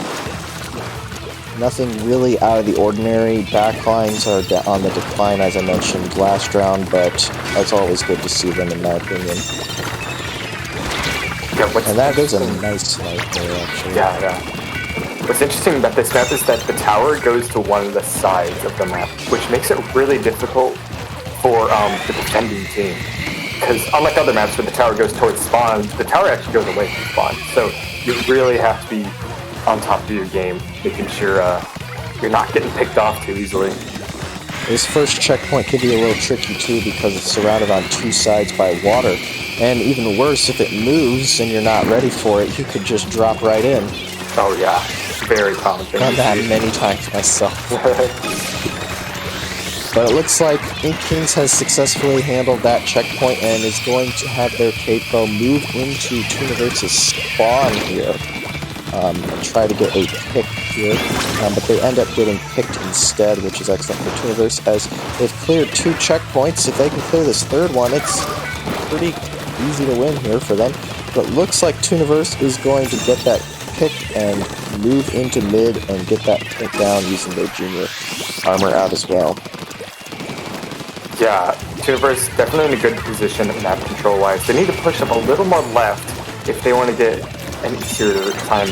Nothing really out of the ordinary. Backlines are on the decline, as I mentioned last round, but it's always good to see them, in my opinion. Yeah, and that is a nice sniper, actually. Yeah. What's interesting about this map is that the tower goes to one of the sides of the map, which makes it really difficult for the defending team. Because unlike other maps where the tower goes towards spawn, the tower actually goes away from spawn. So you really have to be on top of your game, making sure you're not getting picked off too easily. This first checkpoint could be a little tricky too because it's surrounded on two sides by water. And even worse, if it moves and you're not ready for it, you could just drop right in. Oh yeah, very common thing. Done that many times myself. But it looks like Inkling has successfully handled that checkpoint and is going to have their Capo move into Tunaverse's spawn here. And try to get a pick here, but they end up getting picked instead, which is excellent for Tunaverse as they've cleared 2 checkpoints. If they can clear this third one, it's pretty easy to win here for them. But looks like Tunaverse is going to get that pick and move into mid and get that pick down using their junior armor out as well. Yeah, Tunaverse definitely in a good position map control-wise. They need to push up a little more left if they want to get an easier time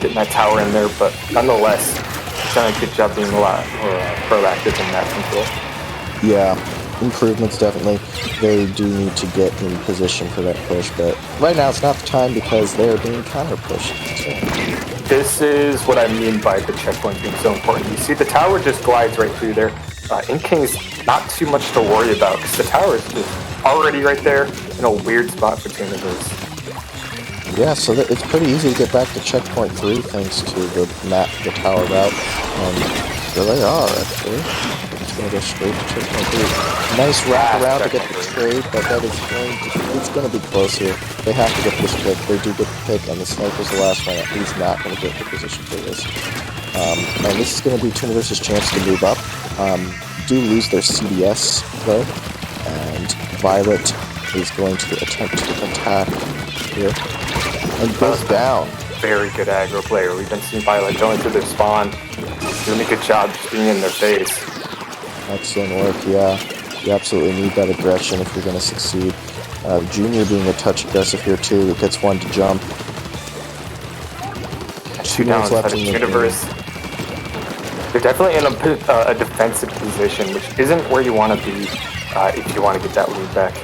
getting that tower in there, but nonetheless, it's done a good job being a lot more proactive in map control. Yeah, improvements definitely. They do need to get in position for that push, but right now it's not the time because they're being counter-pushed. This is what I mean by the checkpoint being so important. You see the tower just glides right through there. Inkling's not too much to worry about because the tower is just already right there in a weird spot for Tunaverse. Yeah, so it's pretty easy to get back to checkpoint 3 thanks to the tower route. There they are, actually. It's going to go straight to checkpoint 3. Nice wrap around to get the trade, but that is it's going to be close here. They have to get this pick. They do get the pick, and the sniper's the last one. He's not going to get the position for this. And this is going to be Tunaverse's chance to move up. Do lose their CDS, though. And Violet is going to attempt to attack here. And goes down. Very good aggro player. We've been seeing Violet going to their spawn, doing a good job just being in their face. Excellent work, yeah. You absolutely need that aggression if you're going to succeed. Junior being a touch aggressive here too. It gets one to jump. 2 downs left in Tunaverse. They're definitely in a defensive position, which isn't where you want to be if you want to get that lead back.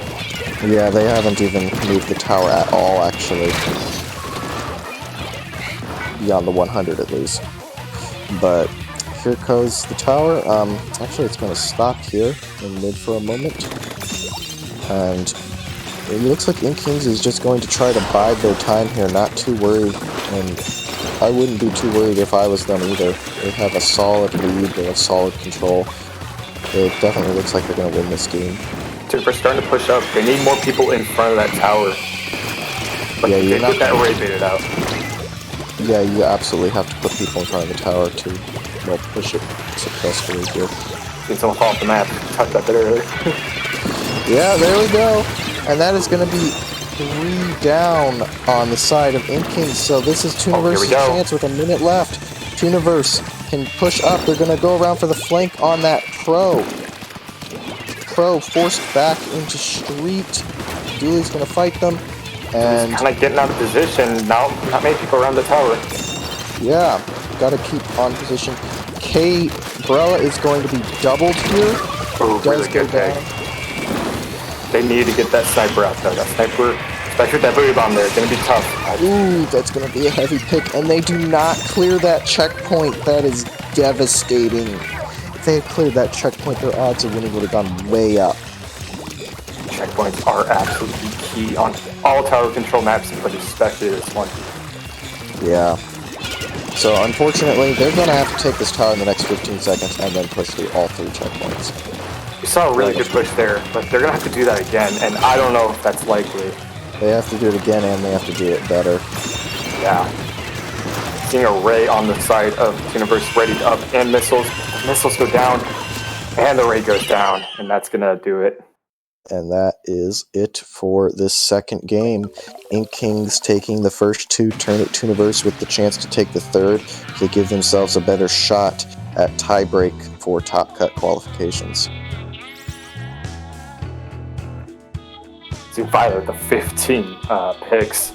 Yeah, they haven't even moved the tower at all, actually. Beyond the 100 at least. But here goes the tower. Actually, it's going to stop here in mid for a moment. And it looks like Inklings is just going to try to bide their time here, not too worried. And I wouldn't be too worried if I was them either. They have a solid lead, they have solid control. It definitely looks like they're going to win this game. Tunaverse starting to push up. They need more people in front of that tower. But yeah, they get that array baited out. Yeah, you absolutely have to put people in front of the tower to push it successfully here. Seen someone fall off the map. Talked about that earlier. Yeah, there we go. And that is going to be 3 down on the side of Inkling. So this is Tunaverse's chance with a minute left. Tunaverse can push up. They're going to go around for the flank on that Pro. Pro forced back into street. Dooley's going to fight them. And he's kind of getting out of position. Now, not many people around the tower. Yeah, got to keep on position. K Brella is going to be doubled here. Oh, really good tag. They need to get that sniper out though. That sniper, especially with that booty bomb there, it's going to be tough. Ooh, that's going to be a heavy pick. And they do not clear that checkpoint. That is devastating. If they had cleared that checkpoint, their odds of winning would have gone way up. Checkpoints are absolutely key on all tower control maps, but especially this one. Yeah. So unfortunately, they're going to have to take this tower in the next 15 seconds and then push through all 3 checkpoints. We saw a really good push there, but they're going to have to do that again, and I don't know if that's likely. They have to do it again, and they have to do it better. Yeah. Seeing a ray on the side of Tunaverse ready up, and missiles. Missiles go down, and the ray goes down, and that's going to do it. And that is it for this second game. Inklings taking the first 2, turn it Tunaverse with the chance to take the third to give themselves a better shot at tiebreak for Top Cut qualifications. See Violet with the 15 picks.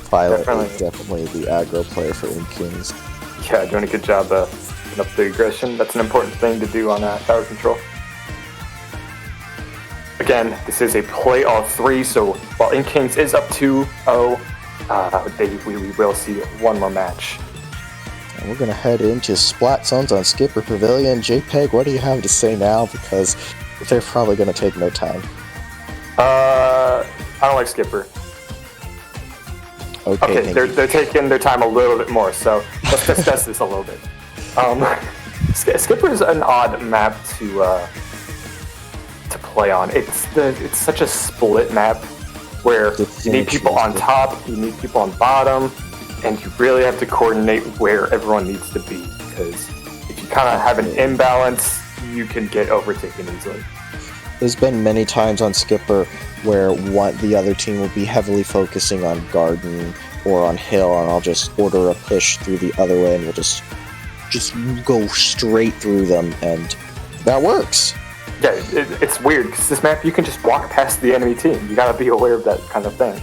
Violet is definitely the aggro player for Inklings. Yeah, doing a good job of putting up the aggression. That's an important thing to do on tower control. Again, this is a play all 3, so while Inklings is up 2-0, we will see one more match. And we're going to head into Splat Zones on Skipper Pavilion. JPEG, what do you have to say now? Because they're probably going to take no time. I don't like Skipper. Okay, they're taking their time a little bit more, so let's discuss this a little bit. Skipper is an odd map to play on. It's such a split map where you need people on top, you need people on bottom, and you really have to coordinate where everyone needs to be, because if you kind of have an imbalance, you can get overtaken easily. There's been many times on Skipper where the other team will be heavily focusing on Garden or on Hill, and I'll just order a push through the other way, and we'll just go straight through them, and that works. Yeah, it's weird, because this map, you can just walk past the enemy team. You gotta be aware of that kind of thing.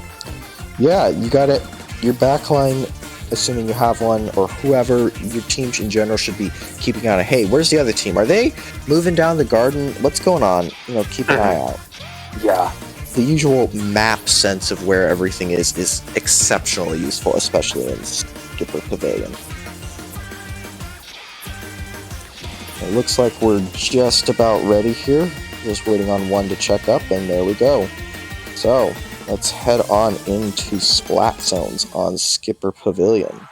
Yeah, you got it. Your backline, assuming you have one, or whoever, your team in general should be keeping on. Hey, where's the other team? Are they moving down the Garden? What's going on? Keep an eye out. Yeah. The usual map sense of where everything is exceptionally useful, especially in Skipper Pavilion. It looks like we're just about ready here. Just waiting on one to check up, and there we go. So, let's head on into Splat Zones on Skipper Pavilion.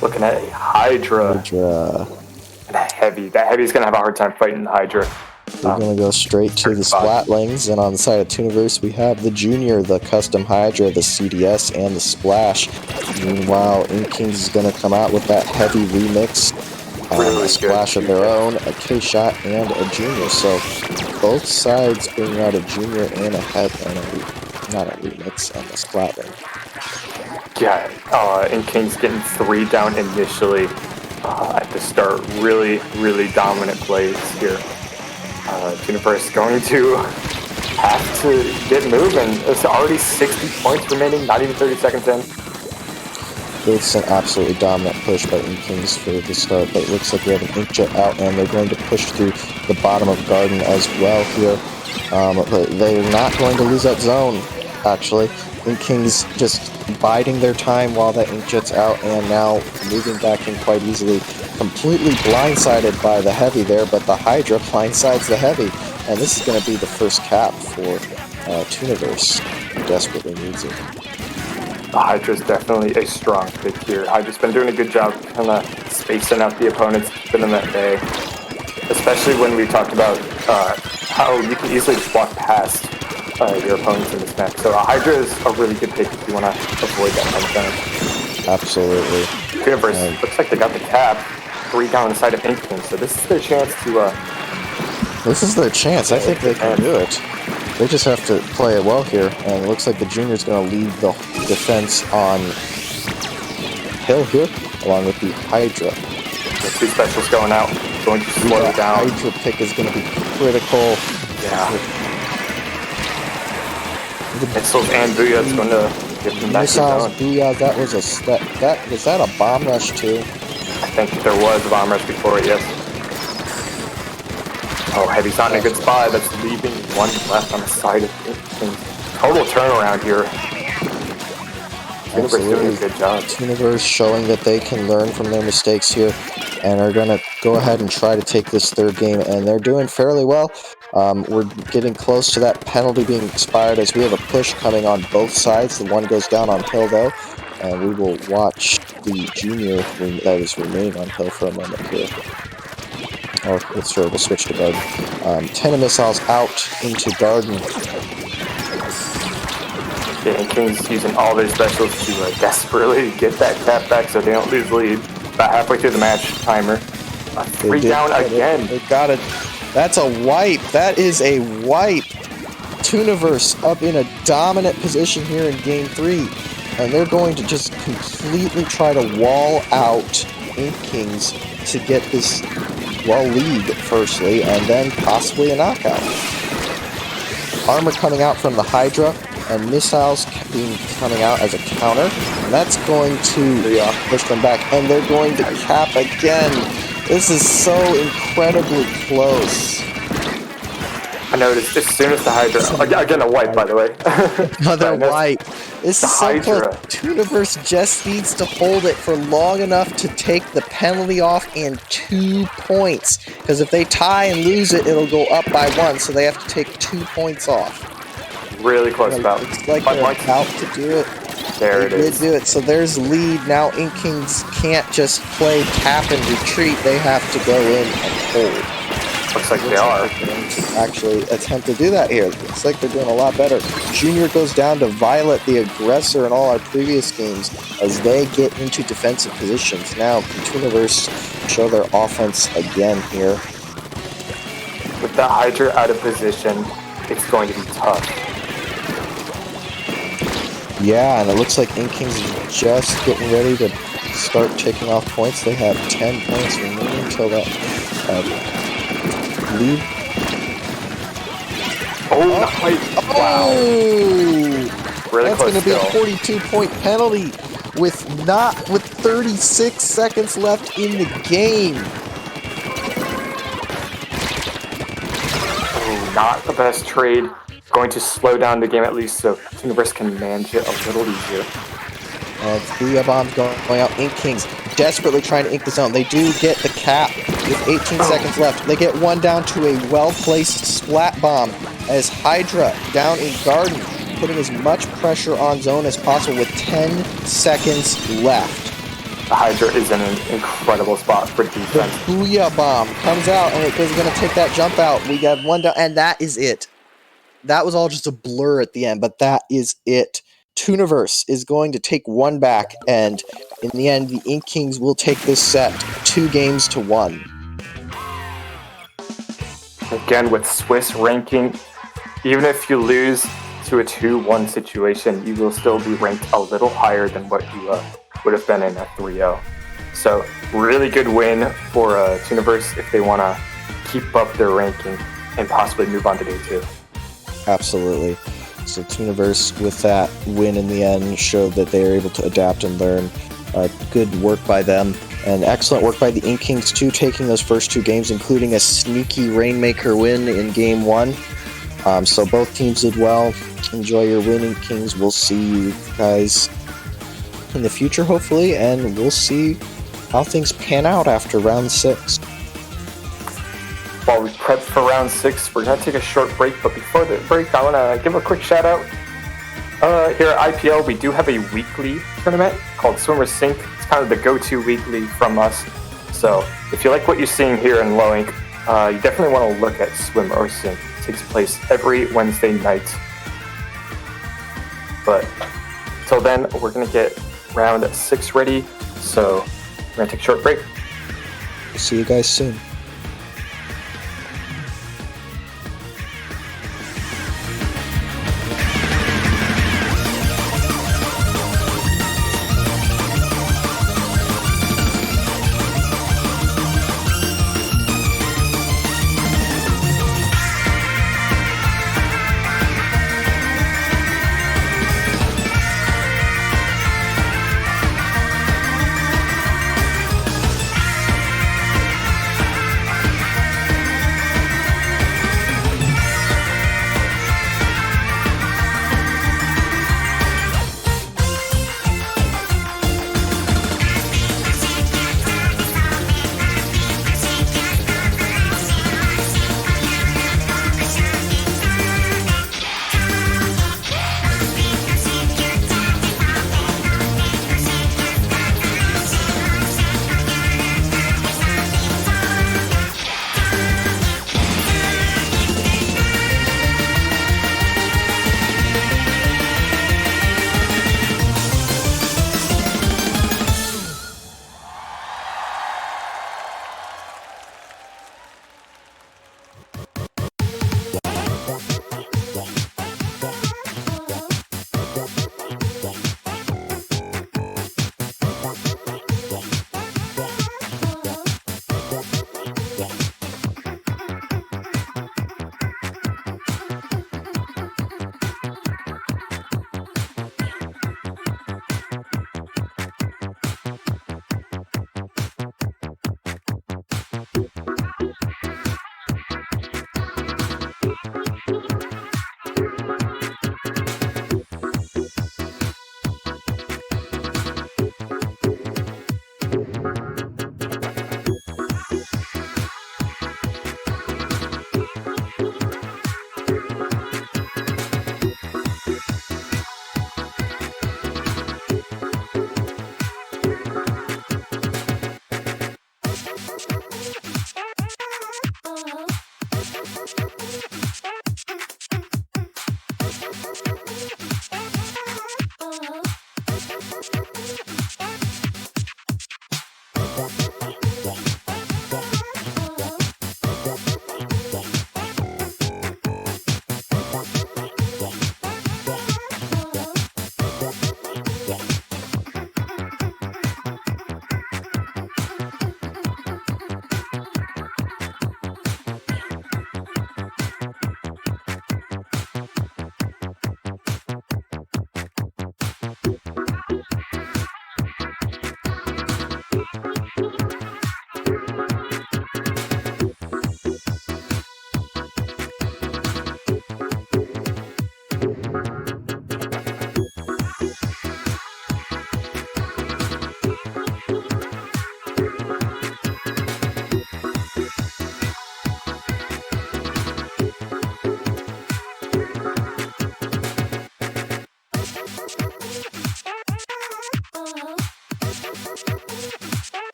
Looking at a Hydra. And a Heavy. That Heavy's gonna have a hard time fighting the Hydra. We're going to go straight to the Splatlings, and on the side of Tunaverse we have the Junior, the Custom Hydra, the CDS, and the Splash. Meanwhile, Inkling is going to come out with that Heavy remix, a Splash of their own, a K-Shot, and a Junior. So both sides bringing out a Junior and a not a remix, and a Splatling. Yeah, Inkling's getting 3 down initially at the start. Really, really dominant plays here. Tunaverse going to have to get moving. It's already 60 points remaining, not even 30 seconds in. It's an absolutely dominant push by Inklings for the start, but it looks like we have an Inkjet out, and they're going to push through the bottom of Garden as well here. But they're not going to lose that zone, actually. Inklings just biding their time while that Inkjet's out, and now moving back in quite easily. Completely blindsided by the Heavy there, but the Hydra blindsides the Heavy, and this is going to be the first cap for Tunaverse, who desperately needs it. The Hydra's definitely a strong pick here. Hydra's been doing a good job kind of spacing out the opponents, keeping them at bay. Especially when we talked about how you can easily just walk past your opponents in this match. So Hydra is a really good pick if you want to avoid that kind of damage. Absolutely. Tunaverse, looks like they got the cap. 3 down the side of Inkling, so this is their chance to... This is their chance. I think they can do it. They just have to play it well here, and it looks like the Junior's going to lead the defense on Hill here, along with the Hydra. The 2 specials going out, going to slow it down. Hydra pick is going to be critical. Yeah. The missiles and Booyah's going to give them back to zone. Booyah, that was was that a bomb rush too? I think there was a bomb rush before it, yes. Oh, Heavy's not in a good spot. That's leaving 1 left on the side of Inkling. Total turnaround here. Tunaverse doing a good job. Tunaverse showing that they can learn from their mistakes here, and are going to go ahead and try to take this 3rd game, and they're doing fairly well. We're getting close to that penalty being expired as we have a push coming on both sides. The one goes down on Hill though, and we will watch the Junior that is remaining on Hill for a moment here. Oh, sure, we'll switch to Garden. 10 missiles out into Garden. Yeah, Inkling's using all their specials to desperately get that cap back so they don't lose lead. About halfway through the match timer. 3 down again. They got it. That's a wipe. That is a wipe. Tunaverse up in a dominant position here in Game 3. And they're going to just completely try to wall out Inklings to get this, lead, firstly, and then possibly a knockout. Armor coming out from the Hydra, and missiles coming out as a counter. And that's going to push them back, and they're going to cap again. This is so incredibly close. I noticed as soon as the Hydra, again a wipe by the way. Another I noticed wipe. This the is so close. Hydra. Tunaverse just needs to hold it for long enough to take the penalty off and 2 points. Because if they tie and lose it, it'll go up by 1, so they have to take 2 points off. Really close about. Looks like But they're Mike- about to do it. There it They did is. do it. So there's lead. Now Inkings can't just play tap and retreat. They have to go in and hold. Looks like they are. Actually attempt to do that here. Looks like they're doing a lot better. Junior goes down to Violet, the aggressor in all our previous games, as they get into defensive positions. Now, Tunaverse show their offense again here. With the Hydra out of position, it's going to be tough. Yeah, and it looks like Inkings is just getting ready to start taking off points. They have 10 points remaining until that lead. Oh, nice. Wow. Oh! Really That's close going to be a still. 42-point penalty with 36 seconds left in the game. Oh, not the best trade. Going to slow down the game at least so Tunaverse can manage it a little easier. And 3 bombs going out. Inkings desperately trying to ink the zone. They do get the cap with 18 seconds left. They get one down to a well-placed splat bomb as Hydra down in Garden, putting as much pressure on zone as possible with 10 seconds left. The Hydra is in an incredible spot for defense. Booyah bomb comes out and it is going to take that jump out. We got one down and that is it. That was all just a blur at the end, but that is it. Tunaverse is going to take one back, and in the end, the Inkings will take this set 2-1. Again, with Swiss ranking, even if you lose to a 2-1 situation, you will still be ranked a little higher than what you would have been in a 3-0. So, really good win for Tunaverse if they want to keep up their ranking and possibly move on to day 2. Absolutely. So Tunaverse, with that win in the end, showed that they are able to adapt and learn. Good work by them. And excellent work by the Inkings, too, taking those first 2 games, including a sneaky Rainmaker win in Game 1. So both teams did well. Enjoy your win, Inkings. We'll see you guys in the future, hopefully, and we'll see how things pan out after Round 6. While we prep for round 6, we're going to take a short break, but before the break, I want to give a quick shout out. Here at IPL, we do have a weekly tournament called Swimmer Sync. It's kind of the go-to weekly from us. So if you like what you're seeing here in Low Ink, you definitely want to look at Swim or Sync. It takes place every Wednesday night. But till then, we're going to get round 6 ready. So we're going to take a short break. We'll see you guys soon.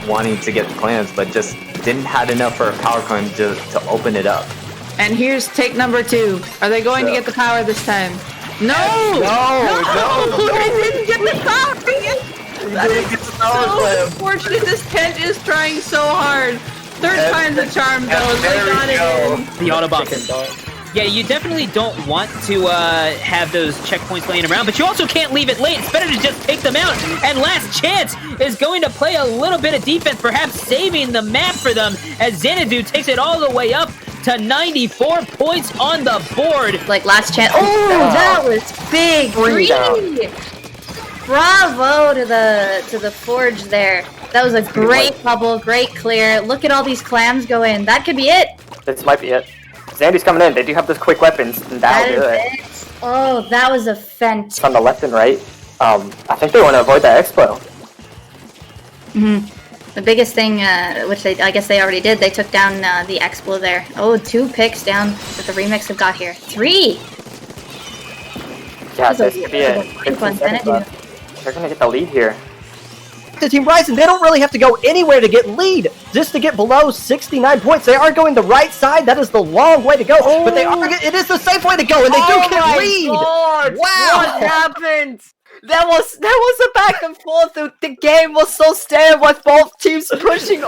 wanting to get the clans, but just didn't have enough for a power climb to open it up. And here's take number 2. Are they going to get the power this time? No! No! They didn't get the power! That is so unfortunate. This tent is trying so hard. Third time's a charm, though. They got it in. The Autobots. Yeah, you definitely don't want to have those checkpoints laying around, but you also can't leave it late. It's better to just take them out. And Last Chance is going to play a little bit of defense, perhaps saving the map for them, as Xanadu takes it all the way up to 94 points on the board. Like Last Chance. Oh, that was big. 3. Bravo to the Forge there. That was a great bubble, great clear. Look at all these clams go in. That could be it. This might be it. Zandy's coming in. They do have those quick weapons, and that'll do it. Oh, that was a It's on the left and right. I think they want to avoid that expo. The biggest thing, which I guess they already did, they took down the Explo there. Oh, 2 picks down that the Remix have got here. 3! Yeah, this could be it. They're going to get the lead here. The Team Ryzen, they don't really have to go anywhere to get lead, just to get below 69 points. They are going the right side. That is the long way to go, but it is the safe way to go, and they do get lead. God. Wow! What happened? That was a back and forth. The game was so stale with both teams pushing.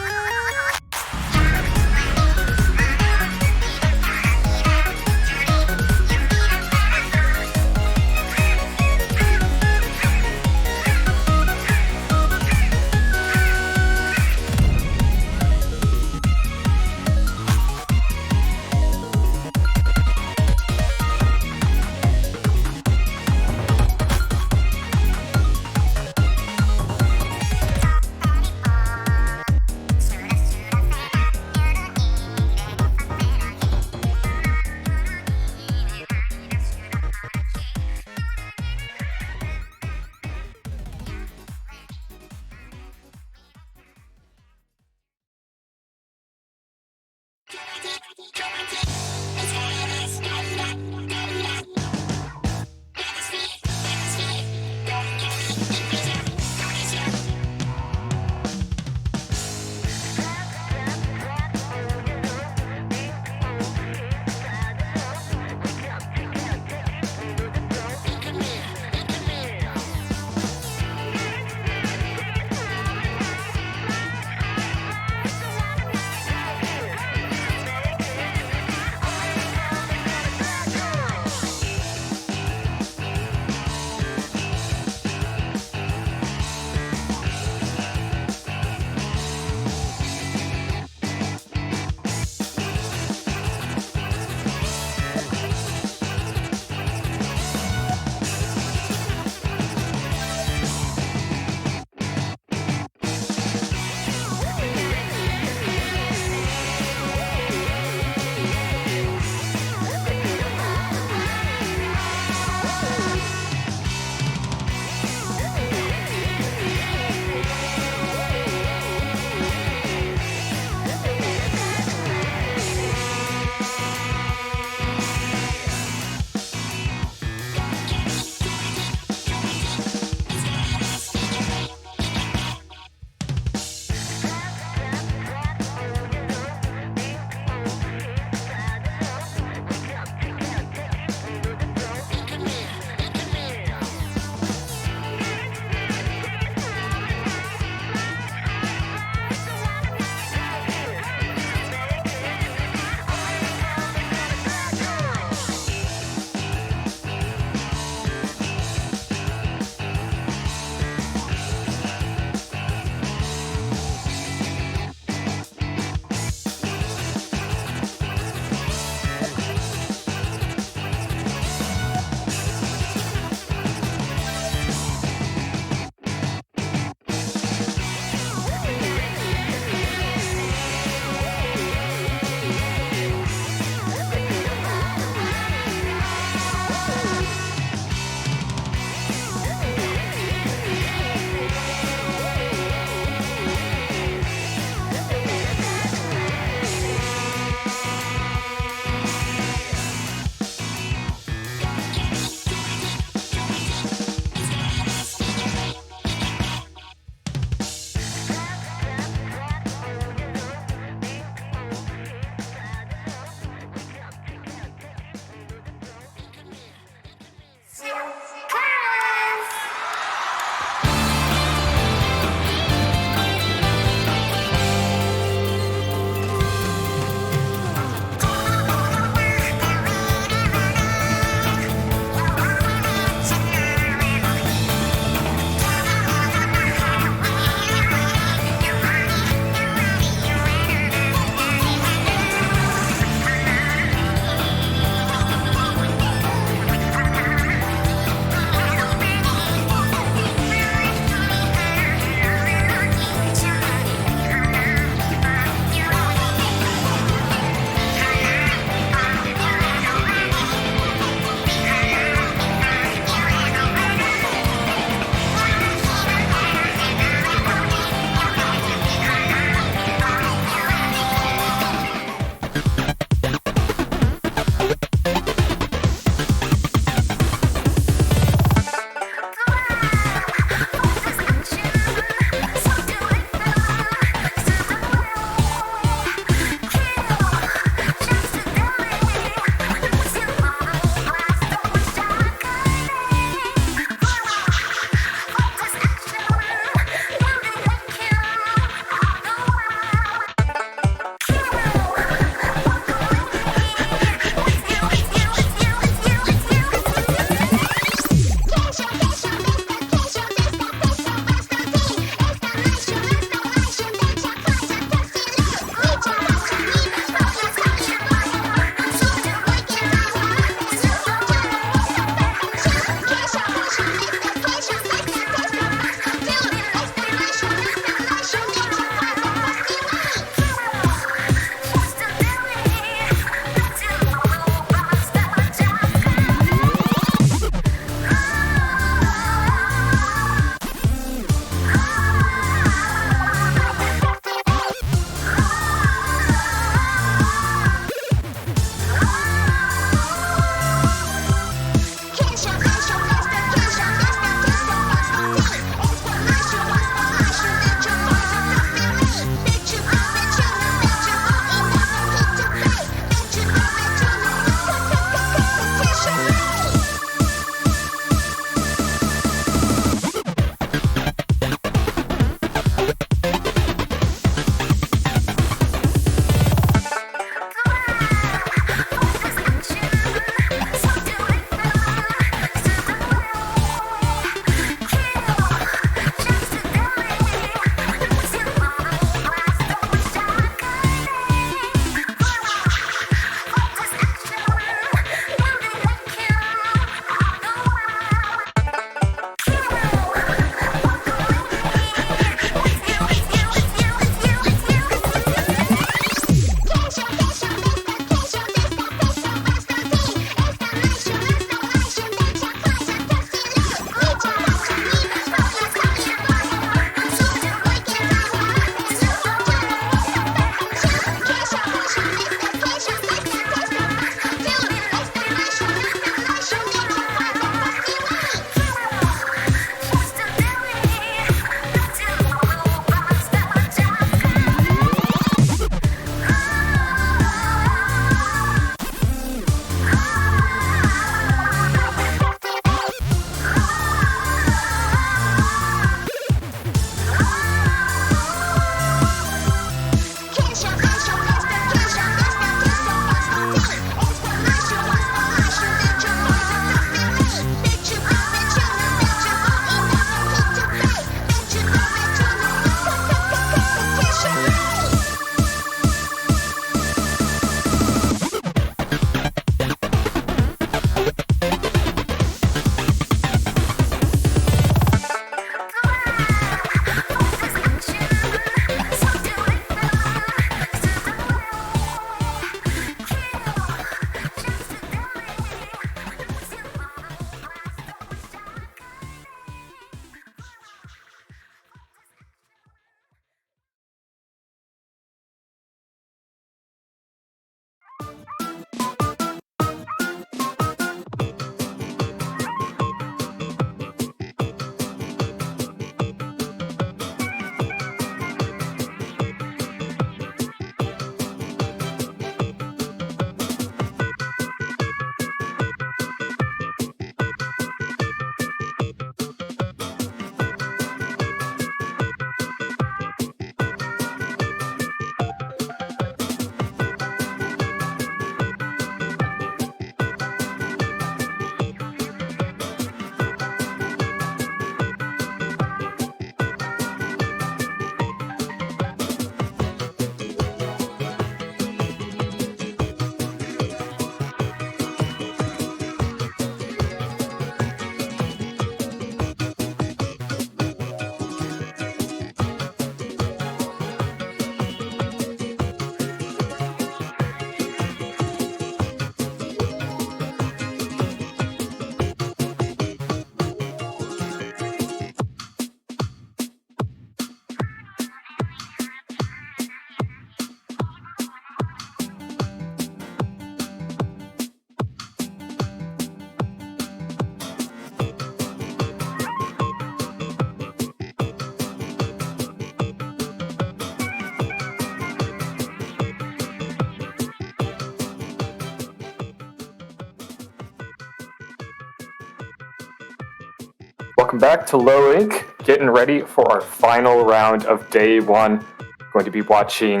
welcome back to Low Ink. Getting ready for our final round of day 1. Going to be watching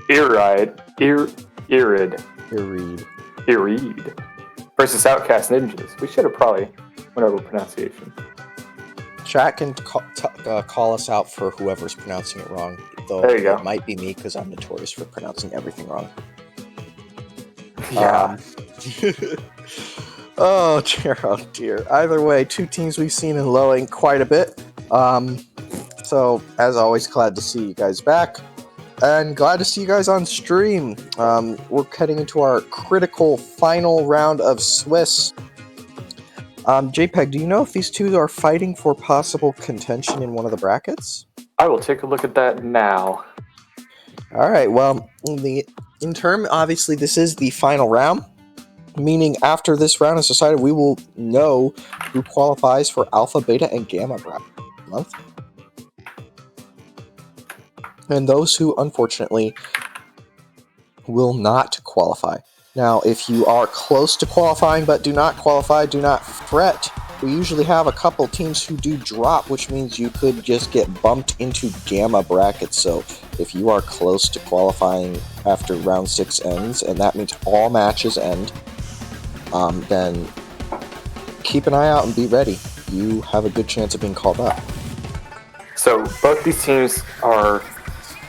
Iride versus Outcast Ninjas. We should have probably went over pronunciation. Chat can call us out for whoever's pronouncing it wrong. Though There you go. It might be me because I'm notorious for pronouncing everything wrong. Yeah. Oh dear. Either way, 2 teams we've seen in Low Ink quite a bit. So, as always, glad to see you guys back. And glad to see you guys on stream. We're heading into our critical final round of Swiss. JPEG, do you know if these 2 are fighting for possible contention in one of the brackets? I will take a look at that now. Alright, well, obviously this is the final round, meaning after this round is decided, we will know who qualifies for Alpha, Beta, and Gamma bracket month. And those who, unfortunately, will not qualify. Now, if you are close to qualifying but do not qualify, do not fret. We usually have a couple teams who do drop, which means you could just get bumped into Gamma brackets. So if you are close to qualifying after round 6 ends, and that means all matches end, then keep an eye out and be ready. You have a good chance of being called up. So both these teams are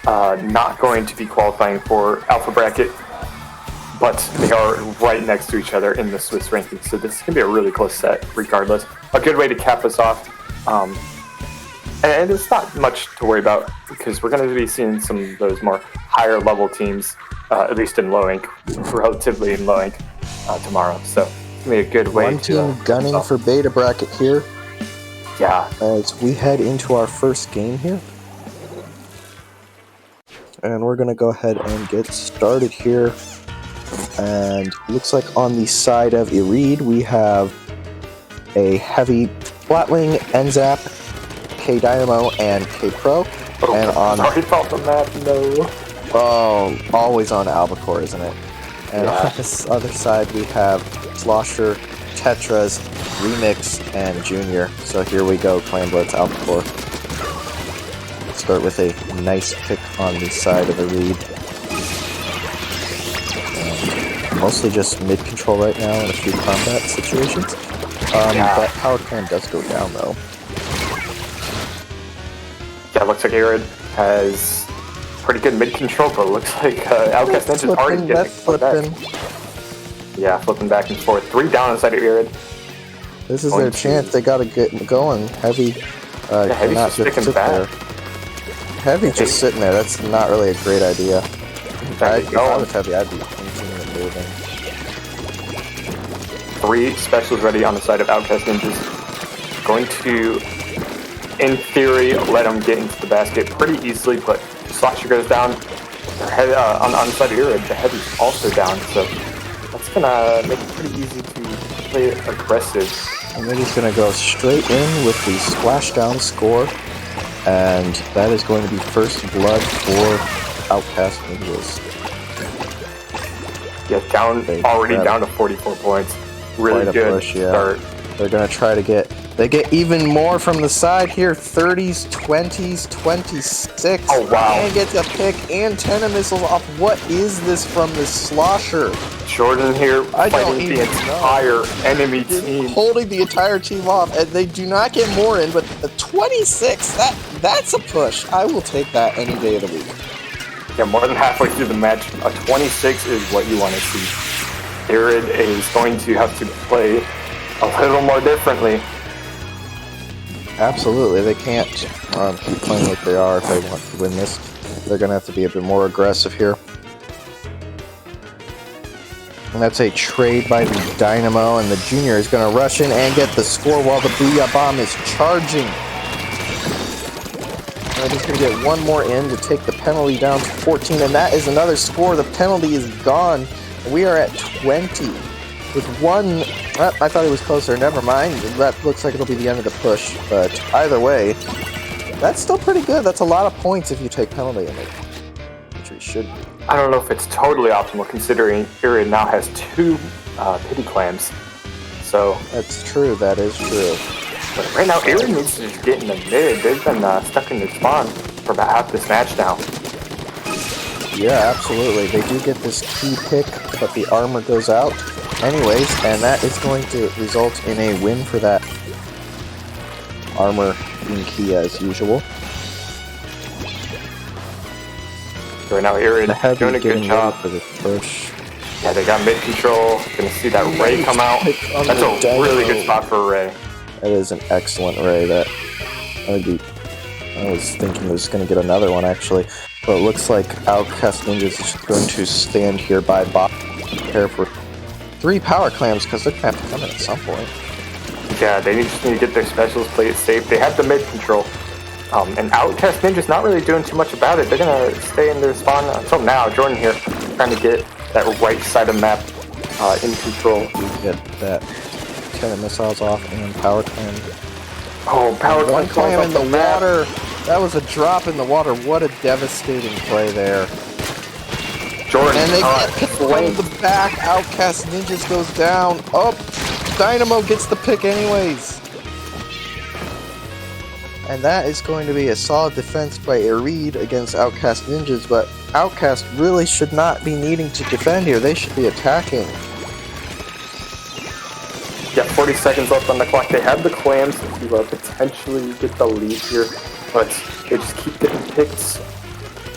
not going to be qualifying for Alpha bracket, but they are right next to each other in the Swiss rankings, so this can be a really close set regardless. A good way to cap us off. And it's not much to worry about because we're going to be seeing some of those more higher level teams, at least in Low Ink, relatively in Low Ink, tomorrow. So it's going to be a good way One team gunning for Beta bracket here. Yeah. As we head into our first game here. And we're going to go ahead and get started here. And looks like on the side of Iride, we have a heavy Flatling, Enzap, K Dynamo, and K Pro. Oh, and on sorry about the map, no. Oh, always on Albacore, isn't it? And on this other side, we have Slosher, Tetras, Remix, and Junior. So here we go, Clan Blitz Albacore. Start with a nice pick on the side of Iride. Mostly just mid-control right now in a few combat situations. But Power Clan does go down, though. Yeah, it looks like Iride has pretty good mid-control, but it looks like Outcast Ninja is already getting flipping. Yeah, flipping back and forth. 3 down inside of Iride. This is their chance. They gotta get going. Heavy, Heavy's not just sticking back. Heavy just sitting there. That's not really a great idea. If I was Heavy, I'd be continuing moving. 3 specials ready on the side of Outcast Ninjas. Going to, in theory, let them get into the basket pretty easily, but Slasher goes down. On the side of Iride, the Heavy's also down, so that's gonna make it pretty easy to play aggressive. And then he's gonna go straight in with the Splashdown score, and that is going to be first blood for Outcast Ninjas. Yeah, already down to 44 points. Really good push, start. They're gonna try to get even more from the side here. 30s, 20s, 26. Oh wow! And get the pick and 10 missiles off. What is this from the Slosher? Jordan here fighting the entire enemy team, holding the entire team off, and they do not get more in. But the 26, that's a push. I will take that any day of the week. Yeah, more than halfway through the match, a 26 is what you want to see. Iride is going to have to play a little more differently. Absolutely, they can't keep playing like they are if they want to win this. They're going to have to be a bit more aggressive here. And that's a trade by the Dynamo, and the Junior is going to rush in and get the score while the Booyah Bomb is charging. And he's going to get one more in to take the penalty down to 14, and that is another score. The penalty is gone. We are at 20 with one. I thought he was closer. Never mind. That looks like it'll be the end of the push. But either way, that's still pretty good. That's a lot of points if you take penalty in it, which we should be. I don't know if it's totally optimal considering Iride now has 2 pity clams. So That's true. That is true. but right now, Iride needs to just get in the mid. They've been stuck in their spawn for about half this match now. Yeah, absolutely. They do get this key pick, but the armor goes out anyways, and that is going to result in a win for that armor being key as usual. So right now, Iride doing a good job. For the push. Yeah, they got mid control. Gonna see that Ray come out. That's a really good spot for a Ray. That is an excellent Ray. I was thinking it was going to get another one actually, but it looks like Outcast Ninjas is going to stand here by bot. Prepare for 3 power clams because they're going to have to come in at some point. Yeah, they just need to get their specials, play it safe. They have the mid control. And Outcast Ninja's not really doing too much about it. They're gonna stay in their spawn until now. Jordan here, trying to get that right side of the map in control. We get that 10 missiles off and power clam. Oh, power One clam clam in the water. That was a drop in the water. What a devastating play there. Jordan, And they get picked from the back. Outcast Ninjas goes down. Up. Dynamo gets the pick anyways. And that is going to be a solid defense by Iride against Outcast Ninjas, but Outcast really should not be needing to defend here. They should be attacking. Yeah, 40 seconds left on the clock. They have the clams to potentially get the lead here, but they just keep getting picked.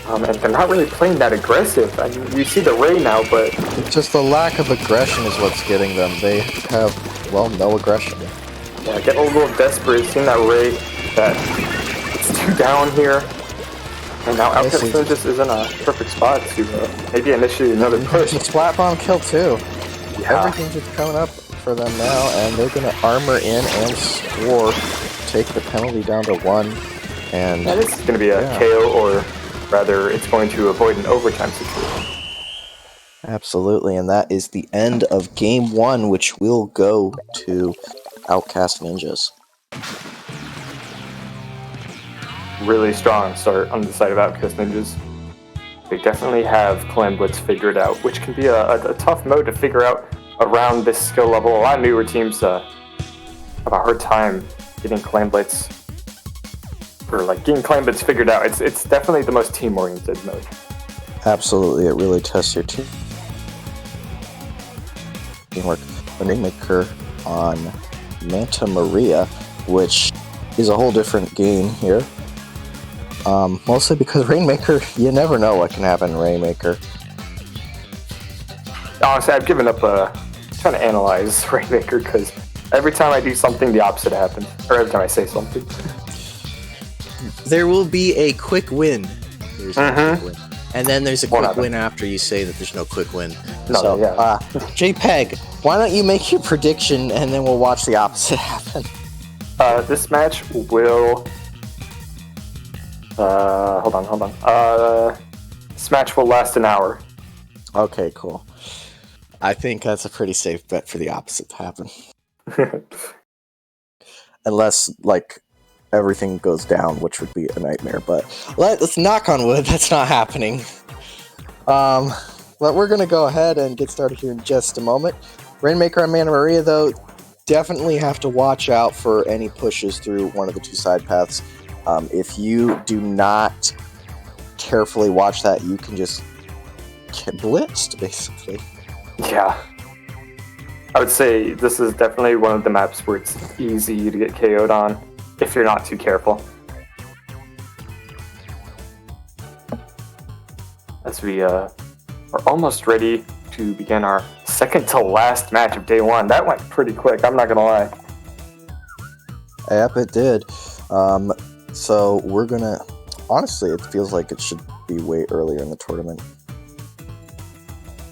And they're not really playing that aggressive. I mean, you see the Ray now, but It's just the lack of aggression is what's getting them. They have, well, no aggression. yeah, getting a little desperate. Seeing that Ray that it's 2 down here. And now Outcast just is in a perfect spot to maybe initiate another push. It's a splat bomb kill too. Yeah. Everything's just coming up for them now, and they're going to armor in and score, take the penalty down to 1. And Yeah, this is going to be a KO, or rather, it's going to avoid an overtime situation. absolutely, and that is the end of game 1, which will go to Outcast Ninjas. Really strong start on the side of Outcast Ninjas. They definitely have Clan Blitz figured out, which can be a tough mode to figure out around this skill level. A lot of newer teams have a hard time getting Clan Blitz, or like getting Clan Blitz figured out. It's definitely the most team-oriented mode. Absolutely, it really tests your teamwork. The Rainmaker on Manta Maria, which is a whole different game here. Mostly because Rainmaker, you never know what can happen in Rainmaker. Honestly, I've given up trying to analyze Rainmaker because every time I do something, the opposite happens. Or every time I say something. There will be a quick win. There's a quick win. And then there's a Won't quick happen. win after you say that there's no quick win. No, So, yeah. JPEG, why don't you make your prediction and then we'll watch the opposite happen? This match will... hold on. This match will last an hour. Okay, cool. I think that's a pretty safe bet for the opposite to happen. Unless, like, everything goes down, which would be a nightmare. But let's knock on wood, that's not happening. But we're going to go ahead and get started here in just a moment. Rainmaker on Manta Maria, though, definitely have to watch out for any pushes through one of the 2 side paths. If you do not carefully watch that, you can just get blitzed, basically. Yeah. I would say this is definitely one of the maps where it's easy to get KO'd on if you're not too careful. As we are almost ready to begin our second to last match of day 1. That went pretty quick, I'm not gonna lie. Yep, it did. So we're gonna... Honestly, it feels like it should be way earlier in the tournament.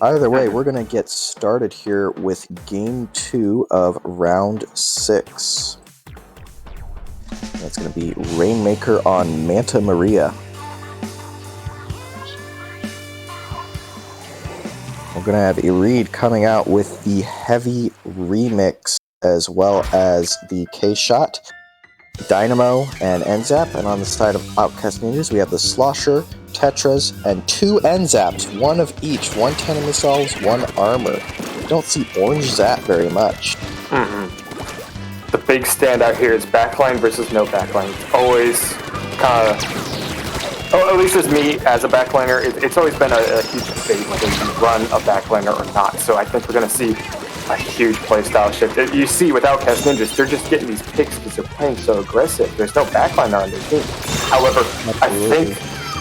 Either way, we're gonna get started here with game 2 of round 6. That's gonna be Rainmaker on Manta Maria. We're gonna have Iride coming out with the heavy remix as well as the K-Shot, Dynamo, and N-Zap. And on the side of Outcast Ninjas, we have the Slosher, Tetras, and 2 N-Zaps, 1 of each, 1 10 missiles, 1 armor. Don't see Orange Zap very much. The big standout here is backline versus no backline. It's always kind of, at least as me as a backliner, it's always been a huge debate whether you run a backliner or not. So I think we're going to see a huge playstyle shift. You see with Outcast Ninjas, they're just getting these picks because they're playing so aggressive. There's no backliner on their team. However, I think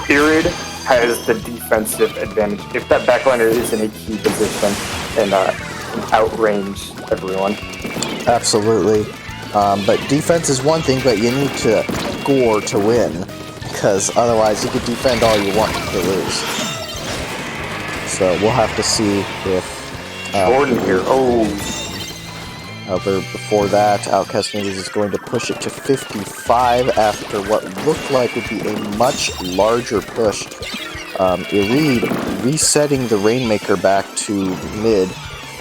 Iride has the defensive advantage if that backliner is in a key position and outrange everyone. Absolutely. But defense is one thing, but you need to score to win, because otherwise you could defend all you want to lose. So we'll have to see if Jordan here. However, before that, Outcast Ninjas is going to push it to 55 after what looked like would be a much larger push. Iride resetting the Rainmaker back to mid,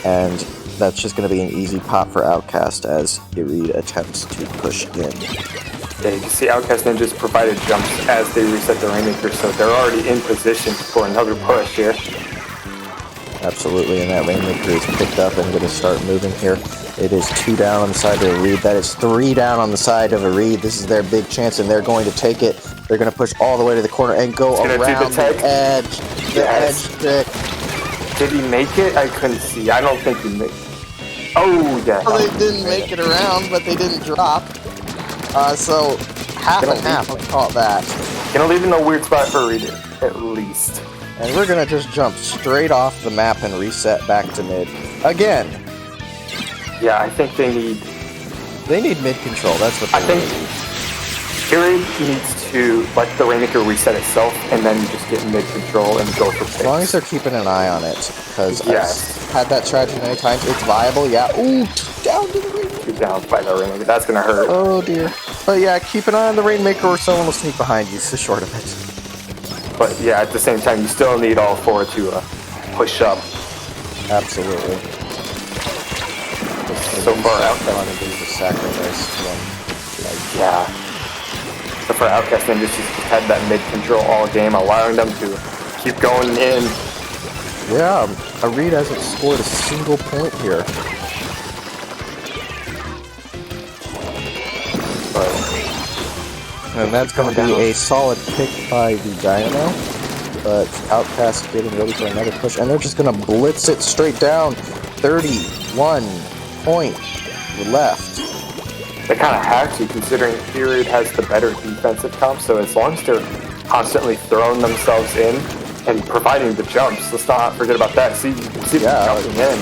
and that's just going to be an easy pop for Outcast as Iride attempts to push in. Yeah, you can see Outcast Ninjas provided jumps as they reset the Rainmaker, so they're already in position for another push here. Absolutely, and that Rainmaker is picked up and going to start moving here. It is 2 down on the side of Iride. That is 3 down on the side of Iride. This is their big chance, and they're going to take it. They're going to push all the way to the corner and go around the edge. The edge trick. Did he make it? I couldn't see. I don't think he made it. Oh, yeah. Well, they didn't make it around, but they didn't drop. So, half and half, let's call it that. Gonna leave in a weird spot for Iride, at least. And we're gonna just jump straight off the map and reset back to mid. Again. Yeah, I think they need mid control, that's what they need. Iride needs to let the Rainmaker reset itself, and then just get mid control and go for picks. As long as they're keeping an eye on it, because I've had that strategy many times. It's viable, yeah. Ooh, 2 down to the Rainmaker. 2 down by the Rainmaker, that's gonna hurt. Oh dear. But yeah, keep an eye on the Rainmaker or someone will sneak behind you, it's the short of it. But yeah, at the same time, you still need all 4 to push up. Absolutely. So far, Outcast Ninjas sacrifice one. Yeah. So for Outcast Ninjas, just had that mid control all game, allowing them to keep going in. Yeah, Iride hasn't scored a single point here. And that's going to be a solid pick by the Dynamo. But Outcast getting ready for another push, and they're just going to blitz it straight down. 31 point left. They kind of have to, considering Iride has the better defensive comp, so as long as they're constantly throwing themselves in and providing the jumps, let's not forget about that. See, you can see them jumping in.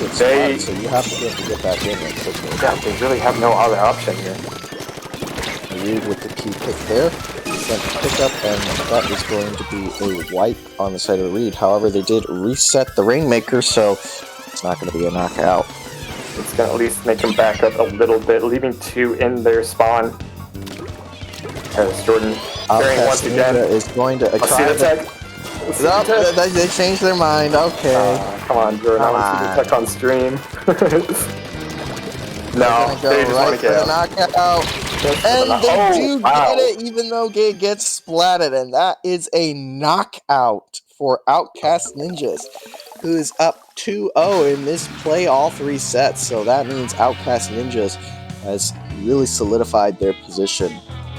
So you have to be able to get back in there quickly. Yeah, they really have no other option here. Iride with the key pick there. Went to pick up, and that is going to be a wipe on the side of Iride. However, they did reset the Rainmaker, so it's not going to be a knockout. It's going to at least make them back up a little bit, leaving 2 in their spawn. As Jordan carrying once again. Is going to see the tech. They changed their mind. Okay. Come on, Jordan. I want to see the tech on stream. No, they just want to get out. Knockout. And they do get it, even though it gets splatted. And that is a knockout for Outcast Ninjas, who is up 2-0 in this play all 3 sets. So that means Outcast Ninjas has really solidified their position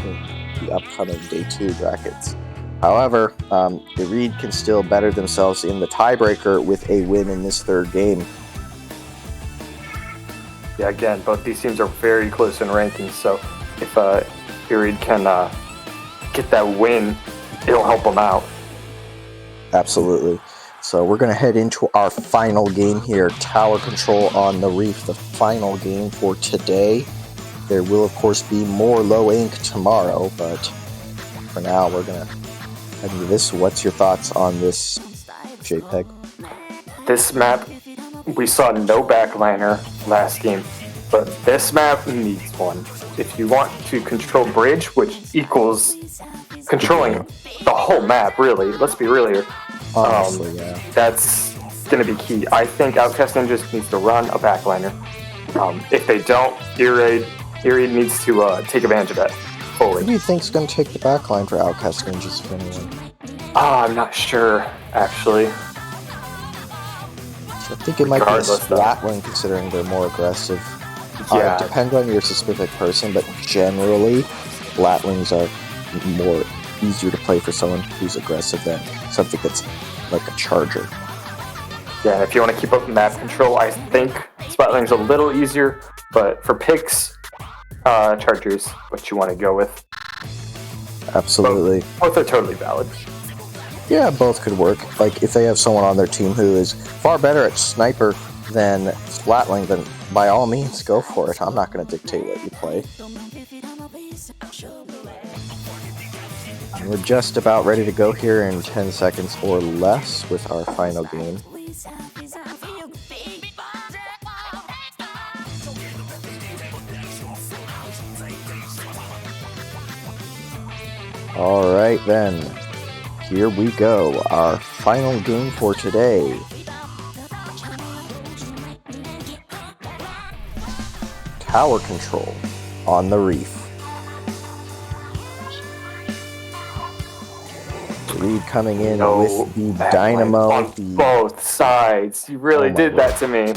in the upcoming Day 2 brackets. However, Iride can still better themselves in the tiebreaker with a win in this 3rd game. Yeah, again, both these teams are very close in rankings, so if Iride can get that win, it'll help them out. Absolutely. So we're going to head into our final game here, Tower Control on the Reef, the final game for today. There will, of course, be more low ink tomorrow, but for now, we're going to head into this. What's your thoughts on this, JPEG? This map, we saw no backliner last game, but this map needs one. If you want to control bridge, which equals controlling the whole map, really, let's be real here. Honestly, yeah. That's going to be key. I think Outcast Ninjas needs to run a backliner. If they don't, Iride needs to take advantage of that fully. Who do you think is going to take the backline for Outcast Ninjas, if anyone? I'm not sure, actually. I think it might be Splatling, considering they're more aggressive. Yeah. It depends on your specific person, but generally, Flatlings are more easier to play for someone who's aggressive than something that's like a charger. Yeah, if you want to keep up map control, I think Splatling's a little easier, but for picks, chargers, what you want to go with. Absolutely. Both are totally valid. Yeah, both could work. Like, if they have someone on their team who is far better at sniper than Splatling, then by all means, go for it. I'm not going to dictate what you play. We're just about ready to go here in 10 seconds or less with our final game. Alright then, here we go, our final game for today. Tower control on the reef. Reed coming in with the Dynamo. On both sides. You really did that to me.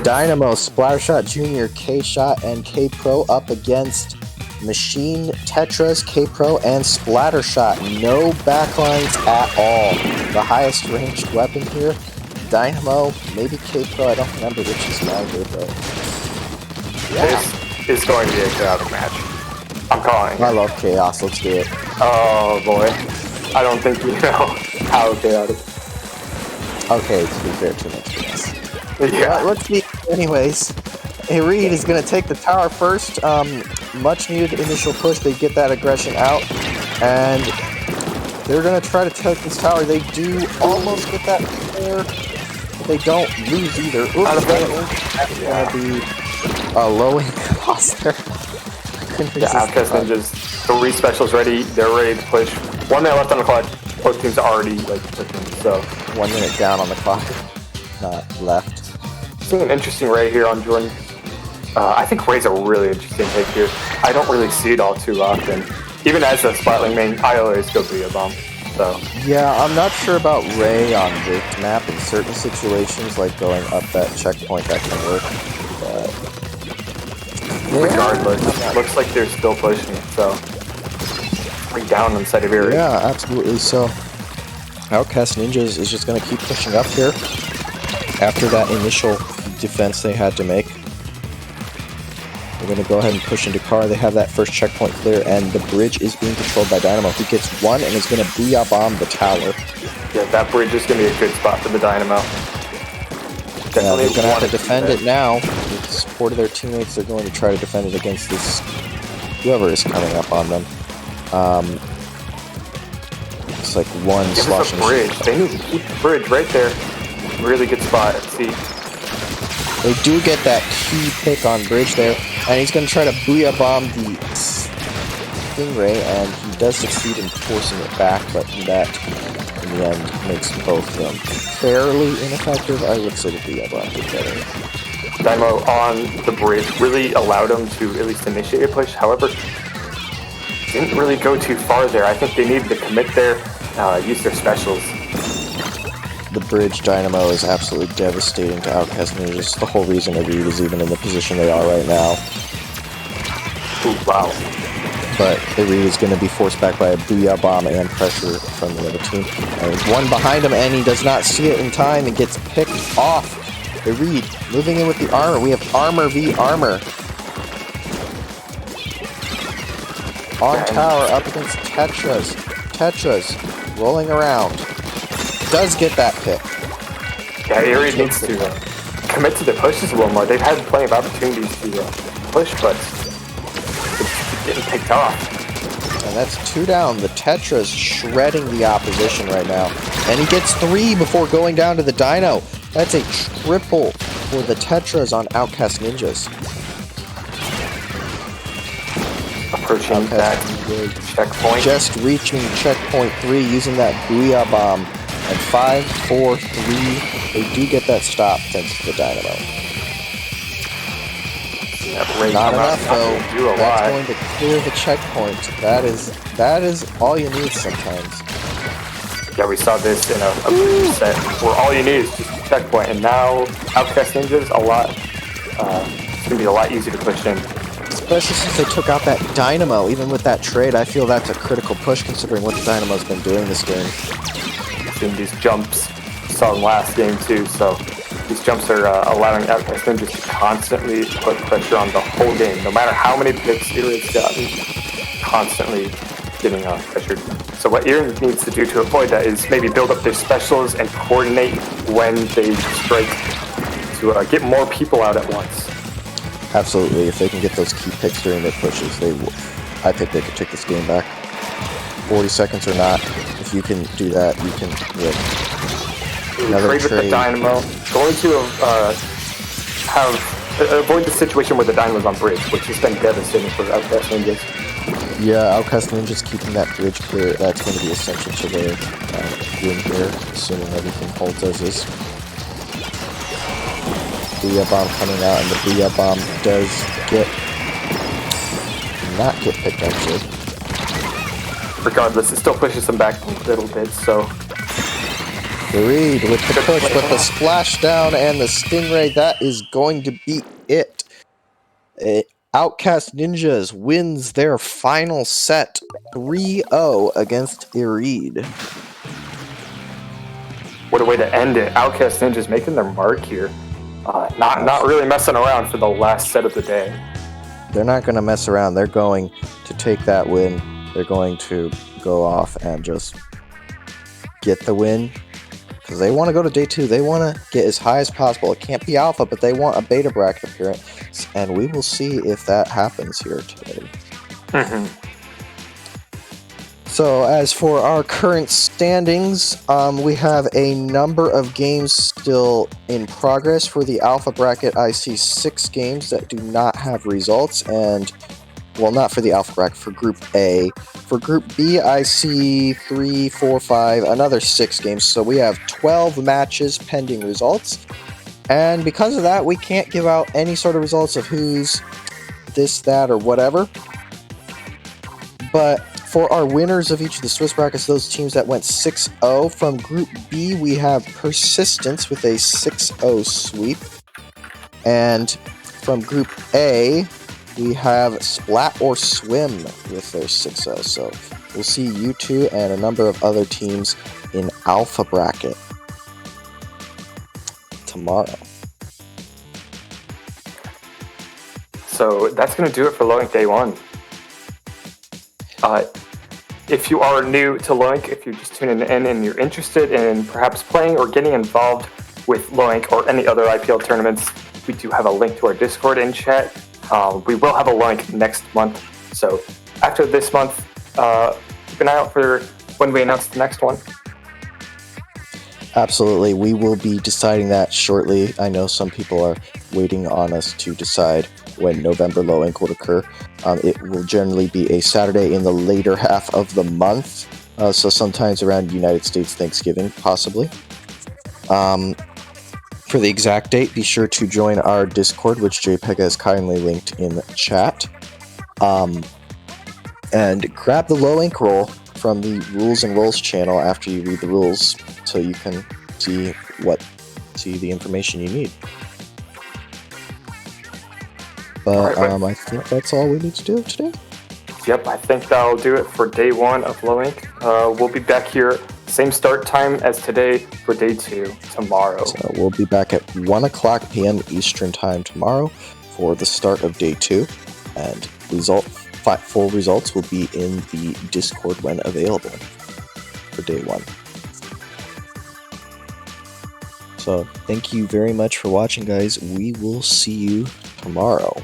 Dynamo, Splattershot Jr., K-Shot, and K-Pro up against Machine, Tetras, K-Pro, and Splattershot. No backlines at all. The highest ranged weapon here, Dynamo, maybe K-Pro, I don't remember which is longer, but... yeah. This is going to be a chaotic match. I'm calling. I love chaos, let's do it. Oh boy. I don't think you know how chaotic. Okay, to be fair, too much chaos. Yeah. Let's see. Anyways, Iride is going to take the tower first. Much needed initial push. They get that aggression out, and they're going to try to take this tower. They do almost get that there, but they don't lose either. Oops, that's going to be a low ink loss there. Yeah, Outcast Ninjas, 3 specials ready. They're ready to push. 1 minute left on the clock. Both teams are already pushing. So 1 minute down on the clock. Not left. Seeing an interesting Ray here on Jordan. I think Ray's a really interesting pick here. I don't really see it all too often. Even as a Splatling main, I always go via bomb. So yeah, I'm not sure about Ray on this map in certain situations, like going up that checkpoint that can work. But regardless, looks like they're still pushing. So down on the side of Iride. Yeah, absolutely. So Outcast Ninjas is just going to keep pushing up here after that initial defense they had to make. We're going to go ahead and push into car. They have that first checkpoint clear, and the bridge is being controlled by Dynamo. He gets 1 and is going to booyah bomb the tower. Yeah, that bridge is going to be a good spot for the Dynamo. Yeah, they're going to have to defend it now. With the support of their teammates, they're going to try to defend it against this whoever is coming up on them. It's like one slosh. Give us a bridge. They need to keep the bridge right there. Really good spot. Let's see. They do get that key pick on bridge there, and he's going to try to booyah bomb the Stingray, and he does succeed in forcing it back, but that, in the end, makes both of them fairly ineffective. I would say the booyah bomb is better. Dynamo on the bridge really allowed him to at least initiate a push. However, didn't really go too far there. I think they needed to commit there, use their specials. The bridge Dynamo is absolutely devastating to Outcast Ninjas. The whole reason Iride is even in the position they are right now. Ooh, wow. But Iride is going to be forced back by a booyah bomb and pressure from the other team. And there's one behind him, and he does not see it in time and gets picked off. Iride moving in with the armor. We have armor v armor. On tower up against Tetras. Tetras rolling around. Does get that pick. Yeah, Iride needs to commit to the pushes a little more. They've had plenty of opportunities to push, but it's getting picked off. And that's 2 down. The Tetras shredding the opposition right now. And he gets 3 before going down to the Dino. That's a triple for the Tetras on Outcast Ninjas. Approaching that checkpoint. Just reaching checkpoint 3 using that booyah bomb. And 5, 4, 3, they do get that stop thanks to the Dynamo. Not enough though. That's going to clear the checkpoint. That is all you need sometimes. Yeah, we saw this in a previous set where all you need is just a checkpoint, and now Outcast Ninjas a lot it's gonna be a lot easier to push in. Especially since they took out that Dynamo. Even with that trade, I feel that's a critical push considering what the Dynamo's been doing this game. Seeing these jumps, saw in last game too, so these jumps are allowing Outcast Ninjas to constantly put pressure on the whole game. No matter how many picks Iride's gotten, constantly getting pressured. So what Iride needs to do to avoid that is maybe build up their specials and coordinate when they strike to get more people out at once. Absolutely, if they can get those key picks during their pushes, I think they could take this game back. 40 seconds or not, if you can do that, you can win. Another trade with the Dynamo. Going to avoid the situation where the Dynamo's on bridge, which has been devastating for Outcast Ninjas. Yeah, Outcast Ninjas keeping that bridge clear, that's going to be essential to their win here, assuming everything holds as is. Booyah Bomb coming out, and the Booyah Bomb does not get picked actually. Regardless, it still pushes them back a little bit, so... Iride with the push, with the Splashdown and the Stingray, that is going to be it. Outcast Ninjas wins their final set 3-0 against Iride. What a way to end it. Outcast Ninjas making their mark here. Not really messing around for the last set of the day. They're not going to mess around. They're going to take that win. They're going to go off and just get the win. Because they want to go to day 2. They want to get as high as possible. It can't be alpha, but they want a beta bracket appearance. And we will see if that happens here today. So as for our current standings, we have a number of games still in progress. For the alpha bracket, I see 6 games that do not have results. And, well, not for the alpha bracket, for Group A. For Group B, I see 3, 4, 5, another 6 games. So we have 12 matches pending results. And because of that, we can't give out any sort of results of who's this, that, or whatever. But for our winners of each of the Swiss brackets, those teams that went 6-0, from Group B, we have Persistence with a 6-0 sweep. And from Group A, we have Splat or Swim with their 6-0. So we'll see you two and a number of other teams in Alpha Bracket tomorrow. So that's going to do it for Loink Day 1. If you are new to Loink, if you're just tuning in and you're interested in perhaps playing or getting involved with Loink or any other IPL tournaments, we do have a link to our Discord in chat. We will have a Loink next month. So after this month, keep an eye out for when we announce the next one. Absolutely. We will be deciding that shortly. I know some people are waiting on us to decide when November Loink would occur. It will generally be a Saturday in the later half of the month. So sometimes around United States Thanksgiving, possibly. For the exact date, be sure to join our Discord, which JPEG has kindly linked in the chat. And grab the Loink roll from the Rules and Rolls channel after you read the rules, so you can see the information you need. But I think that's all we need to do today. Yep, I think that'll do it for day 1 of Loink. We'll be back here, same start time as today for day 2 tomorrow. So we'll be back at 1 o'clock p.m. Eastern time tomorrow for the start of day 2, and full results will be in the Discord when available for day 1. So thank you very much for watching, guys. We will see you tomorrow.